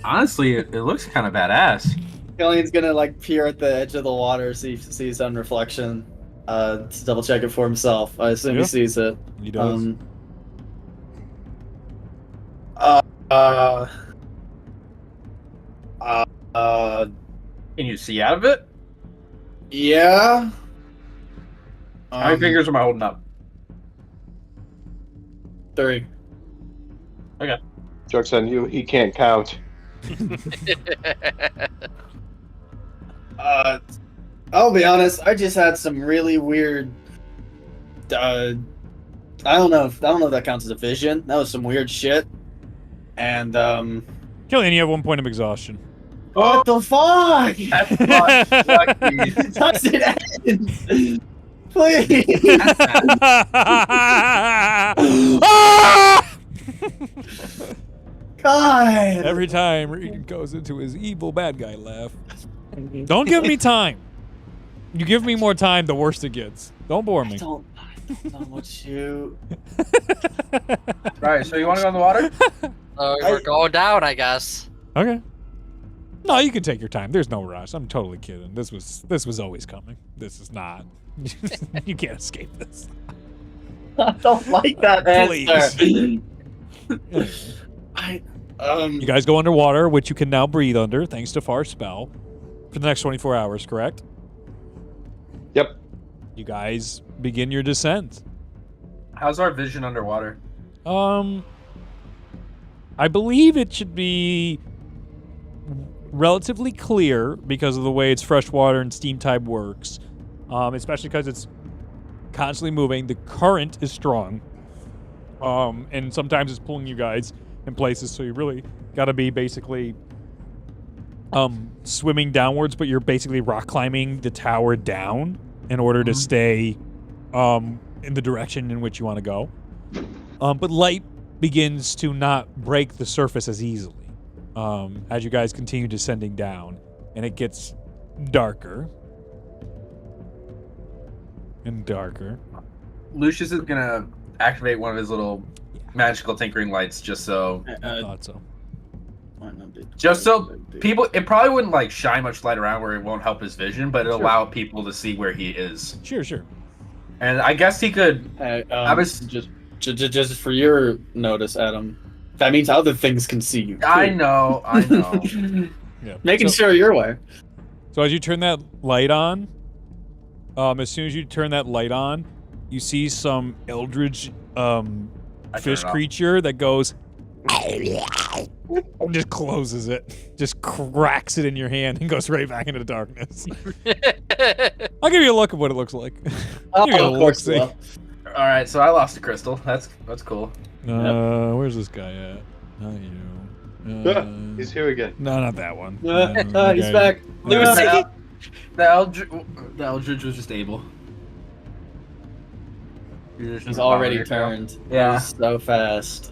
Honestly, it looks kind of badass. Killian's gonna like peer at the edge of the water, see his own reflection, to double check it for himself. I assume he sees it. He does. Can you see out of it? Yeah. How many fingers am I holding up? 3. Joke's on you, he can't count. I'll be honest. I just had some really weird. I don't know if that counts as a vision. That was some weird shit. And Killian, you have 1 point of exhaustion. what the fuck? Lucky. Does it end? Please. God. Every time Reed goes into his evil bad guy laugh. Don't give me time. You give me more time, the worse it gets. Don't bore me. I don't know what you. Right, so you want to go in the water? We're going down, I guess. Okay. No, you can take your time. There's no rush. I'm totally kidding. This was always coming. This is not. You can't escape this. I don't like that Please. answer. You guys go underwater, which you can now breathe under, thanks to Far's spell, for the next 24 hours, correct? Yep. You guys begin your descent. How's our vision underwater? I believe it should be relatively clear because of the way its freshwater and steam type works, especially because it's constantly moving. The current is strong, and sometimes it's pulling you guys in places, so you really got to be basically swimming downwards, but you're basically rock climbing the tower down in order to stay in the direction in which you want to go. But light begins to not break the surface as easily as you guys continue descending down, and it gets darker and darker. Lucius is gonna activate one of his little magical tinkering lights just so. I thought so. Just so people, it probably wouldn't like shine much light around where it won't help his vision, but it'll allow people to see where he is. Sure. And I guess he could. I was just for your notice, Adam. That means other things can see you. Too. I know. Yeah. Making sure you're aware. So as you turn that light on, as soon as you turn that light on, you see some eldritch fish creature that goes just closes it, just cracks it in your hand and goes right back into the darkness. I'll give you a look at what it looks like. Of course. All right, so I lost a crystal. That's cool. Where's this guy at? Not you. He's here again. No, not that one. He's back. The Eldritch was just able. He's already turned. Yeah. He's so fast.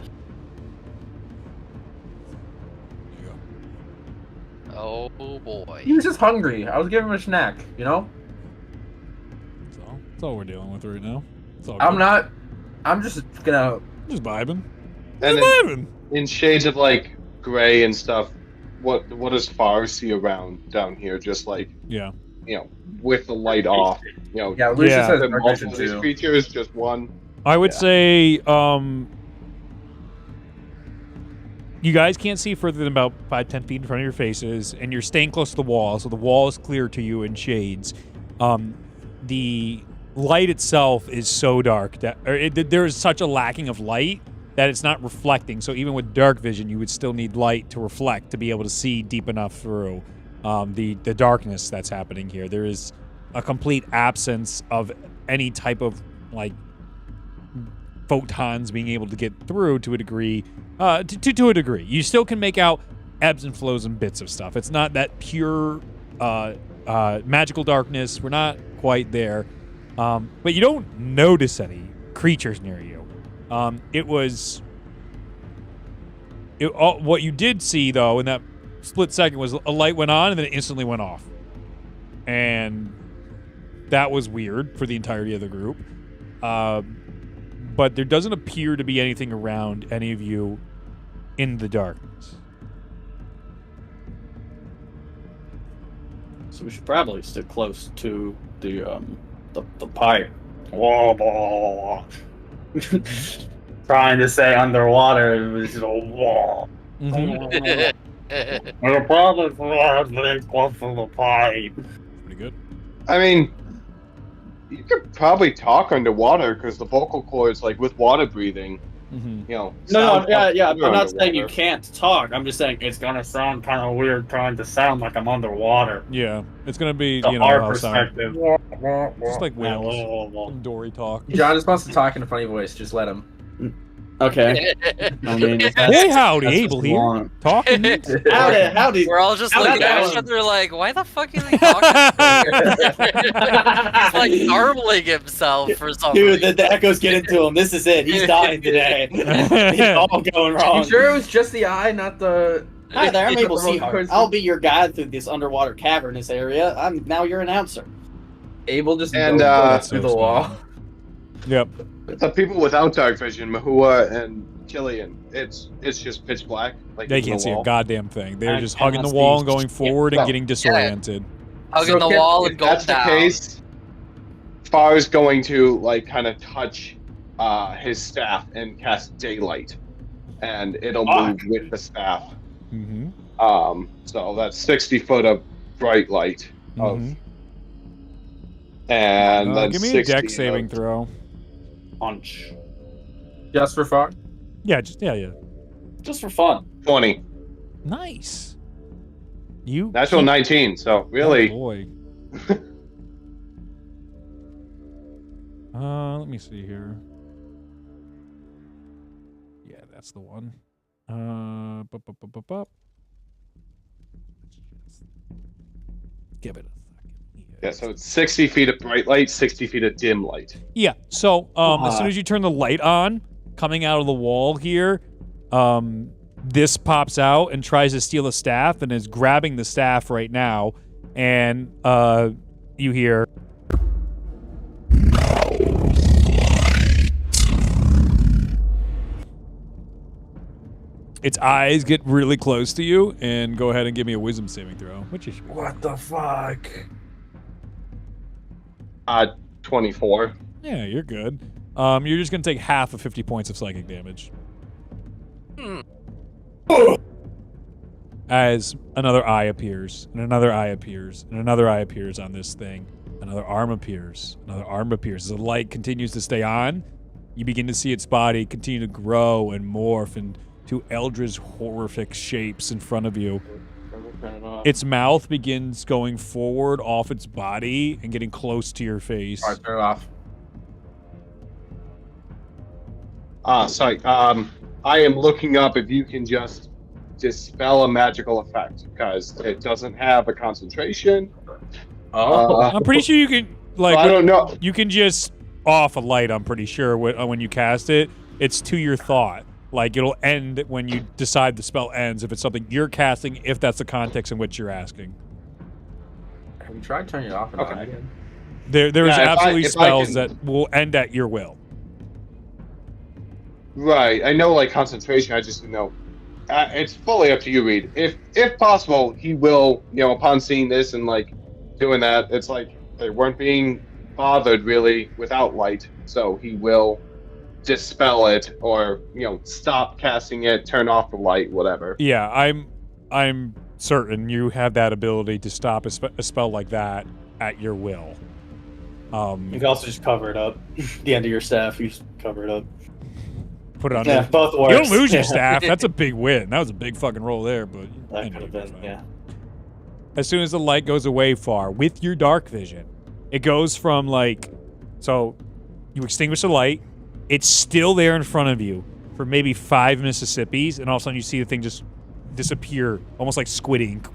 Oh boy. He was just hungry. I was giving him a snack, you know? That's all we're dealing with right now. I'm just gonna... Just vibing. And in shades of like gray and stuff, what does Far see around down here? Just like, with the light off. Yeah, Lucius has multiple these creatures, just one. I would say, you guys can't see further than about 5-10 feet in front of your faces, and you're staying close to the wall, so the wall is clear to you in shades. The light itself is so dark that there is such a lacking of light that it's not reflecting. So even with dark vision, you would still need light to reflect to be able to see deep enough through the darkness that's happening here. There is a complete absence of any type of like photons being able to get through to a degree. To a degree, you still can make out ebbs and flows and bits of stuff. It's not that pure magical darkness. We're not quite there, but you don't notice any creatures near you. What you did see though in that split second was a light went on and then it instantly went off, and that was weird for the entirety of the group. But there doesn't appear to be anything around any of you in the darkness. So we should probably stick close to the pipe. Trying to say underwater, it was just a wall. Mm-hmm. We're probably close to the pipe. Pretty good. I mean, you could probably talk underwater because the vocal cords, like with water breathing, No, yeah. I'm not saying you can't talk. I'm just saying it's gonna sound kind of weird trying to sound like I'm underwater. Yeah, it's gonna be our perspective. Just like whales. Dory talk. John just wants to talk in a funny voice. Just let him. Okay. I mean, boy, howdy, Abel here. Talking. Howdy. We're all just looking at each other like, why the fuck is he talking? He's like garbling himself for some reason. Dude, the echoes get into him. This is it. He's dying today. It's all going wrong. You sure it was just the eye, not the... Hi there, I'm Abel Seahart. I'll be your guide through this underwater cavernous area. I'm now your announcer. Abel just goes through the wall. Yep. The people without dark vision, Mahua and Killian, it's just pitch black. Like they can't see a goddamn thing. They're just cannot hugging the wall and going forward and getting disoriented. Hugging the wall and if going that's down. the case, Far's going to like kind of touch his staff and cast daylight, and it'll move with the staff. Mm-hmm. So that's 60 foot of bright light. And then give me a 60 dex saving throw. Punch. Just for fun? Yeah, yeah. Just for fun. 20. Nice. You Natural 19, so really. Oh boy. Let me see here. Yeah, that's the one. Give it a second. Yeah, so it's 60 feet of bright light, 60 feet of dim light. Yeah, so as soon as you turn the light on, coming out of the wall here, this pops out and tries to steal a staff and is grabbing the staff right now, and you hear its eyes get really close to you, and go ahead and give me a wisdom saving throw. Which is What the fuck? 24. Yeah, you're good. You're just gonna take half of 50 points of psychic damage. As another eye appears, and another eye appears, and another eye appears on this thing. Another arm appears, another arm appears. As the light continues to stay on, you begin to see its body continue to grow and morph into eldritch, horrific shapes in front of you. Its mouth begins going forward off its body and getting close to your face. Alright, turn it off. Sorry. I am looking up if you can just dispel a magical effect, because it doesn't have a concentration. I'm pretty sure you can, like, I don't know. You can just off a light, I'm pretty sure, when you cast it. It's to your thought. Like, it'll end when you decide the spell ends, if it's something you're casting, if that's the context in which you're asking. Have you tried turning it off and on again? There's absolutely spells that will end at your will. Right. I know, like, concentration, I just know. It's fully up to you, Reed. If possible, he will, upon seeing this and, like, doing that, it's like they weren't being bothered, really, without light, so he will dispel it, or stop casting it, turn off the light, whatever. Yeah, I'm certain you have that ability to stop a spell like that at your will. You can also just cover it up. The end of your staff, you just cover it up. Put it on. Yeah, both works. You don't lose your staff. That's a big win. That was a big fucking roll there, but that could have been, yeah. As soon as the light goes away far with your dark vision, it goes from so you extinguish the light. It's still there in front of you for maybe 5 Mississippis, and all of a sudden you see the thing just disappear, almost like Squid Ink,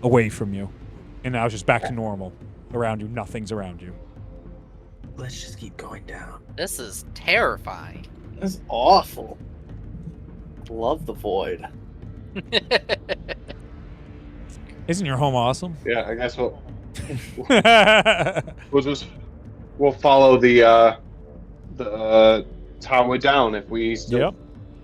away from you. And now it's just back to normal around you. Nothing's around you. Let's just keep going down. This is terrifying. This is awful. Love the void. Isn't your home awesome? Yeah, I guess we'll follow the tower down if we still. Yep.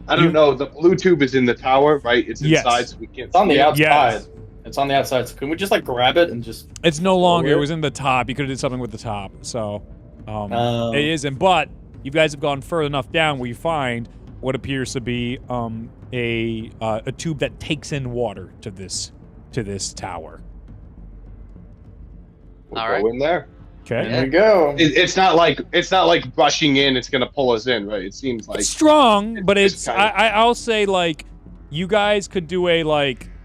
I don't know. The blue tube is in the tower, right? It's inside, so we can't. It's on the outside. Yes. It's on the outside. So can we just grab it and just? It's no longer. It was in the top. You could have did something with the top. So, it isn't. But you guys have gone further enough down where you find what appears to be a tube that takes in water to this tower. We'll go in there. Okay. There we go. It's not like rushing in. It's gonna pull us in, right? It seems like it's strong, but it's. kinda... I'll say you guys could do a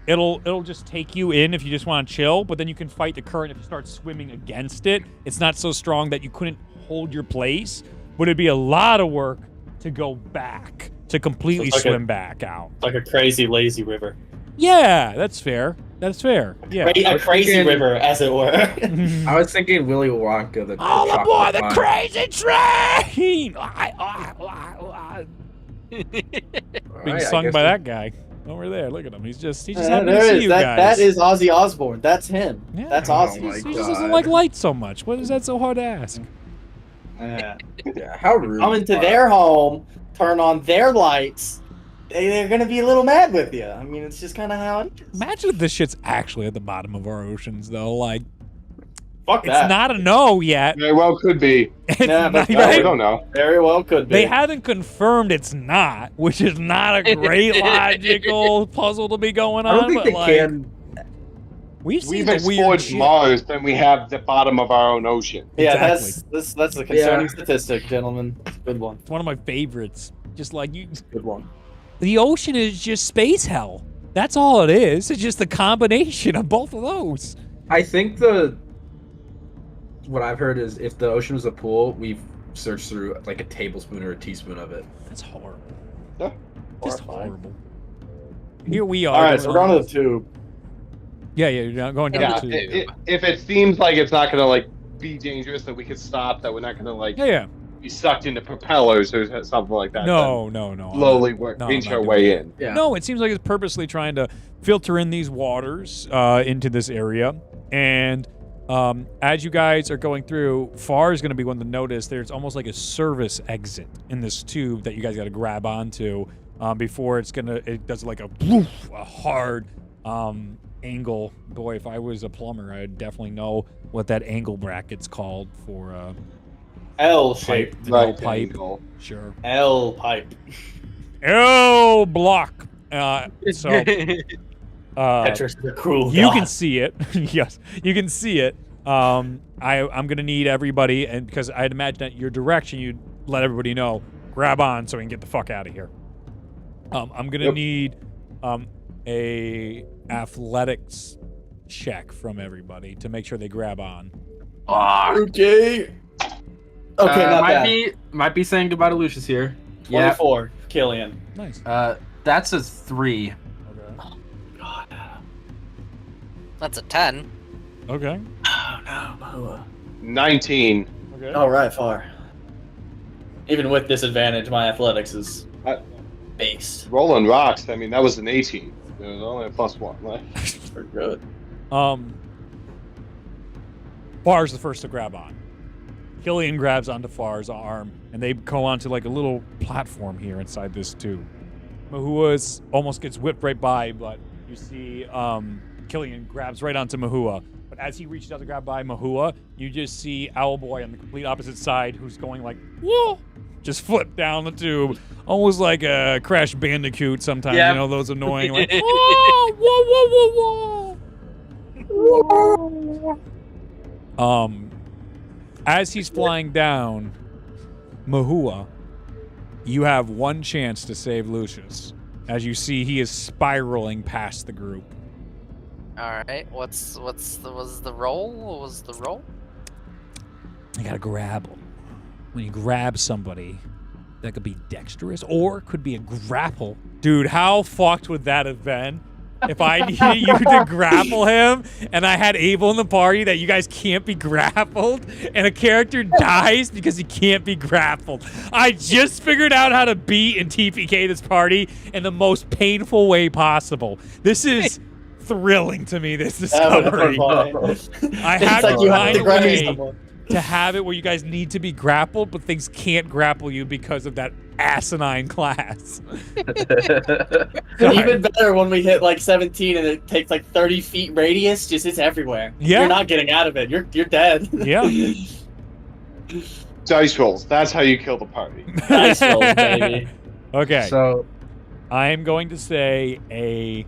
It'll just take you in if you just want to chill, but then you can fight the current if you start swimming against it. It's not so strong that you couldn't hold your place, but it'd be a lot of work to go back to completely swim back out. Like a crazy lazy river. Yeah, that's fair. That's fair. Yeah, a crazy river, as it were. I was thinking Willy Wonka, the all aboard the crazy train. Being sung by that guy over there. Look at him. He's just happy to see you guys. That is Ozzy Osbourne. That's him. Yeah. That's Ozzy. Oh He just doesn't like light so much. What is that so hard to ask? Yeah. How rude. Come into their home, turn on their lights. They're gonna be a little mad with you. I mean, it's just kind of how it is. Imagine if this shit's actually at the bottom of our oceans, though. Fuck that. It's not a no yet. Very well could be. Yeah, but We don't know. Very well could be. They haven't confirmed it's not, which is not a great logical puzzle to be going on. I don't think they can. We've explored Mars than we have the bottom of our own ocean. Yeah, Exactly. that's a concerning statistic, gentlemen. Good one. It's one of my favorites. Just like you, Good one. the ocean is just space hell. That's all it is. It's just the combination of both of those. I think what I've heard is if the ocean was a pool, we've searched through like a tablespoon or a teaspoon of it. That's horrible. Yeah. Just horrible. Here we are. All right, so we're going to the tube. Yeah, you're going down the tube. If it seems like it's not gonna like be dangerous, that we could stop, that we're not gonna like be sucked into propellers or something like that. No. Slowly inch our way in. Yeah. No, it seems like it's purposely trying to filter in these waters into this area. And as you guys are going through, Far is going to be one to notice there's almost like a service exit in this tube that you guys got to grab onto before it does like a hard angle. Boy, if I was a plumber, I'd definitely know what that angle bracket's called for L shape. L pipe. Sure. L pipe. L block. So Petrus the cruel you god. can see it. Yes, you can see it. I'm gonna need everybody, and because I'd imagine that your direction, you'd let everybody know. Grab on so we can get the fuck out of here. I'm gonna need a athletics check from everybody to make sure they grab on. Okay. Okay, not bad. Might be saying goodbye to Lucius here. 24, Killian. Nice. That's a 3. Okay. God. That's a 10. Okay. Oh no, 19. Okay. All right, Far. Even with disadvantage, my athletics is based. Rolling rocks. I mean, that was an 18. There was only a +1. Right? We're good. Far's the first to grab on. Killian grabs onto Far's arm, and they go onto like a little platform here inside this tube. Mahua's almost gets whipped right by, but you see Killian grabs right onto Mahua. But as he reaches out to grab by Mahua, you just see Owlboy on the complete opposite side who's going like, whoa! Just flip down the tube. Almost like a Crash Bandicoot sometimes, you know, those annoying like, whoa, whoa, whoa, whoa, whoa. As he's flying down, Mahua, you have one chance to save Lucius. As you see, he is spiraling past the group. All right. Was the roll? What was the roll? You gotta grab him. When you grab somebody, that could be dexterous or could be a grapple. Dude, how fucked would that have been? If I needed you to grapple him and I had Abel in the party that you guys can't be grappled and a character dies because he can't be grappled. I just figured out how to beat and TPK this party in the most painful way possible. This is thrilling to me, this discovery. I had to find a way to have it where you guys need to be grappled, but things can't grapple you because of that asinine class. Even better when we hit like 17 and it takes like 30 feet radius, just it's everywhere. Yeah. You're not getting out of it. You're dead. Yeah. Dice rolls. That's how you kill the party. Dice rolls, baby. Okay. So I am going to say a...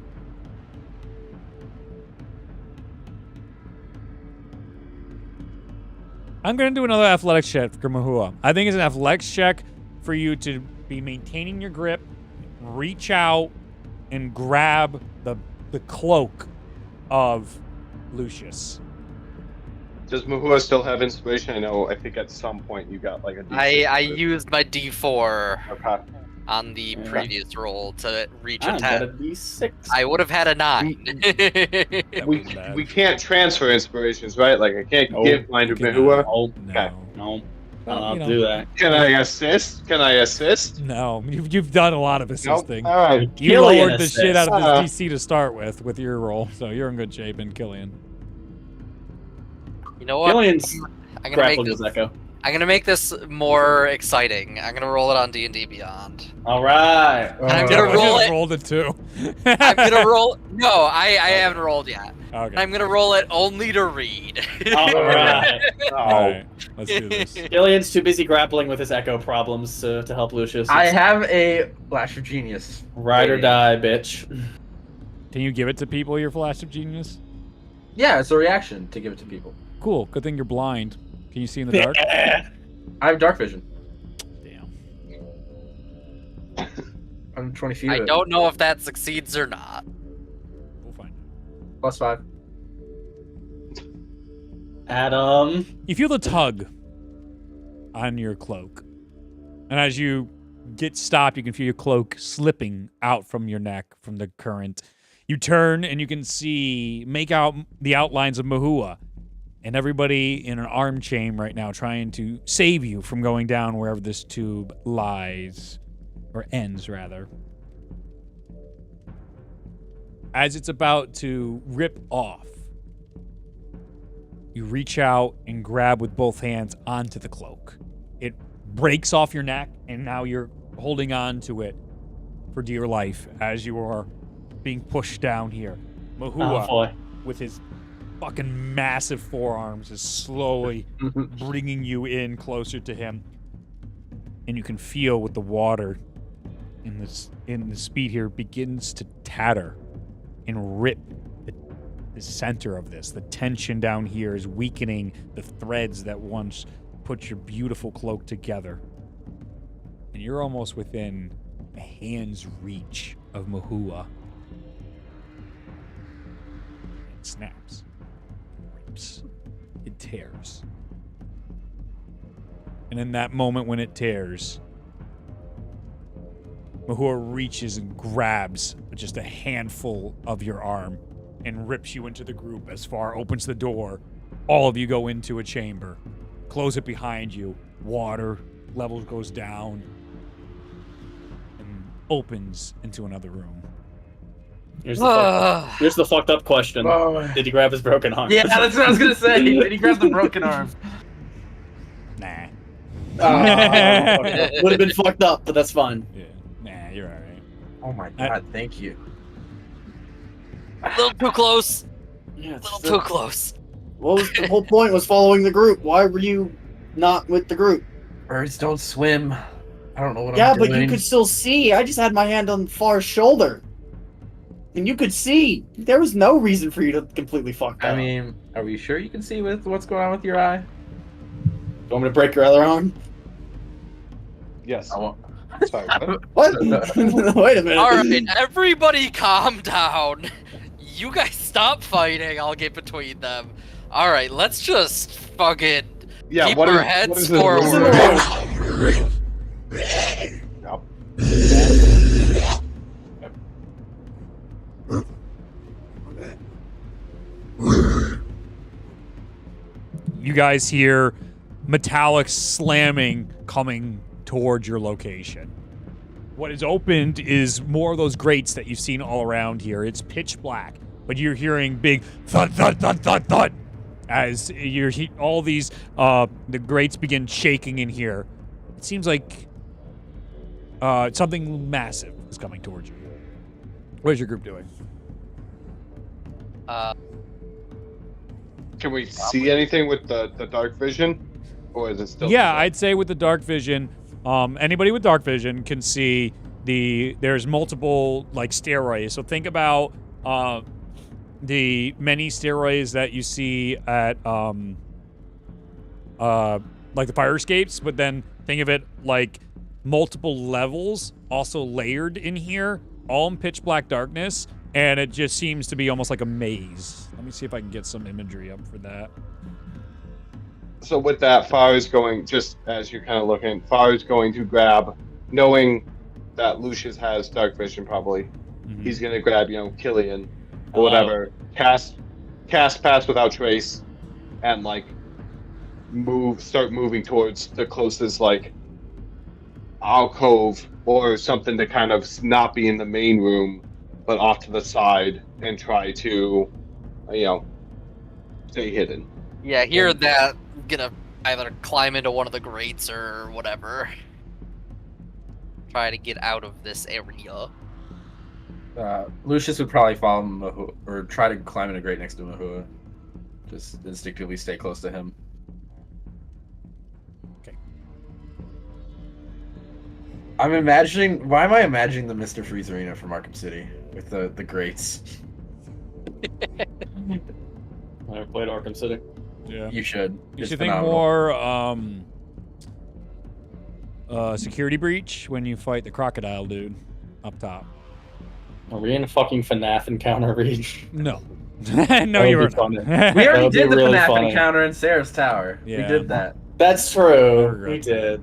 I'm going to do another athletics check for Mahua. I think it's an athletics check for you to be maintaining your grip, reach out, and grab the cloak of Lucius. Does Mahua still have inspiration? I think at some point you got like a D6. I used my D4 Okay. on the previous roll to reach I a got 10. a D6. I would have had a 9. That We wasn't bad. we can't transfer inspirations, right? Like I can't Nope. give mine to You Mahua. No. I'll You know. do that. Can I assist? No. No, you've done a lot of assisting. All right. You Killian lowered the shit out of assists. this DC to start with your roll, so you're in good shape. And Killian, You know what? Killian's I'm gonna make grappling this. his echo. I'm gonna make this more exciting. I'm gonna roll it on D&D Beyond. All right. And I'm gonna I roll just it. rolled it too. I'm gonna roll. No, I haven't rolled yet. Okay. I'm gonna roll it only to read. All right. All right, let's do this. Killian's too busy grappling with his echo problems to help Lucius. I have a flash of genius. Ride or die, bitch. Can you give it to people, your flash of genius? Yeah, it's a reaction to give it to people. Cool. Good thing you're blind. Can you see in the dark? I have dark vision. Damn. I'm 20 feet. I don't know if that succeeds or not. We'll find out. +5. Adam. You feel the tug on your cloak. And as you get stopped, you can feel your cloak slipping out from your neck from the current. You turn and you can make out the outlines of Mahua and everybody in an arm chain right now trying to save you from going down wherever this tube lies, or ends rather. As it's about to rip off, you reach out and grab with both hands onto the cloak. It breaks off your neck, and now you're holding on to it for dear life as you are being pushed down here. Mahua, with his fucking massive forearms, is slowly bringing you in closer to him. And you can feel with the water in the speed here begins to tatter and rip the center of this. The tension down here is weakening the threads that once put your beautiful cloak together. And you're almost within a hand's reach of Mahua. It snaps. It rips. It tears. And in that moment when it tears, Mahua reaches and grabs just a handful of your arm and rips you into the group as far, opens the door. All of you go into a chamber. Close it behind you. Water level goes down and opens into another room. Here's the fucked up question. Did he grab his broken arm? Yeah, that's what I was gonna say. Did he grab the broken arm? Nah. Would have been fucked up, but that's fine. Yeah. Nah, you're alright. Oh my god, thank you. A little too close. Yeah, A little too close. What was the whole point? Was following the group. Why were you not with the group? Birds don't swim. I don't know what Yeah, I'm doing. but you could still see. I just had my hand on Far's shoulder. And you could see. There was no reason for you to completely fuck that. I mean, are we sure you can see with what's going on with your eye? You want me to break your other arm? Yes. I won't. Sorry. What? Wait a minute. Alright, everybody calm down. You guys stop fighting, I'll get between them. Alright, let's just fucking keep our heads forward. You guys hear metallic slamming coming towards your location. What is opened is more of those grates that you've seen all around here. It's pitch black, but you're hearing big thud, thud, thud, thud, thud as you're all these the grates begin shaking in here. It seems like something massive is coming towards you. What is your group doing? Can we see anything with the dark vision? Or is it still... Yeah, I'd say with the dark vision, anybody with dark vision can see there's multiple like stairways. So think about the many stairways that you see at like the fire escapes, but then think of it like multiple levels also layered in here, all in pitch black darkness, and it just seems to be almost like a maze. Let me see if I can get some imagery up for that. So with that, Far's going, just as you're kind of looking, Far's going to grab, knowing that Lucius has dark vision probably, he's going to grab, Killian or whatever, cast Pass Without Trace, and like start moving towards the closest like alcove or something to kind of not be in the main room, but off to the side, and try to, stay hidden. Yeah, hear that. I'm gonna either climb into one of the grates or whatever. Try to get out of this area. Lucius would probably follow Mahua, or try to climb in a grate next to Mahua. Just instinctively stay close to him. Okay. Why am I imagining the Mr. Freeze arena from Arkham City with the grates? I never played Arkham City. Yeah. You should. You It's should think phenomenal. more security breach when you fight the crocodile dude up top. Are we in a fucking FNAF encounter, Reed? No. No, you were not. We That already would be did the really FNAF funny. encounter in Sarah's tower. Yeah. We did that. That's true. We did.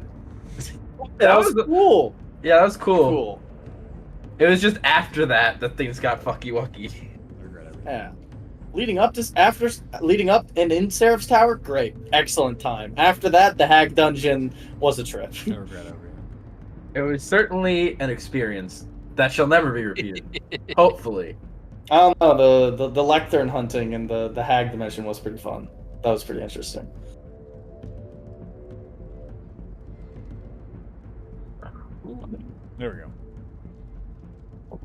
That was cool. Yeah, that was cool. Cool. It was just after that things got fucky wucky. Yeah. Leading up and in Seraph's Tower, great. Excellent time. After that, the Hag Dungeon was a trip. I regret over It was certainly an experience that shall never be repeated. Hopefully. I don't know, the lectern hunting and the Hag dimension was pretty fun. That was pretty interesting. There we go.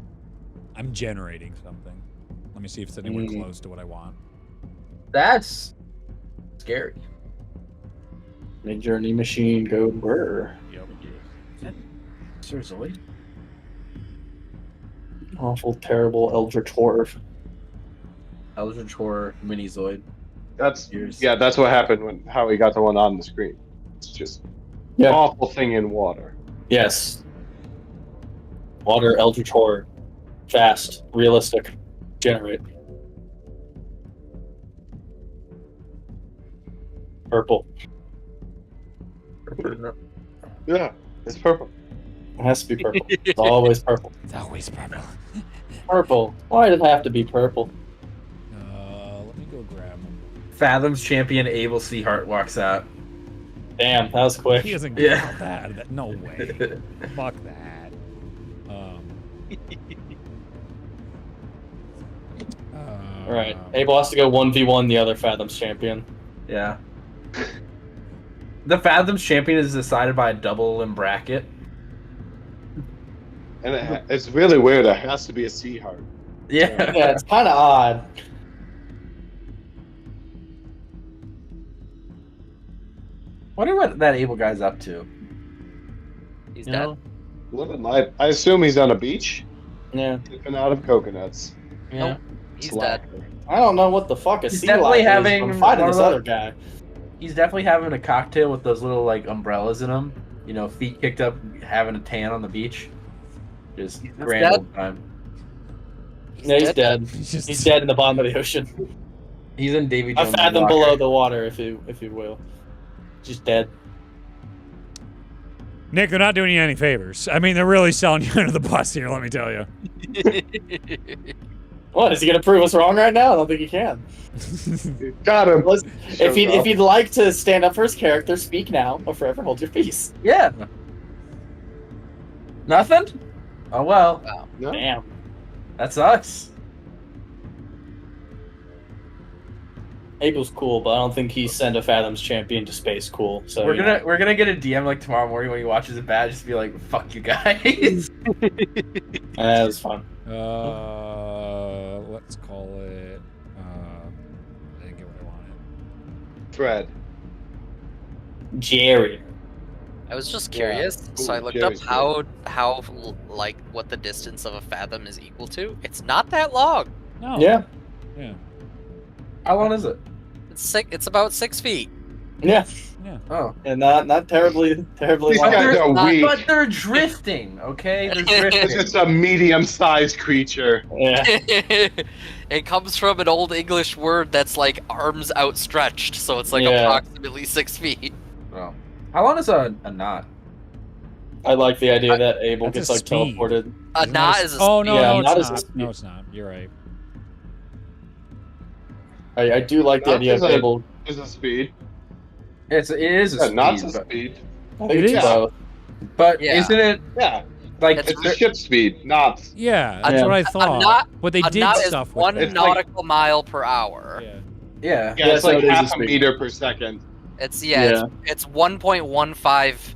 I'm generating something. Let me see if it's anywhere close to what I want. That's scary. Mid-journey machine go where? Yep. Seriously? Awful, terrible Eldritch horror. Eldritch Horror Mini-Zoid. That's what happened when Howie got the one on the screen. It's just Yeah. awful thing in water. Yes. Water, Eldritch horror. Fast, realistic. Generate. Purple. Yeah, it's purple. It has to be purple. It's always purple. It's always purple. Purple. Why does it have to be purple? Let me go grab him. Fathom's champion Abel Seahart walks out. Damn, that was quick. He doesn't Yeah. get that. No way. Fuck that. Alright. Abel has to go 1v1 the other Fathom's champion. Yeah. The Fathom's champion is decided by a double in bracket. And it's really weird. It has to be a sea heart. Yeah. Yeah, it's kind of odd. Wonder what that Abel guy's up to. He's You dead. know? Living life. I assume he's on a beach, Yeah. dipping out of coconuts. Yeah. Nope. He's dead. Slacker. I don't know what the fuck a He's sea definitely life having is. I'm fighting one this of the- other guy. He's definitely having a cocktail with those little like umbrellas in them. You know, feet kicked up, having a tan on the beach. Just grand dead? old time. Yeah, he's dead. Just- He's dead in the bottom of the ocean. He's in Davy A Jones' fathom locker. below the water, if you will. Just dead. Nick, they're not doing you any favors. I mean, they're really selling you under the bus here, let me tell you. What, is he gonna prove us wrong right now? I don't think he can. Got him. If he'd like to stand up for his character, speak now or forever hold your peace. Yeah. Nothing? Oh well. No? Damn. That sucks. Abel's cool, but I don't think he sent a Fathom's champion to space cool. So We're gonna get a DM like tomorrow morning when he watches it bad, just be like, fuck you guys. That was fun. Let's call it. I didn't get what I wanted. Fred. Jerry. I was just curious, so I Ooh, looked Jerry's up how like what the distance of a fathom is equal to. It's not that long. No. Yeah. Yeah. How long is it? It's about 6 feet. Yeah. Yeah. Oh. And not terribly These long. guys are weak. But they're drifting, okay? They're It's drifting. just a medium-sized creature. Yeah. It comes from an old English word that's like arms outstretched, so it's like Yeah. approximately 6 feet. Oh. How long is a knot? I like the idea that Abel That's gets a like speed. teleported. A knot is a Oh no, Yeah, no, not it's as a not. speed. No, it's not. You're right. I do like the Not idea of as a- Abel. Is a speed. It is a Yeah, not speed, a speed. I think It it's is. both. but Yeah. isn't it Yeah, like It's it's a ship speed, not. Yeah, that's Yeah. what I A thought. knot- but they a did knot is stuff with one that. It's like- nautical mile per hour. Yeah. yeah? Yeah, Yeah, it's so like it is a half a speed. meter per second. It's Yeah. it's 1.15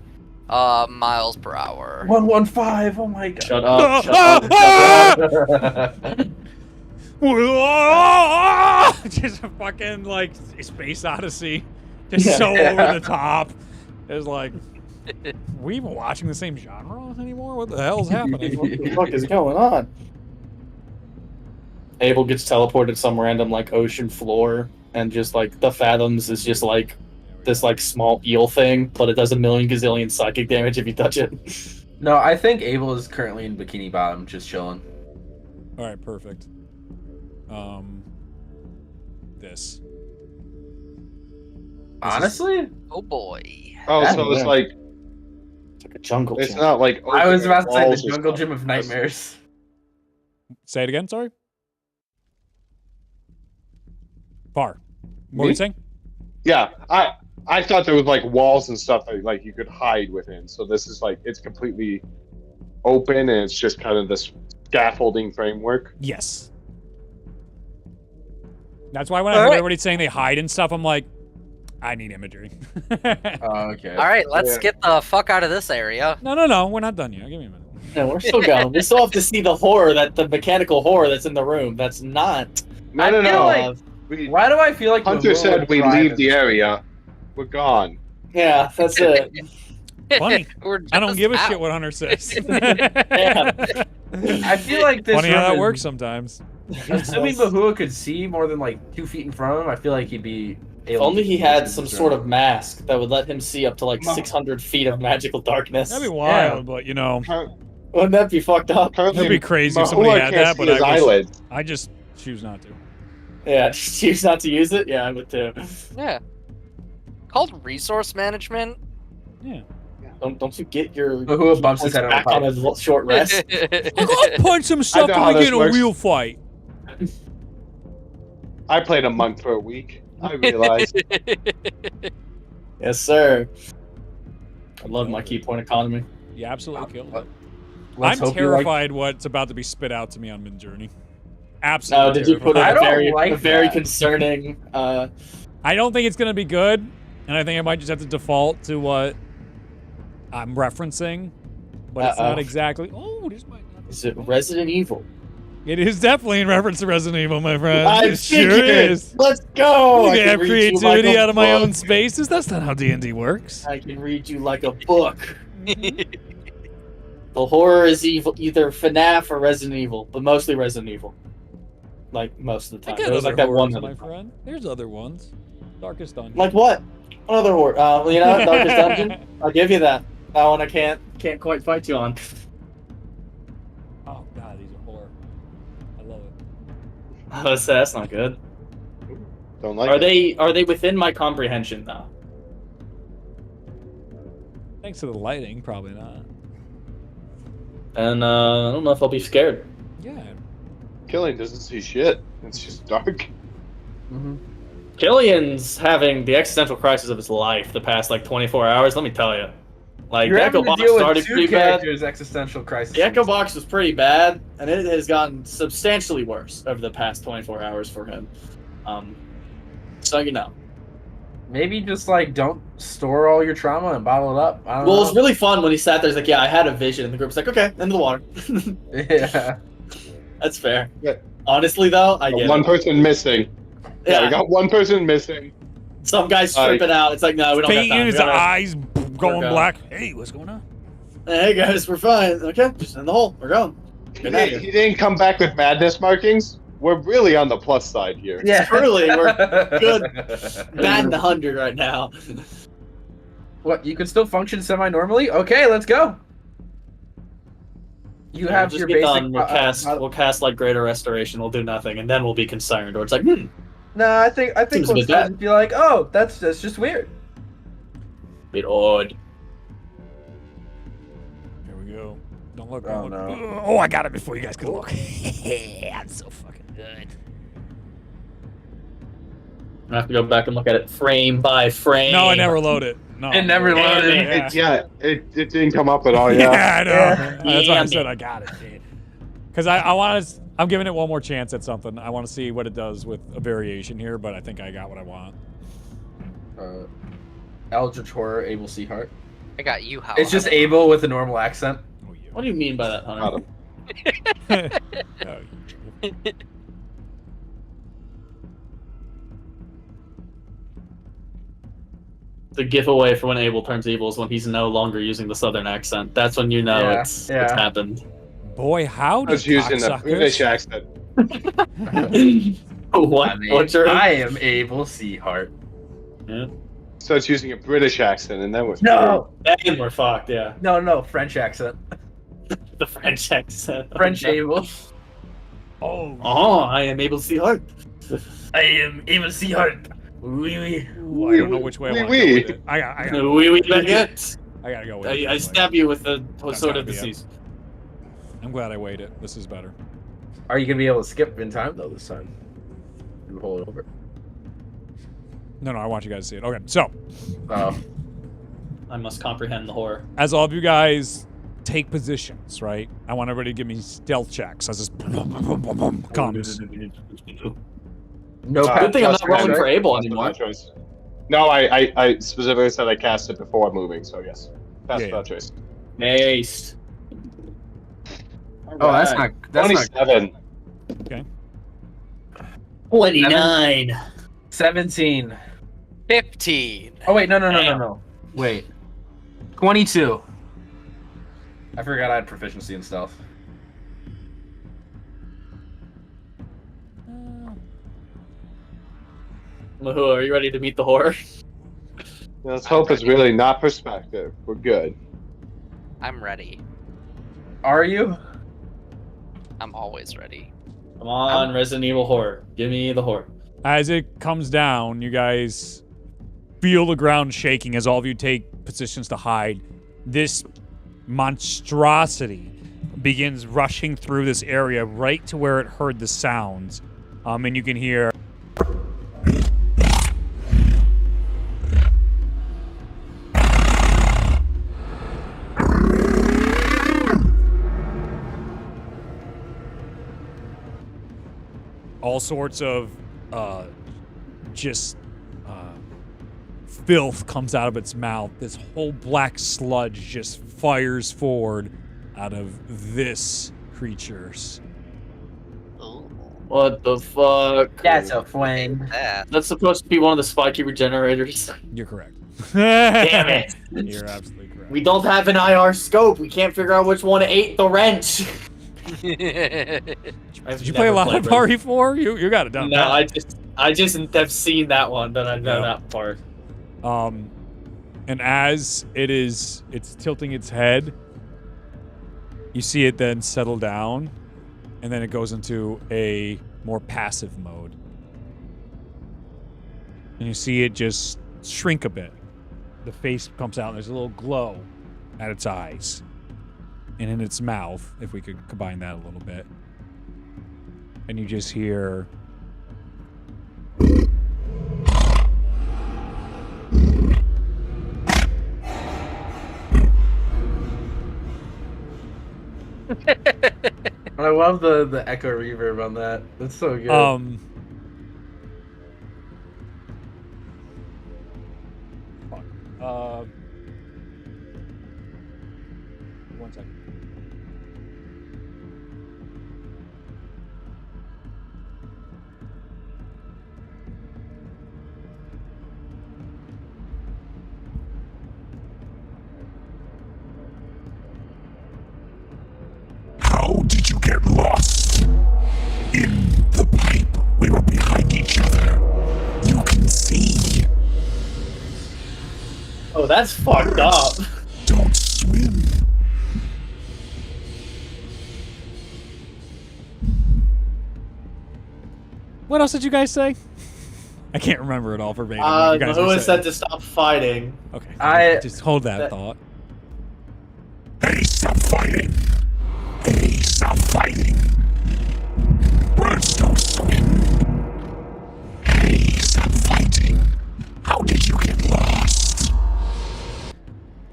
miles per hour. 115. Oh my god. Shut up. Shut Ah! up. Shut up. Just a fucking like space odyssey, just Yeah. so Yeah. over the top. It's like, we even watching the same genre anymore? What the hell's happening? What the fuck is going on? Abel gets teleported to some random like ocean floor and just like the Fathoms is just like this like small eel thing, but it does a million gazillion psychic damage if you touch it. No, I think Abel is currently in Bikini Bottom, just chilling. All right, perfect. This. Honestly? Oh boy. Oh, so it's like a jungle it's gym. not like I was about to say walls the or jungle stuff. gym of nightmares. Say it again. Sorry. Far. What were Me? you saying? Yeah, I thought there was like walls and stuff that like you could hide within. So this is like it's completely open and it's just kind of this scaffolding framework. Yes. That's why when I heard everybody saying they hide and stuff, I'm like, I need imagery. Okay. All right, let's get the fuck out of this area. No. We're not done yet. Give me a minute. Yeah, we're still going. We still have to see the horror, the mechanical horror that's in the room. That's not. No. Why do I feel like Hunter said we leave the area. We're gone. Yeah, that's it. Funny. I don't give a shit what Hunter says. I feel like this. Funny how that room works is- sometimes. Assuming Bahua could see more than like 2 feet in front of him, I feel like he'd be. If only he had some sort of mask that would let him see up to like 600 feet of magical darkness. That'd be wild, but you know. Wouldn't that be fucked up? That'd be crazy if somebody had that, but I just choose not to. Yeah, just choose not to use it? Yeah, I would too. Yeah. Called resource management. Yeah. Don't you get your Bahua bumps his head back on a short rest? I'll punch some stuff know till how we get this in a works. real fight. I played a monk for a week. I realized. Yes, sir. I love my key point economy. You absolutely killed it. Let's I'm hope you like- terrified what's about to be spit out to me on Midjourney. No, Absolutely. did you put terrified. a very concerning I don't think it's gonna be good, and I think I might just have to default to what I'm referencing, but it's not exactly. Oh, this might not. Is it Resident Evil? It is definitely in reference to Resident Evil, my friend. I It sure figured. is. Let's go! You I can have read you like creativity a out of my book. own spaces. That's not how D&D works. I can read you like a book. The horror is evil, either FNAF or Resident Evil, but mostly Resident Evil. Like most of the I time. got There was other like that one. horrors, my friend. There's other ones. Darkest Dungeon. Like what? What other horror? You know, Darkest Dungeon. I'll give you that. That one I can't quite fight you on. Oh god, these are horror. I love it. That's not good. Don't like Are they within my comprehension though? Thanks to the lighting, probably not. And I don't know if I'll be scared. Yeah. Killing doesn't see shit. It's just dark. Killian's having the existential crisis of his life the past like 24 hours. Let me tell you, like You're the having Echo to Box deal with started two pretty bad. characters' existential crisis. The Echo Box was pretty bad, and it has gotten substantially worse over the past 24 hours for him. So you know. Maybe just like don't store all your trauma and bottle it up. I don't Well, it know. was really fun when he sat there. He's like, "Yeah, I had a vision," and the group's like, "Okay, into the water." Yeah. That's fair. Yeah. Honestly, though, I get One it. person missing. Yeah, we got one person missing. Some guy's tripping out. It's like, no, we don't got Fainting, time. We his gotta- eyes going going. black. Hey, what's going on? Hey guys, we're fine. Okay, just in the hole. We're going. Good night. He didn't come back with madness markings. We're really on the plus side here. Yeah. Truly, we're good. Batting 100 right now. What? You can still function semi-normally? Okay, let's go. You Yeah, have just your get basic. done. We'll cast like Greater Restoration. We'll do nothing, and then we'll be concerned. Or it's like, No, I think Seems a we'll bit bad. be like, oh, that's just weird. bit odd. Here we go. Don't look. Oh, Don't look. no. Oh, I got it before you guys could look. I'm so fucking good. I have to go back and look at it frame by frame. No, I never load it. No. It never loaded. Yeah. It didn't come up at all. Yeah, Yeah. I know. Yeah. That's why I said I got it, dude. Because I want to. I'm giving it one more chance at something. I want to see what it does with a variation here, but I think I got what I want. Eldritch Horror, Abel Seahart. I got you, how? It's just Abel with a normal accent. Oh, yeah. What do you mean by that, Hunter? Oh, yeah. The giveaway for when Abel turns evil is when he's no longer using the southern accent. That's when you know Yeah, it's yeah. happened. Boy, how I was did using the British cocksuckers... accent. What? I mean, What's your... I am able to see heart. Yeah. Starts using a British accent, and then we're No, And we're fucked, yeah. no, French accent. The French accent. French able. Oh, I am able to see heart. I am able to see heart. Oui, oui. Ooh, I don't know which way I want to go with it. I got Oui, baguette. I gotta go with it. I stab you with a sword of gotta be it. disease. I'm glad I waited. This is better. Are you gonna be able to skip in time though this time? You hold it over. No, I want you guys to see it. Okay, so Oh. I must comprehend the horror. as all of you guys take positions, right? I want everybody to give me stealth checks as this comes. No. Good thing I'm not rolling for Abel That's anymore. my choice. No, I specifically said I cast it before moving, so yes. Pass Yeah. without choice. Nice. Oh, that's not. That's not. 27. Okay. 29. 17. 15. Oh wait, no. Wait. 22. I forgot I had proficiency in stealth. Mahua, are you ready to meet the horror? Let's hope it's really not perspective. We're good. I'm ready. Are you? I'm always ready. Come on, Resident Evil horror. Give me the horror. As it comes down, you guys feel the ground shaking as all of you take positions to hide. This monstrosity begins rushing through this area right to where it heard the sounds. And you can hear all sorts of filth comes out of its mouth. This whole black sludge just fires forward out of this creature's. What the fuck? That's a flame. That's supposed to be one of the spiky regenerators. You're correct. Damn it. You're absolutely correct. We don't have an IR scope. We can't figure out which one ate the wrench. Did you play a lot of Party 4? You got it done. No, I just have seen that one, but I know that part. And as it's tilting its head, you see it then settle down, and then it goes into a more passive mode. And you see it just shrink a bit. The face comes out, and there's a little glow at its eyes. And in its mouth, if we could combine that a little bit. And you just hear... I love the echo reverb on that. That's so good. One second. How did you get lost? In the pipe. We were behind each other. You can see. Oh, that's fucked up. Don't swim. What else did you guys say? I can't remember it all verbatim. Mahua said to stop fighting. Okay. Just hold that thought. Hey, stop fighting. Hey, stop fighting. Birds don't swim. Hey, stop fighting. How did you get lost?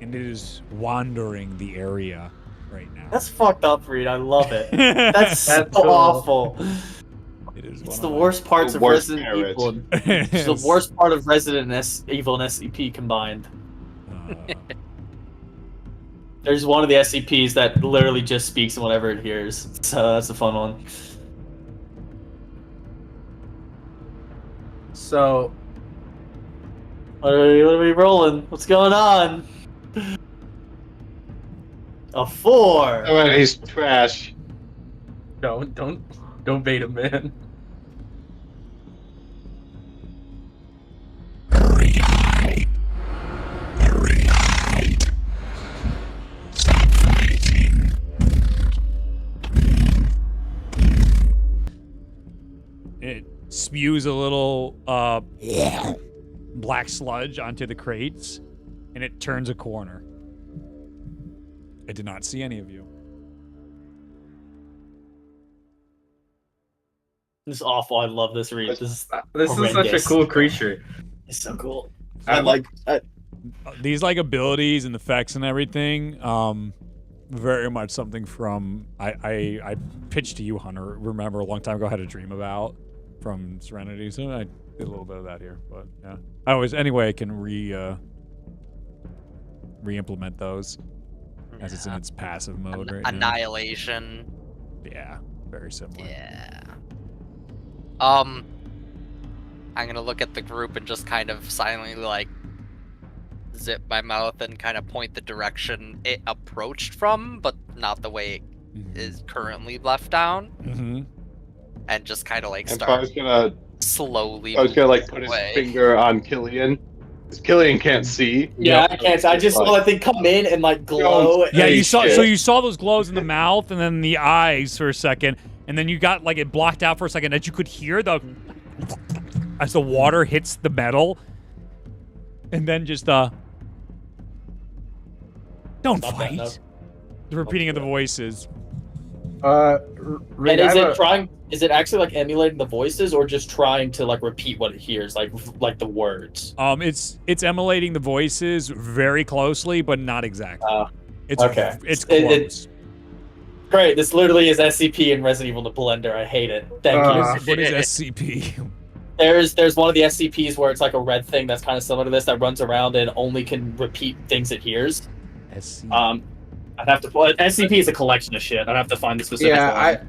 And it is wandering the area right now. That's fucked up, Reed. I love it. That's so awful. It is. It's the worst parts of Resident Evil. It's the worst part of Resident Evil and SCP combined. There's one of the SCPs that literally just speaks in whatever it hears. So that's a fun one. So, what are we rolling? What's going on? A 4. Oh, he's trash. don't bait him, man. it spews a little black sludge onto the crates, and it turns a corner. It did not see any of you. This is awful. I love this read. This is such a cool creature. It's so cool. These like abilities and effects and everything. Very much something from I pitched to you, Hunter. Remember a long time ago, I had a dream about from Serenity. So I did a little bit of that here, but yeah. I can re-implement those as it's in its passive mode right now. Annihilation. Yeah, very similar. Yeah. I'm gonna look at the group and just kind of silently like zip my mouth and kind of point the direction it approached from, but not the way it is currently left down. Mm-hmm. And just kind of like And start I was gonna slowly. I was gonna like put his away. finger on Killian. Because Killian can't see. Yeah, I can't. I just saw that thing come in and like glow. Yeah, you saw. shit. So you saw those glows in the mouth and then the eyes for a second, and then you got like it blocked out for a second, that you could hear the as the water hits the metal, and then just don't fight. The repeating of the voices. And is it actually like emulating the voices or just trying to like repeat what it hears, like the words? It's emulating the voices very closely, but not exactly. It's okay. It's close. Great. This literally is SCP in Resident Evil the Blender. I hate it. Thank you. What is SCP? There's one of the SCPs where it's like a red thing that's kind of similar to this that runs around and only can repeat things it hears. SCP. I'd have to. SCP is a collection of shit. I'd have to find the specific one.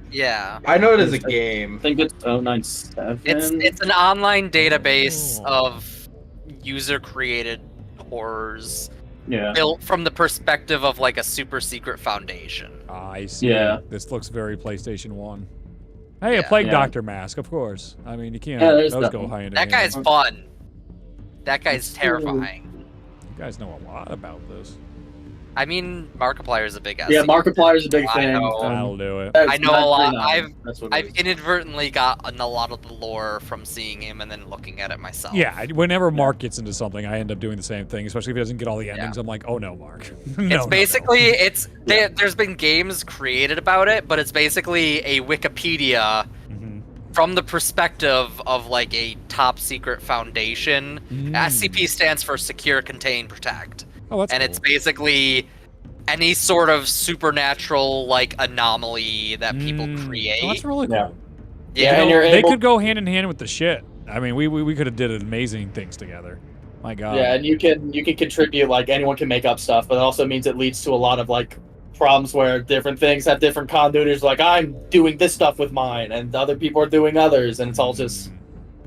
I know it is a game. I think it's 097. It's an online database of user created horrors. Yeah. Built from the perspective of like a super secret foundation. I see. Yeah. This looks very PlayStation 1. Hey, a Plague Doctor mask, of course. I mean, you can't. there's those that go one. high into That guy's fun. That guy's terrifying. You guys know a lot about this. I mean, Markiplier is a big SCP. Yeah, Markiplier is a big I thing. know. I'll do it. I know a lot. 939. I've inadvertently gotten a lot of the lore from seeing him and then looking at it myself. Yeah, whenever Mark gets into something, I end up doing the same thing, especially if he doesn't get all the endings. I'm like, oh no, Mark. It's basically, there's been games created about it, but it's basically a Wikipedia from the perspective of like a top secret foundation. SCP stands for Secure, Contain, Protect. Oh, that's and cool. It's basically any sort of supernatural like anomaly that people create. Oh, that's really cool. Yeah, and they could go hand in hand with the shit. I mean, we could have did amazing things together. My God. Yeah, and you can contribute. Like anyone can make up stuff, but it also means it leads to a lot of like problems where different things have different continuities. Like I'm doing this stuff with mine, and other people are doing others, and it's all just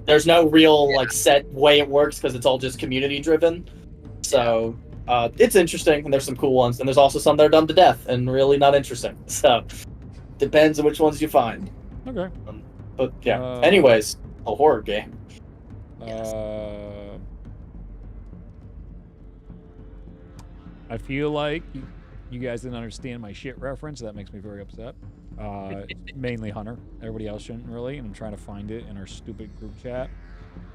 there's no real like set way it works because it's all just community driven. So. It's interesting, and there's some cool ones, and there's also some that are done to death and really not interesting. So, depends on which ones you find. Okay. But yeah. Anyways, a horror game. I feel like you guys didn't understand my shit reference. That makes me very upset. Mainly Hunter. Everybody else shouldn't really, and I'm trying to find it in our stupid group chat.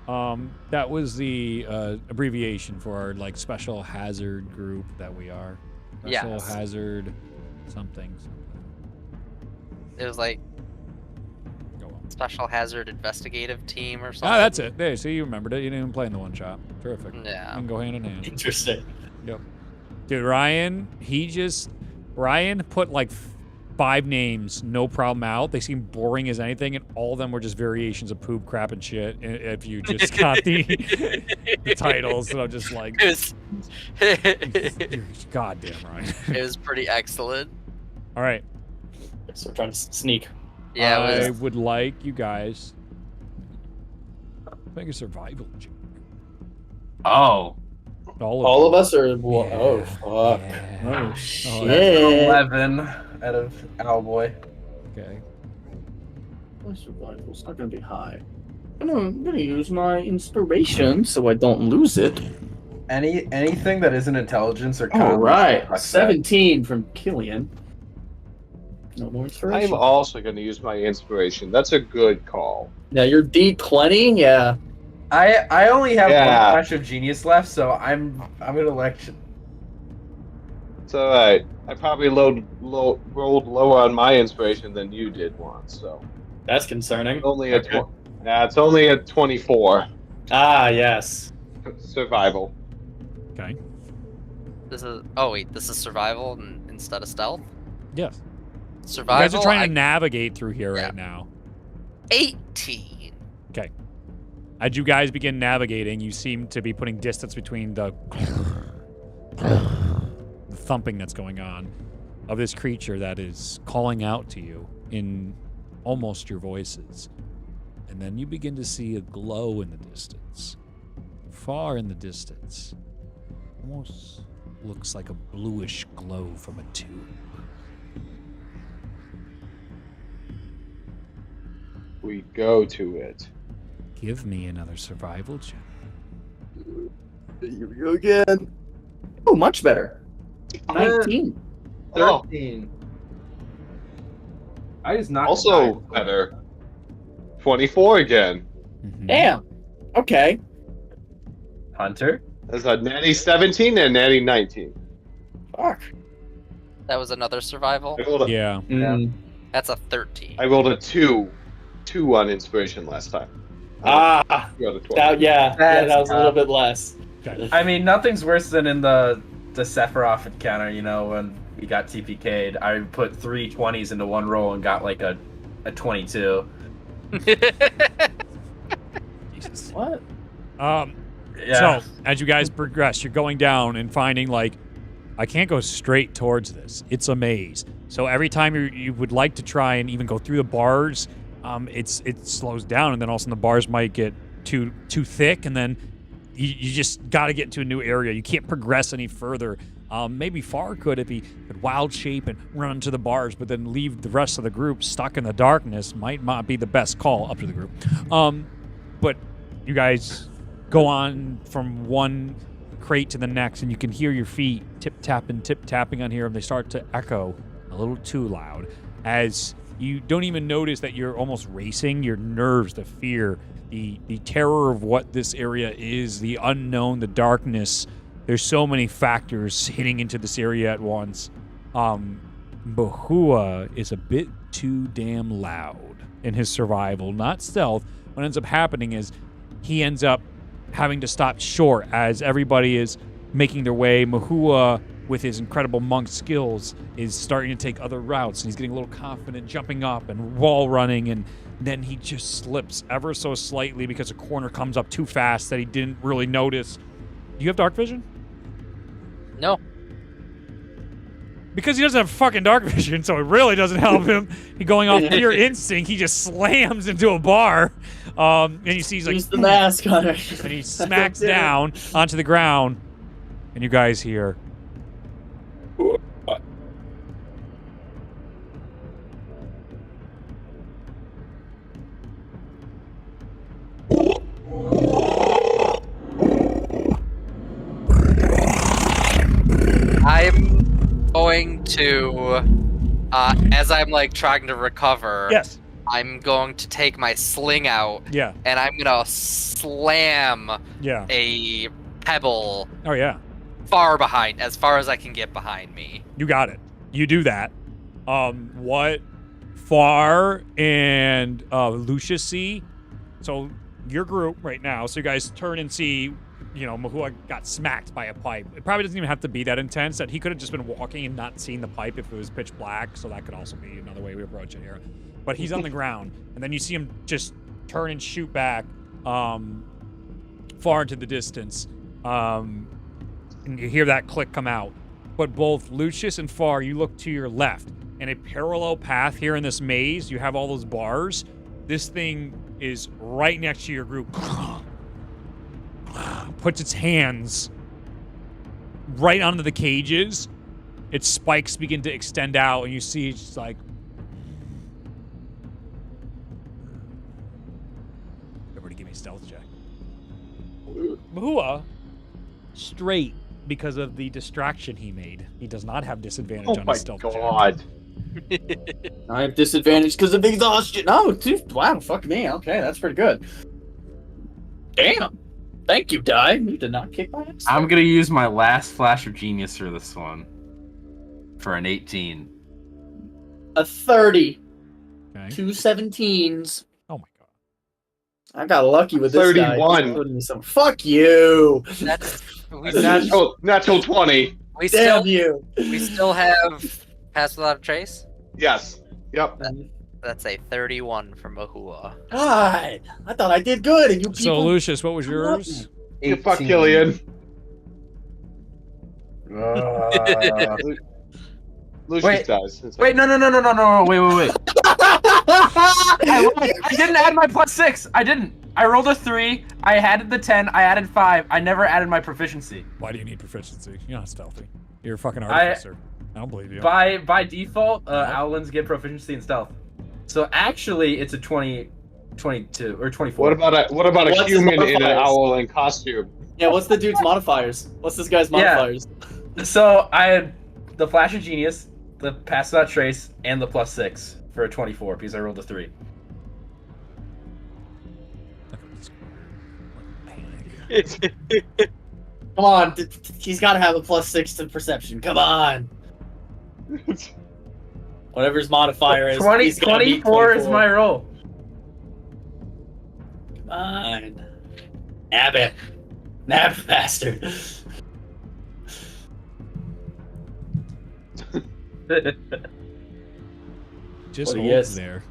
That was the abbreviation for our like special hazard group that we are. Special hazard something. It was like special hazard investigative team or something. Ah, that's it. There, see, you remembered it. You didn't even play in the one shot. Terrific. Yeah. You can go hand in hand. Interesting. Yep. Dude, Ryan put like 5 names, no problem out. They seem boring as anything, and all of them were just variations of poop, crap, and shit. If you just got the titles, and I'm just like, goddamn, Ryan. It was pretty excellent. All right. So we're trying to sneak. Yeah, I would like you guys make a survival check. Oh. All of us are. Well, Yeah. Oh fuck. Yeah. Oh shit. 11 out of Owlboy. Okay. My survival's not gonna be high. I'm gonna use my inspiration so I don't lose it. Anything that isn't intelligence or All right, fuck that. 17 from Killian. No more inspiration. I'm also going to use my inspiration. That's a good call. Yeah, you're D20. Yeah. I only have one Yeah. flash of genius left, so I'm gonna elect. It's all right. I probably rolled lower on my inspiration than you did once, so That's concerning. only a it's only a 24 Ah, yes. survival. Okay. This is this is survival instead of stealth. Yes. Survival. You guys are trying to navigate through here right now. 18. Okay. As you guys begin navigating, you seem to be putting distance between the thumping that's going on of this creature that is calling out to you in almost your voices. And then you begin to see a glow in the distance. Far in the distance. Almost looks like a bluish glow from a tube. We go to it. Give me another survival check. Here we go again. Oh, much better. 19. 13. I just knocked. Also better. 24 again. Mhm. Damn. Okay. Hunter. That's a natty 17 and a natty 19. Fuck. That was another survival. Yeah. That's a 13. I rolled a 2 on inspiration last time. Ah. You got a 12. That was a little bit less. Okay. I mean, nothing's worse than in the Sephiroth encounter. You know, when we got TPK'd, I put 3 20s into one roll and got like a 22. Jesus. What? Yeah. So, as you guys progress, you're going down and finding, like, I can't go straight towards this. It's a maze. So every time you would like to try and even go through the bars, it slows down, and then all of a sudden the bars might get too thick, and then you just got to get into a new area. You can't progress any further. Maybe Far could if he could wild shape and run into the bars, but then leave the rest of the group stuck in the darkness might not be the best call up to the group. But you guys go on from one crate to the next, and you can hear your feet tip-tapping on here, and they start to echo a little too loud as you don't even notice that you're almost racing. Your nerves, the fear, the terror of what this area is, the unknown, the darkness. There's so many factors hitting into this area at once. Bahua is a bit too damn loud in his survival, not stealth. What ends up happening is he ends up having to stop short as everybody is making their way. Mahua, with his incredible monk skills, is starting to take other routes, and he's getting a little confident, jumping up and wall running, and then he just slips ever so slightly because a corner comes up too fast that he didn't really notice. Do you have dark vision? No. Because he doesn't have fucking dark vision, so it really doesn't help him. He going off pure instinct, he just slams into a bar, and you see he's like, use the mask on her. and he smacks down onto the ground, and you guys hear, I'm going to, as I'm like trying to recover. yes, I'm going to take my sling out. yeah, And I'm gonna slam yeah, a pebble oh yeah, as far as I can get behind me. you got it. You do that. What Far and Lucius see, so your group right now, so you guys turn and see, you know, Mahua got smacked by a pipe. It probably doesn't even have to be that intense, that he could have just been walking and not seen the pipe if it was pitch black, so that could also be another way we approach it here. But he's on the ground, and then you see him just turn and shoot back far into the distance, and you hear that click come out. But both Lucius and Far, you look to your left, and a parallel path here in this maze, you have all those bars. This thing is right next to your group. Puts its hands right onto the cages. Its spikes begin to extend out, and you see it's just like, everybody give me a stealth check. Mahua, straight because of the distraction he made. He does not have disadvantage on his stealth check. God. I have disadvantage because of exhaustion. Oh, dude, wow, fuck me. Okay, that's pretty good. Damn. Thank you, Die. You did not kick my ass. I'm gonna use my last flash of genius for this one. For an 18. A 30. Okay. 2 17s. Oh my god. I got lucky with this 31. guy. Fuck you. That's Natural 20. we Damn still you. we still have pass without a trace. Yes. Yep. That's a 31 from Mahua. God, I thought I did good, and you people. So, Lucius, what was yours? You fuck Killian. Lucius dies. Wait, no, wait. I didn't add my +6. I didn't. I rolled a 3. I added the 10. I added 5. I never added my proficiency. Why do you need proficiency? You're not stealthy. You're a fucking artificer. I don't believe you. By default, Owlins get proficiency in stealth. So actually, it's a 20, 22 or 24. What about a What's human his in an modifiers? owl in costume? Yeah, what's the dude's modifiers? What's this guy's modifiers? So I had the Flash of Genius, the Pass Without Trace, and the +6 for a 24 because I rolled a 3. Come on, he's got to have a +6 to perception. Come on. Whatever his modifier is. 24 is my roll. Come on. Nab it. Nab it, bastard. Just What he holds is. there.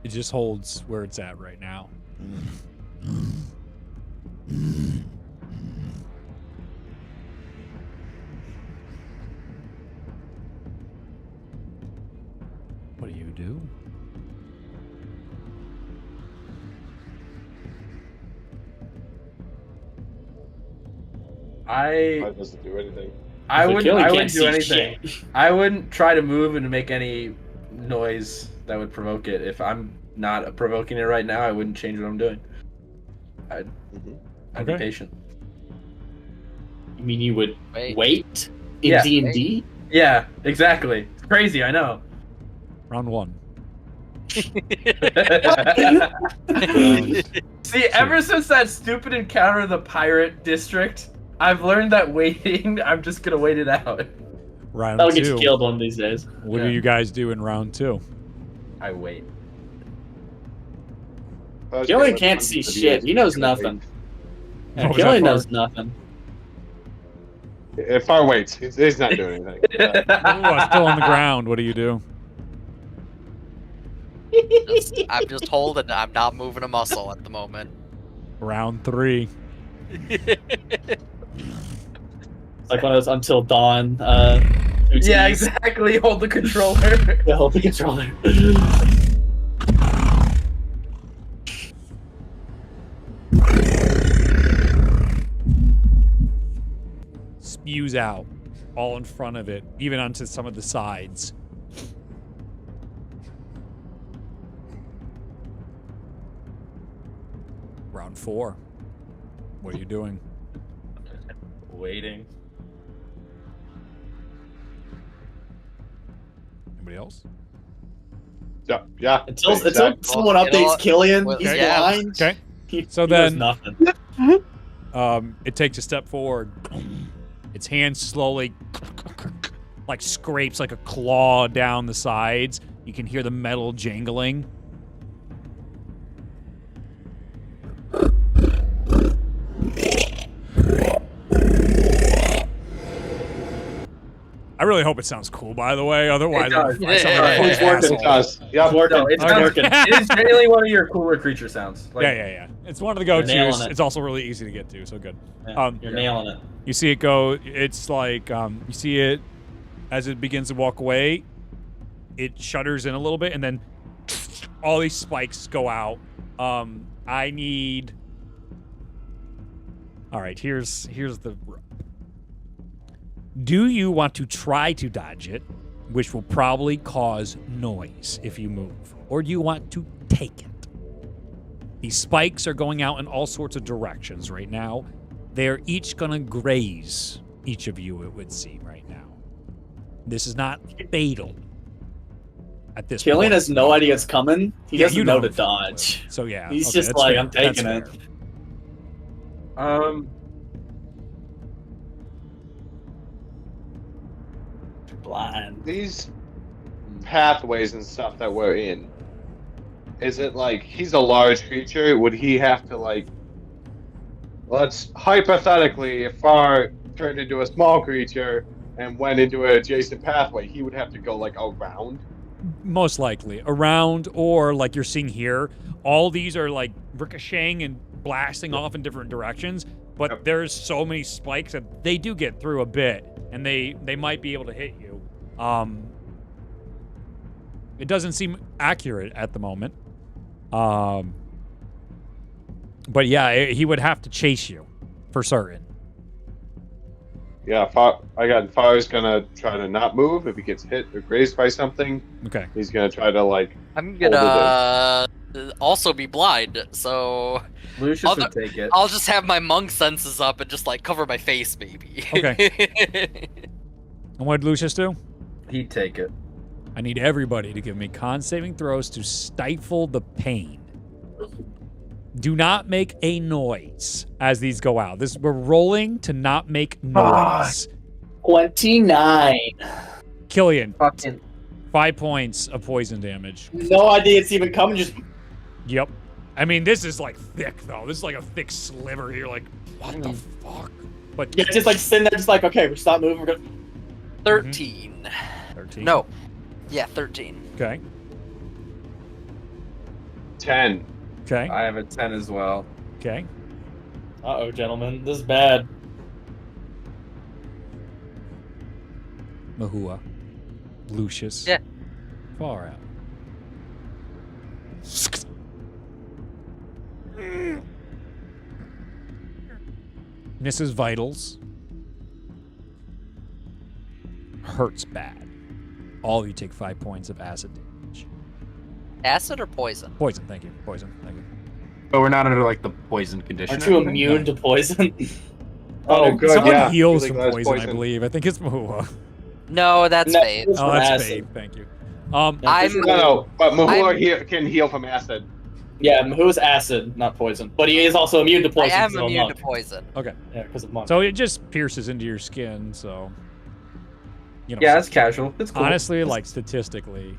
It just holds where it's at right now. What do you do? It doesn't do anything. I Like, wouldn't. Killian I can't wouldn't do see anything. shit. I wouldn't try to move and make any noise that would provoke it. If I'm not provoking it right now, I wouldn't change what I'm doing. I'd be Okay. patient. You mean you would Wait. wait in Yeah. D&D? Yeah, exactly. It's crazy, I know. Round 1. See, ever since that stupid encounter in the pirate district, I've learned that waiting, I'm just gonna wait it out. Round That'll 2. get you killed one of these days. What Yeah. do you guys do in round 2? I wait. Killian can't see shit. He knows nothing. Yeah, What was that Killian for? knows nothing. If I wait, he's not doing anything. I'm still on the ground. What do you do? I'm just holding. I'm not moving a muscle at the moment. Round 3. It's like one of those Until Dawn. Yeah, routines. exactly. Hold the controller. Yeah, hold the controller. Spews out all in front of it, even onto some of the sides. Round 4. What are you doing? Waiting. Anybody else? Yeah. Until exactly. someone You know updates what? Killian, Well, he's yeah. blind. Okay. He So knows then- nothing. It takes a step forward. Its hand slowly like scrapes like a claw down the sides. You can hear the metal jangling. I really hope it sounds cool, by the way. Otherwise, It does. I sound Yeah, like a it's fucking working. asshole. It does. Yep. It's working. No, it's It's not working. It is genuinely one of your cooler creature sounds. Like, Yeah. It's one of the You're nailing go-tos. it. It's also really easy to get to, so good. Yeah, you're nailing it. You see it go. It's like you see it as it begins to walk away. It shudders in a little bit, and then all these spikes go out. I need. All right, here's the. Do you want to try to dodge it, which will probably cause noise if you move, or do you want to take it? These spikes are going out in all sorts of directions right now. They're each gonna graze each of you, it would seem, right now. This is not fatal. at this Killian point. has no idea it's coming. He Yeah, doesn't you know know to dodge. So yeah, He's okay, just that's like, fair. I'm taking That's it. fair. Blind. These pathways and stuff that we're in, is it like he's a large creature? Would he have to like? Let's hypothetically, if Far turned into a small creature and went into an adjacent pathway, he would have to go like around. Most likely around, or like you're seeing here, all these are like ricocheting and blasting off in different directions. But there's so many spikes that they do get through a bit, and they might be able to hit you. It doesn't seem accurate at the moment. But yeah, he would have to chase you for certain. Yeah, Far's gonna try to not move. If he gets hit or grazed by something, Okay. he's gonna try to like. I'm gonna also be blind, so Lucius would take it. I'll just have my monk senses up and just like cover my face, maybe. Okay. And what did Lucius do? He'd take it. I need everybody to give me con saving throws to stifle the pain. Do not make a noise as these go out. We're rolling to not make noise. 29. Killian, Fucking 5 points of poison damage. No idea it's even coming. Just Yep. I mean, this is like thick though. This is like a thick sliver here. Like, what the fuck? But yeah, just like sitting there, just like, okay, we stop moving. We're gonna... 13. 13. No. Yeah, 13. Okay. 10. Okay. I have a 10 as well. Okay. Uh-oh, gentlemen, this is bad. Mahua. Lucius. Yeah. Far out. Misses vitals. Hurts bad. All of you take 5 points of acid damage. Acid or poison? Poison, thank you. Poison, thank you. But we're not under like the poison condition. Aren't you immune to poison? Oh, good. Someone Yeah. heals Healing from glass poison, I believe. I think it's Mahua. No, that's No. fate. Oh, that's acid. Fade. Thank you. No, but Mahua can heal from acid. Yeah, Mahua's acid, not poison. But he is also immune to I poison. am 'cause of a immune to monk. poison. Okay. Yeah, because of monk. So it just pierces into your skin, so... You know, Yeah, it's casual. It's cool. honestly, like, statistically,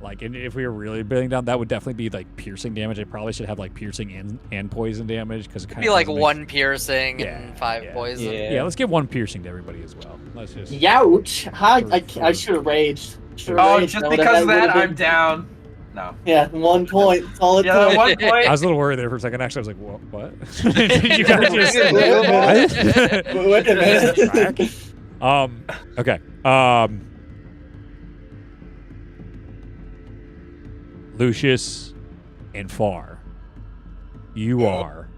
like, if we were really building down, that would definitely be, like, piercing damage. I probably should have, like, piercing and poison damage, because it kind Be of... like 1 piercing Yeah, and 5 yeah. poison. Yeah, let's get 1 piercing to everybody as well. Let's just... Youch! I should have raged. Oh, just because of that, I'm down. No. Yeah, 1 point. That's all it Yeah, took. 1 point. I was a little worried there for a second. Actually, I was like, what? You guys just... Wait a minute. Okay. Lucius and Far, you are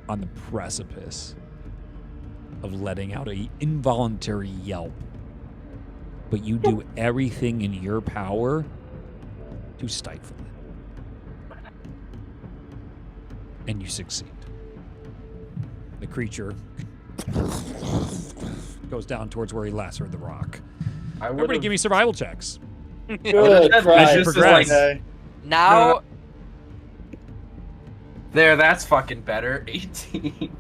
on the precipice of letting out an involuntary yelp, but you do everything in your power to stifle it. And you succeed. The creature goes down towards where he last heard the rock. Everybody give me survival checks. Good As Christ. you progress. Okay. Now, There, that's fucking better. 18.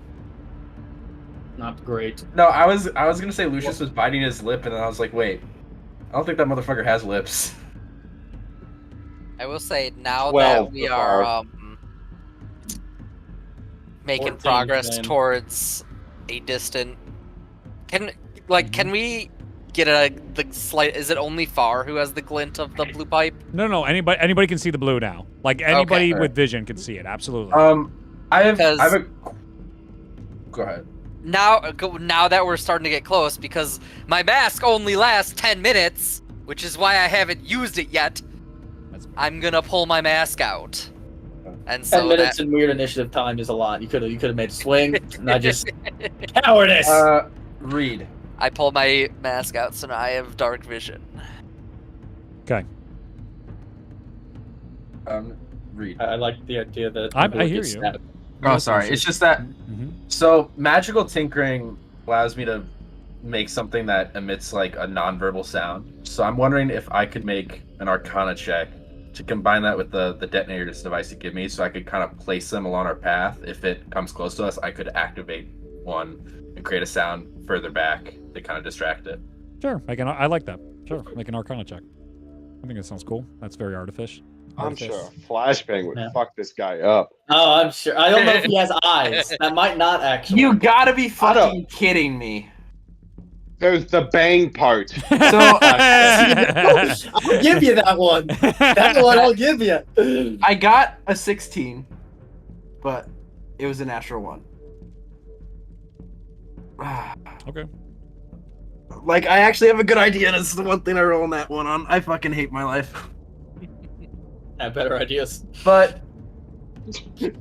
Not great. No, I was gonna say Lucius was biting his lip, and then I was like, wait, I don't think that motherfucker has lips. I will say now 12 that we so are far. making 14 progress then. towards a distant. Can we get the slight? Is it only Far who has the glint of the blue pipe? No. Anybody can see the blue now. Like anybody Okay. with vision can see it. Absolutely. I have Because- a. Go ahead. Now that we're starting to get close, because my mask only lasts 10 minutes, which is why I haven't used it yet. I'm gonna pull my mask out, and 10 so minutes in weird initiative time is a lot. You could have made a swing, and I just cowardice. Read. I pull my mask out, so now I have dark vision. Okay. Read. I like the idea that I people would hear get you. stabbed. Oh, sorry. It's just that. Mhm. So magical tinkering allows me to make something that emits like a non-verbal sound. So I'm wondering if I could make an Arcana check to combine that with the detonator device to give me, so I could kind of place them along our path. If it comes close to us, I could activate one and create a sound further back to kind of distract it. Sure, I like that. Sure, make an Arcana check. I think that sounds cool. That's very artificial. I'm sure Flashbang would fuck this guy up. Oh, I'm sure. I don't know if he has eyes. That might not actually. You gotta be fucking kidding me. There's the bang part. So I'll give you that one. That one I'll give you. I got a 16, but it was a natural one. Okay. Like, I actually have a good idea, and it's the one thing I roll that one on. I fucking hate my life. I have better ideas. But I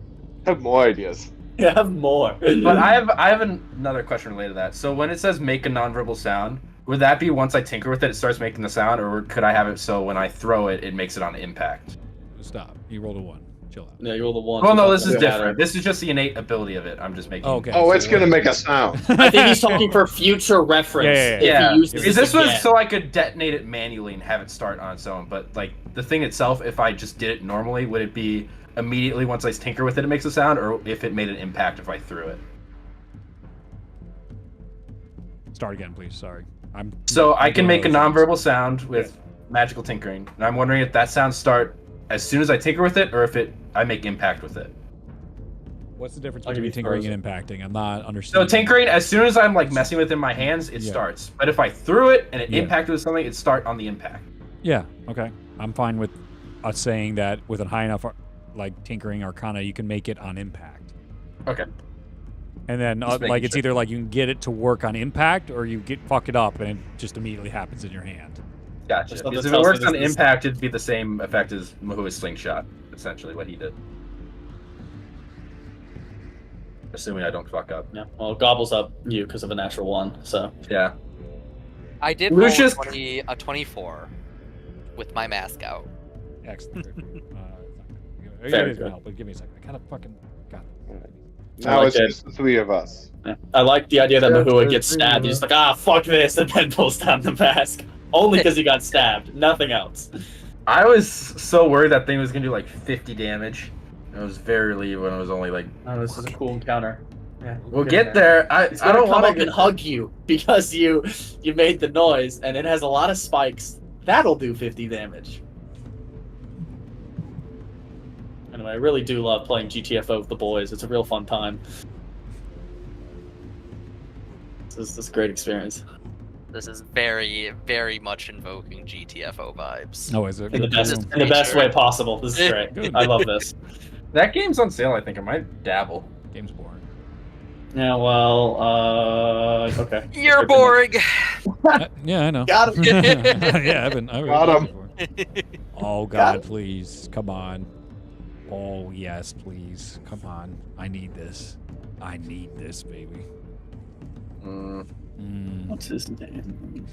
have more ideas. Yeah, I have more. But I have another question related to that. So when it says make a nonverbal sound, would that be once I tinker with it, it starts making the sound, or could I have it so when I throw it, it makes it on impact? Stop. You rolled a 1. Chill out. Yeah, you rolled a 1. Well, no, this is different. This is just the innate ability of it. I'm just making. Okay. Oh, it's gonna make a sound. I think he's talking for future reference. Yeah. If he uses This was again. so I could detonate it manually and have it start on its own. But like the thing itself, if I just did it normally, would it be immediately once I tinker with it, it makes a sound, or if it made an impact if I threw it? Start again, please. Sorry. So I can make a nonverbal sound with magical tinkering, and I'm wondering if that sound start as soon as I tinker with it, or if I make impact with it. What's the difference between tinkering and impacting? I'm not understanding. So tinkering, as soon as I'm like messing with it in my hands, it starts. But if I threw it and it impacted with something, it start on the impact. Yeah. Okay. I'm fine with us saying that with a high enough like tinkering Arcana, you can make it on impact. Okay. And then like it's either like you can get it to work on impact, or you fuck it up and it just immediately happens in your hand. Gotcha. Because if it works on impact, it'd be the same effect as Mahua's slingshot, essentially what he did. Assuming I don't fuck up. Yeah. Well, it gobbles up you because of a natural 1. So. Yeah. I did roll a 24 with my mask out. Excellent. Fair good. Help, but give me a second. I kind of fucking got it. Now it's just the 3 of us. Yeah. I like the idea that Mahua gets stabbed. He's like, fuck this, and then pulls down the mask. Only because he got stabbed, nothing else. I was so worried that thing was gonna do like 50 damage. I was very relieved when it was only like. Oh, this is a cool encounter. Yeah, we'll get there. I don't want to and hug you because you made the noise, and it has a lot of spikes. That'll do 50 damage. Anyway, I really do love playing GTFO with the boys. It's a real fun time. This is a great experience. This is very, very much invoking GTFO vibes. Oh, is it? In the best way possible. This is great. Good. I love this. That game's on sale, I think. I might dabble. Game's boring. Yeah, well, okay. You're boring! Yeah, I know. Got him. Yeah, I've been Got him. Oh, God, please. Come on. Oh, yes, please. Come on. I need this. I need this, baby. What's his name?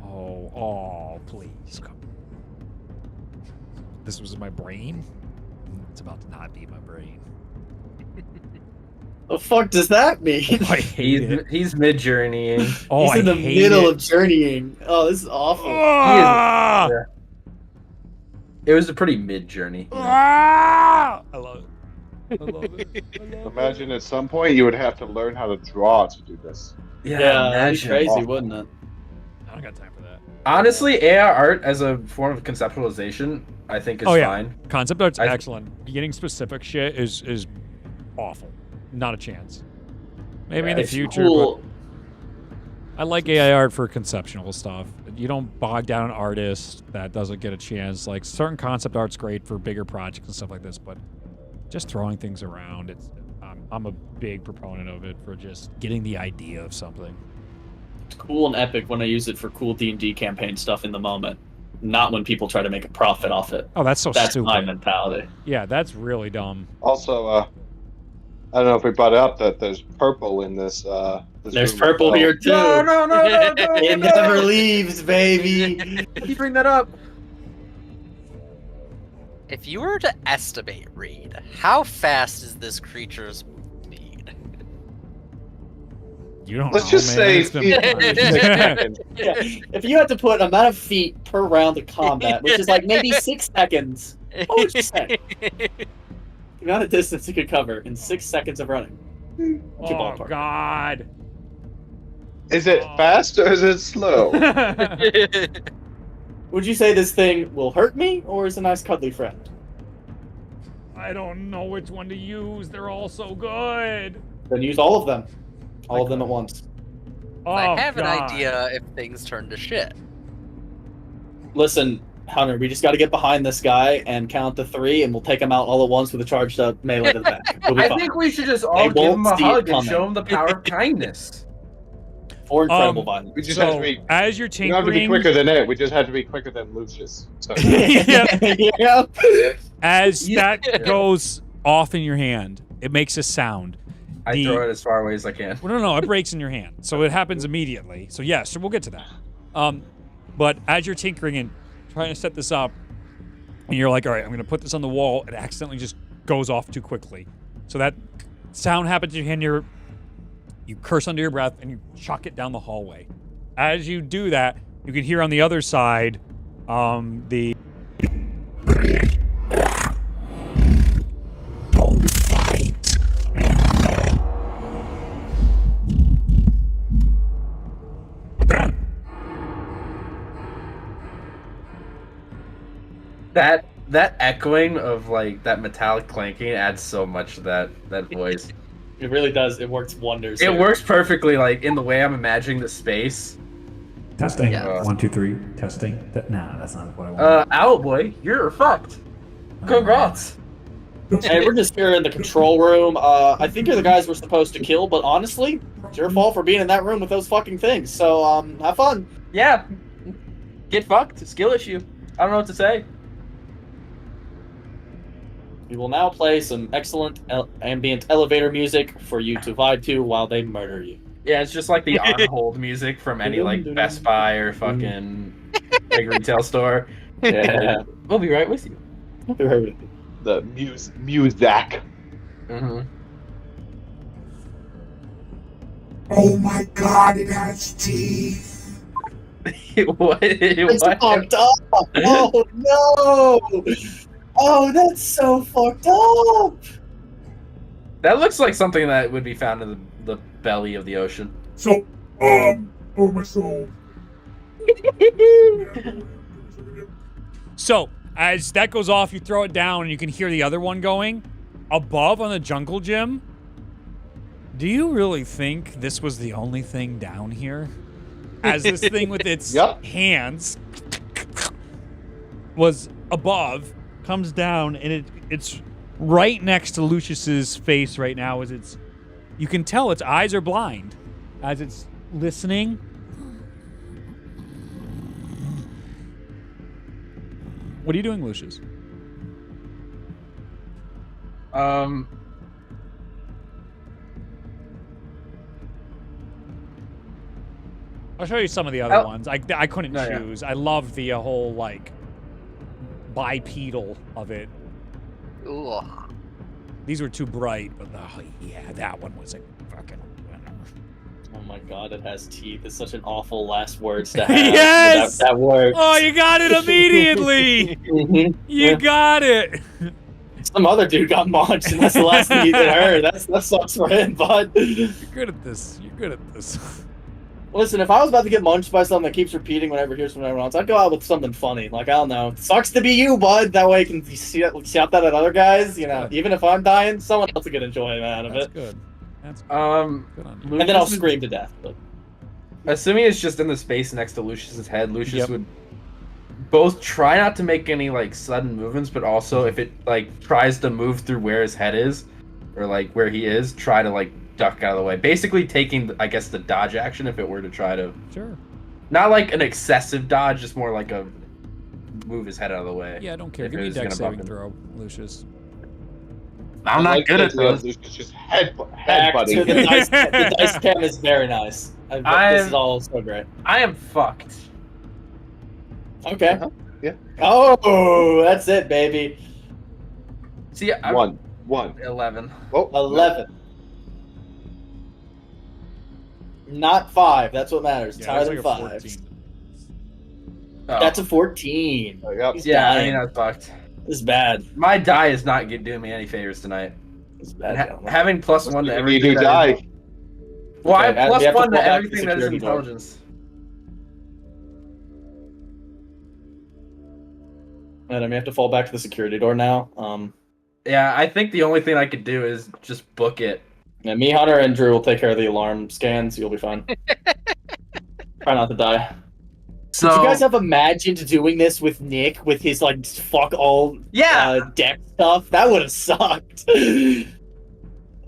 Oh, please. Come. This was in my brain? It's about to not be my brain. The fuck does that mean? I hate it. He's mid-journeying. Oh, He's in the middle of journeying. Oh, this is awful. Ah! It was a pretty mid-journey. Ah! I love it. I love it. Imagine at some point you would have to learn how to draw to do this. Yeah, that'd be imagine. crazy, wouldn't it? I don't got time for that. Honestly, AI art as a form of conceptualization, I think is fine. Concept art's excellent. Getting specific shit is awful. Not a chance. Maybe in the future, cool. but I like AI art for conceptual stuff. You don't bog down an artist that doesn't get a chance. Like, certain concept art's great for bigger projects and stuff like this, but just throwing things around, I'm a big proponent of it for just getting the idea of something. It's cool and epic when I use it for cool D&D campaign stuff in the moment, not when people try to make a profit off it. Oh, that's That's stupid. my mentality. Yeah, that's really dumb. Also, I don't know if we brought up that there's purple in this. There's room purple as well. here too. No. It never leaves, baby. You bring that up. If you were to estimate, Reed, how fast is this creature's speed? You don't Let's know, just man. say It's been feet fun. under 6 seconds. Yeah. If you had to put amount of feet per round of combat, which is like maybe 6 seconds, what would you say? The amount of distance you could cover in 6 seconds of running. Oh ballpark. God. Is it fast or is it slow? Would you say this thing will hurt me, or is a nice cuddly friend? I don't know which one to use. They're all so good. Then use all of them. All of them at once. Oh, I have an God. idea if things turn to shit. Listen, Hunter, we just got to get behind this guy and count to 3, and we'll take him out all at once with a charged up melee to the back. We'll be I fine. think we should just all They give him a won't see it hug and coming. show him the power of kindness. Or incredible violence. We just have to So, be. as you're We don't have to be tinkering, quicker than it. We just have to be quicker than Lucius. So. Yeah. as Yeah. that goes off in your hand, it makes a sound. I throw it as far away as I can. Well, no, it breaks in your hand, so it happens immediately. So yes, so we'll get to that. But as you're tinkering and trying to set this up, and you're like, all right, I'm going to put this on the wall, it accidentally just goes off too quickly. So that sound happens in your hand, you curse under your breath, and you chuck it down the hallway. As you do that, you can hear on the other side, the... Don't fight. That echoing of like that metallic clanking adds so much to that voice. It really does. It works wonders. It here. works perfectly, like in the way I'm imagining the space. Testing. Yeah. 1, 2, 3. Testing. Nah, that's not what I want. Owl boy, you're fucked. Congrats. Hey, we're just here in the control room. I think you're the guys we're supposed to kill, but honestly, it's your fault for being in that room with those fucking things. So, have fun. Yeah. Get fucked. Skill issue. I don't know what to say. We will now play some excellent ambient elevator music for you to vibe to while they murder you. Yeah, it's just like the on hold music from any like Best Buy or fucking big retail store. Yeah. We'll be right with you. The music. Mm-hmm. Oh my god, it has teeth. What? It's What? fucked up! Oh no! Oh, that's so fucked up! That looks like something that would be found in the belly of the ocean. So, oh my soul. So, as that goes off, you throw it down, and you can hear the other one going. Above on the jungle gym, do you really think this was the only thing down here? As this thing with its hands was above, comes down, and it's right next to Lucius's face right now. As it's, you can tell its eyes are blind as it's listening. What are you doing, Lucius? I'll show you some of the other ones. I couldn't choose. I love the whole like bipedal of it. Ugh. These were too bright, but yeah, that one was a fucking winner. Oh my god, it has teeth. It's such an awful last words to have. Yes! That works. Oh, you got it immediately! You got it! Some other dude got munched, and that's the last thing he did heard. That sucks for him, bud. You're good at this. You're good at this. Listen, if I was about to get munched by something that keeps repeating whenever it hears from everyone else, I'd go out with something funny. Like, I don't know. Sucks to be you, bud. That way you can shout that at other guys. You know, even if I'm dying, someone else will get enjoyment out of That's it. good. That's good. Good on you. And then I'll scream to death. But Assuming it's just in the space next to Lucius's head, Lucius would both try not to make any like sudden movements, but also if it like tries to move through where his head is, or like where he is, try to like duck out of the way. Basically taking, I guess, the dodge action if it were to try to. Sure. Not like an excessive dodge, just more like a move his head out of the way. Yeah, I don't care. If Give it me a was dex gonna saving bump him. throw, Lucius. I'm not good at those. Lucius just headbutting. back to the dice. The dice cam is very nice. This is all so great. I am fucked. Okay. Yeah. Oh, that's it, baby. See, I'm One. 11. Oh, 11. Not 5. That's what matters. It's Yeah, higher that's than like a 5. 14. Oh. That's a 14. Yep. He's Yeah, I dying. mean, that's fucked. This is bad. My die is not doing me any favors tonight. This is bad. And having +1 to You everything. do die. Well, I Okay, have we have to +1 fall to back to everything that is security door. intelligence. Adam, you have to fall back to the security door now. Yeah, I think the only thing I could do is just book it. Yeah, me, Hunter, and Drew will take care of the alarm scans. You'll be fine. Try not to die. So Could you guys have imagined doing this with Nick with his like fuck all deck stuff? That would have sucked.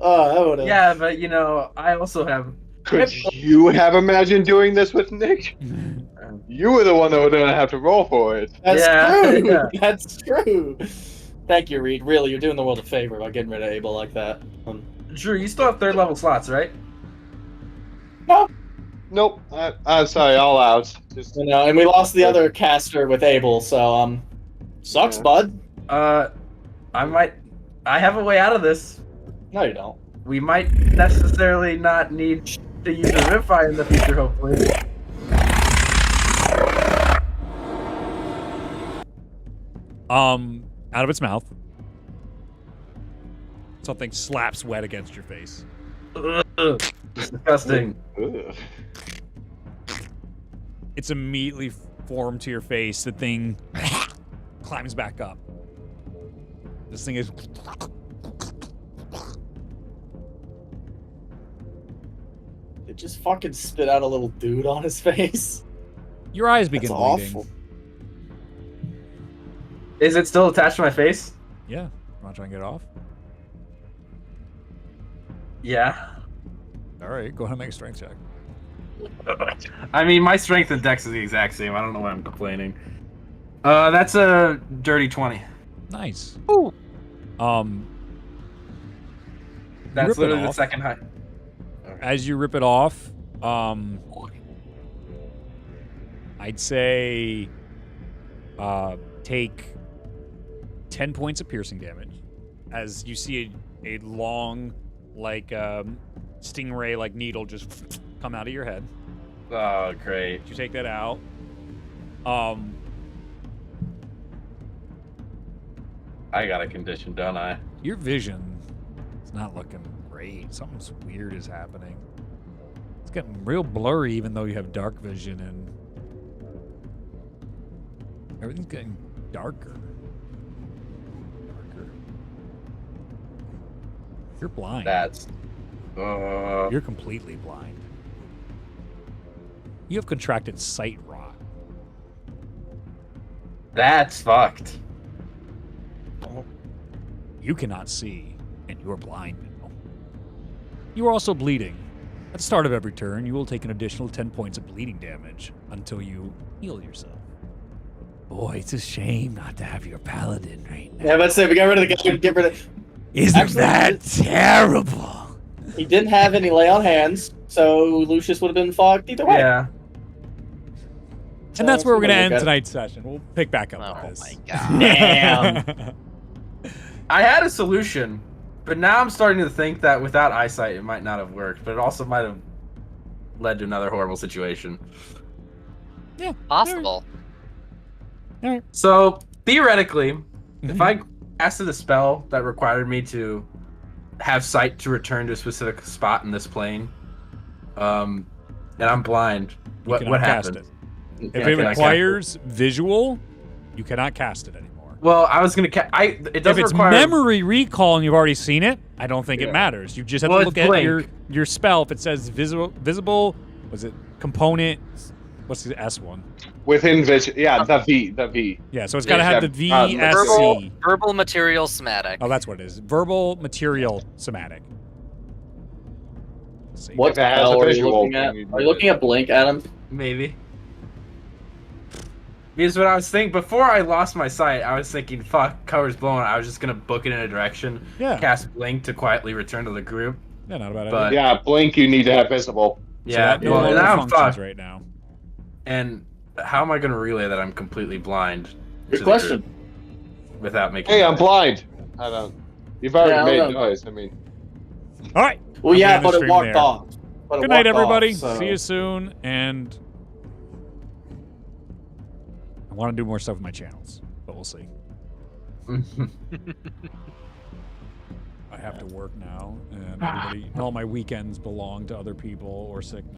Oh, that would have. yeah, but you know, I also have. Could you have imagined doing this with Nick? You were the one that would have to roll for it. That's true. Yeah. That's true. Thank you, Reed. Really, you're doing the world a favor by getting rid of Abel like that. Drew, you still have 3rd level slots, right? Nope. I'm sorry. All out. Just You know, and we lost the other caster with Abel, so sucks, Yeah. bud. I have a way out of this. No, you don't. We might necessarily not need to use a Ripfire in the future, hopefully. Out of its mouth, something slaps wet against your face. Ugh, disgusting. ugh. It's immediately formed to your face. The thing climbs back up. This thing is. It just fucking spit out a little dude on his face. Your eyes begin That's bleeding. awful. Is it still attached to my face? Yeah. Want to try and get it off? Yeah. All right. Go ahead and make a strength check. I mean, my strength and dex is the exact same. I don't know why I'm complaining. That's a dirty 20. Nice. Ooh. That's rip it literally the off. second high. As you rip it off, I'd say take 10 points of piercing damage as you see a long, like, stingray-like needle just come out of your head. Oh, great. You take that out. I got a condition, don't I? Your vision is not looking great. Something's weird is happening. It's getting real blurry even though you have dark vision and everything's getting darker. You're blind. That's... You're completely blind. You have contracted sight rot. That's fucked. You cannot see, and you're blind now. You are also bleeding. At the start of every turn, you will take an additional 10 points of bleeding damage until you heal yourself. Boy, it's a shame not to have your paladin right now. Yeah, let's say we got rid of the guy. Get rid of. Isn't Actually, that terrible? He didn't have any lay on hands, so Lucius would have been fucked either way. Yeah. And that's where we're going to end Okay. tonight's session. We'll pick back up Oh with this. my god. Damn. I had a solution, but now I'm starting to think that without eyesight, it might not have worked, but it also might have led to another horrible situation. Yeah. Possible. So, theoretically, Mm-hmm. if I casted a spell that required me to have sight to return to a specific spot in this plane, and I'm blind, what cannot cast happens? If Yeah, it can I cast requires visual, you cannot cast it anymore. Well, I was gonna. It If doesn't it's require memory recall and you've already seen it, I don't think Yeah. it matters. You just have Well, to it's look at blink. your spell. If it says visible, was it component? What's the S one? Within vision. Yeah, the V. Yeah, so it's got to have the Yeah, VSC. Verbal material somatic. Oh, that's what it is. Verbal material somatic. Let's see. What If it has spell a are you visual, looking then at? you Are you do looking it. at Blink, Adam? maybe. Because what I was thinking before I lost my sight, I was thinking, "Fuck, cover's blowing." I was just gonna book it in a direction, Yeah. cast blink to quietly return to the group. Yeah, not a bad But- idea. Yeah, blink. You need to have visible. So Yeah, that no well, longer now I'm functions fucked. right now. And how am I gonna relay that I'm completely blind? to Good the question. group without making. Hey, I'm blind. I don't. You've already Yeah, I made don't know. noise. I mean, All right. Well, I'm yeah, gonna end the but it stream walked there. off. Good night, everybody. See you soon. And I want to do more stuff with my channels, but we'll see. I have to work now, and all my weekends belong to other people or sick.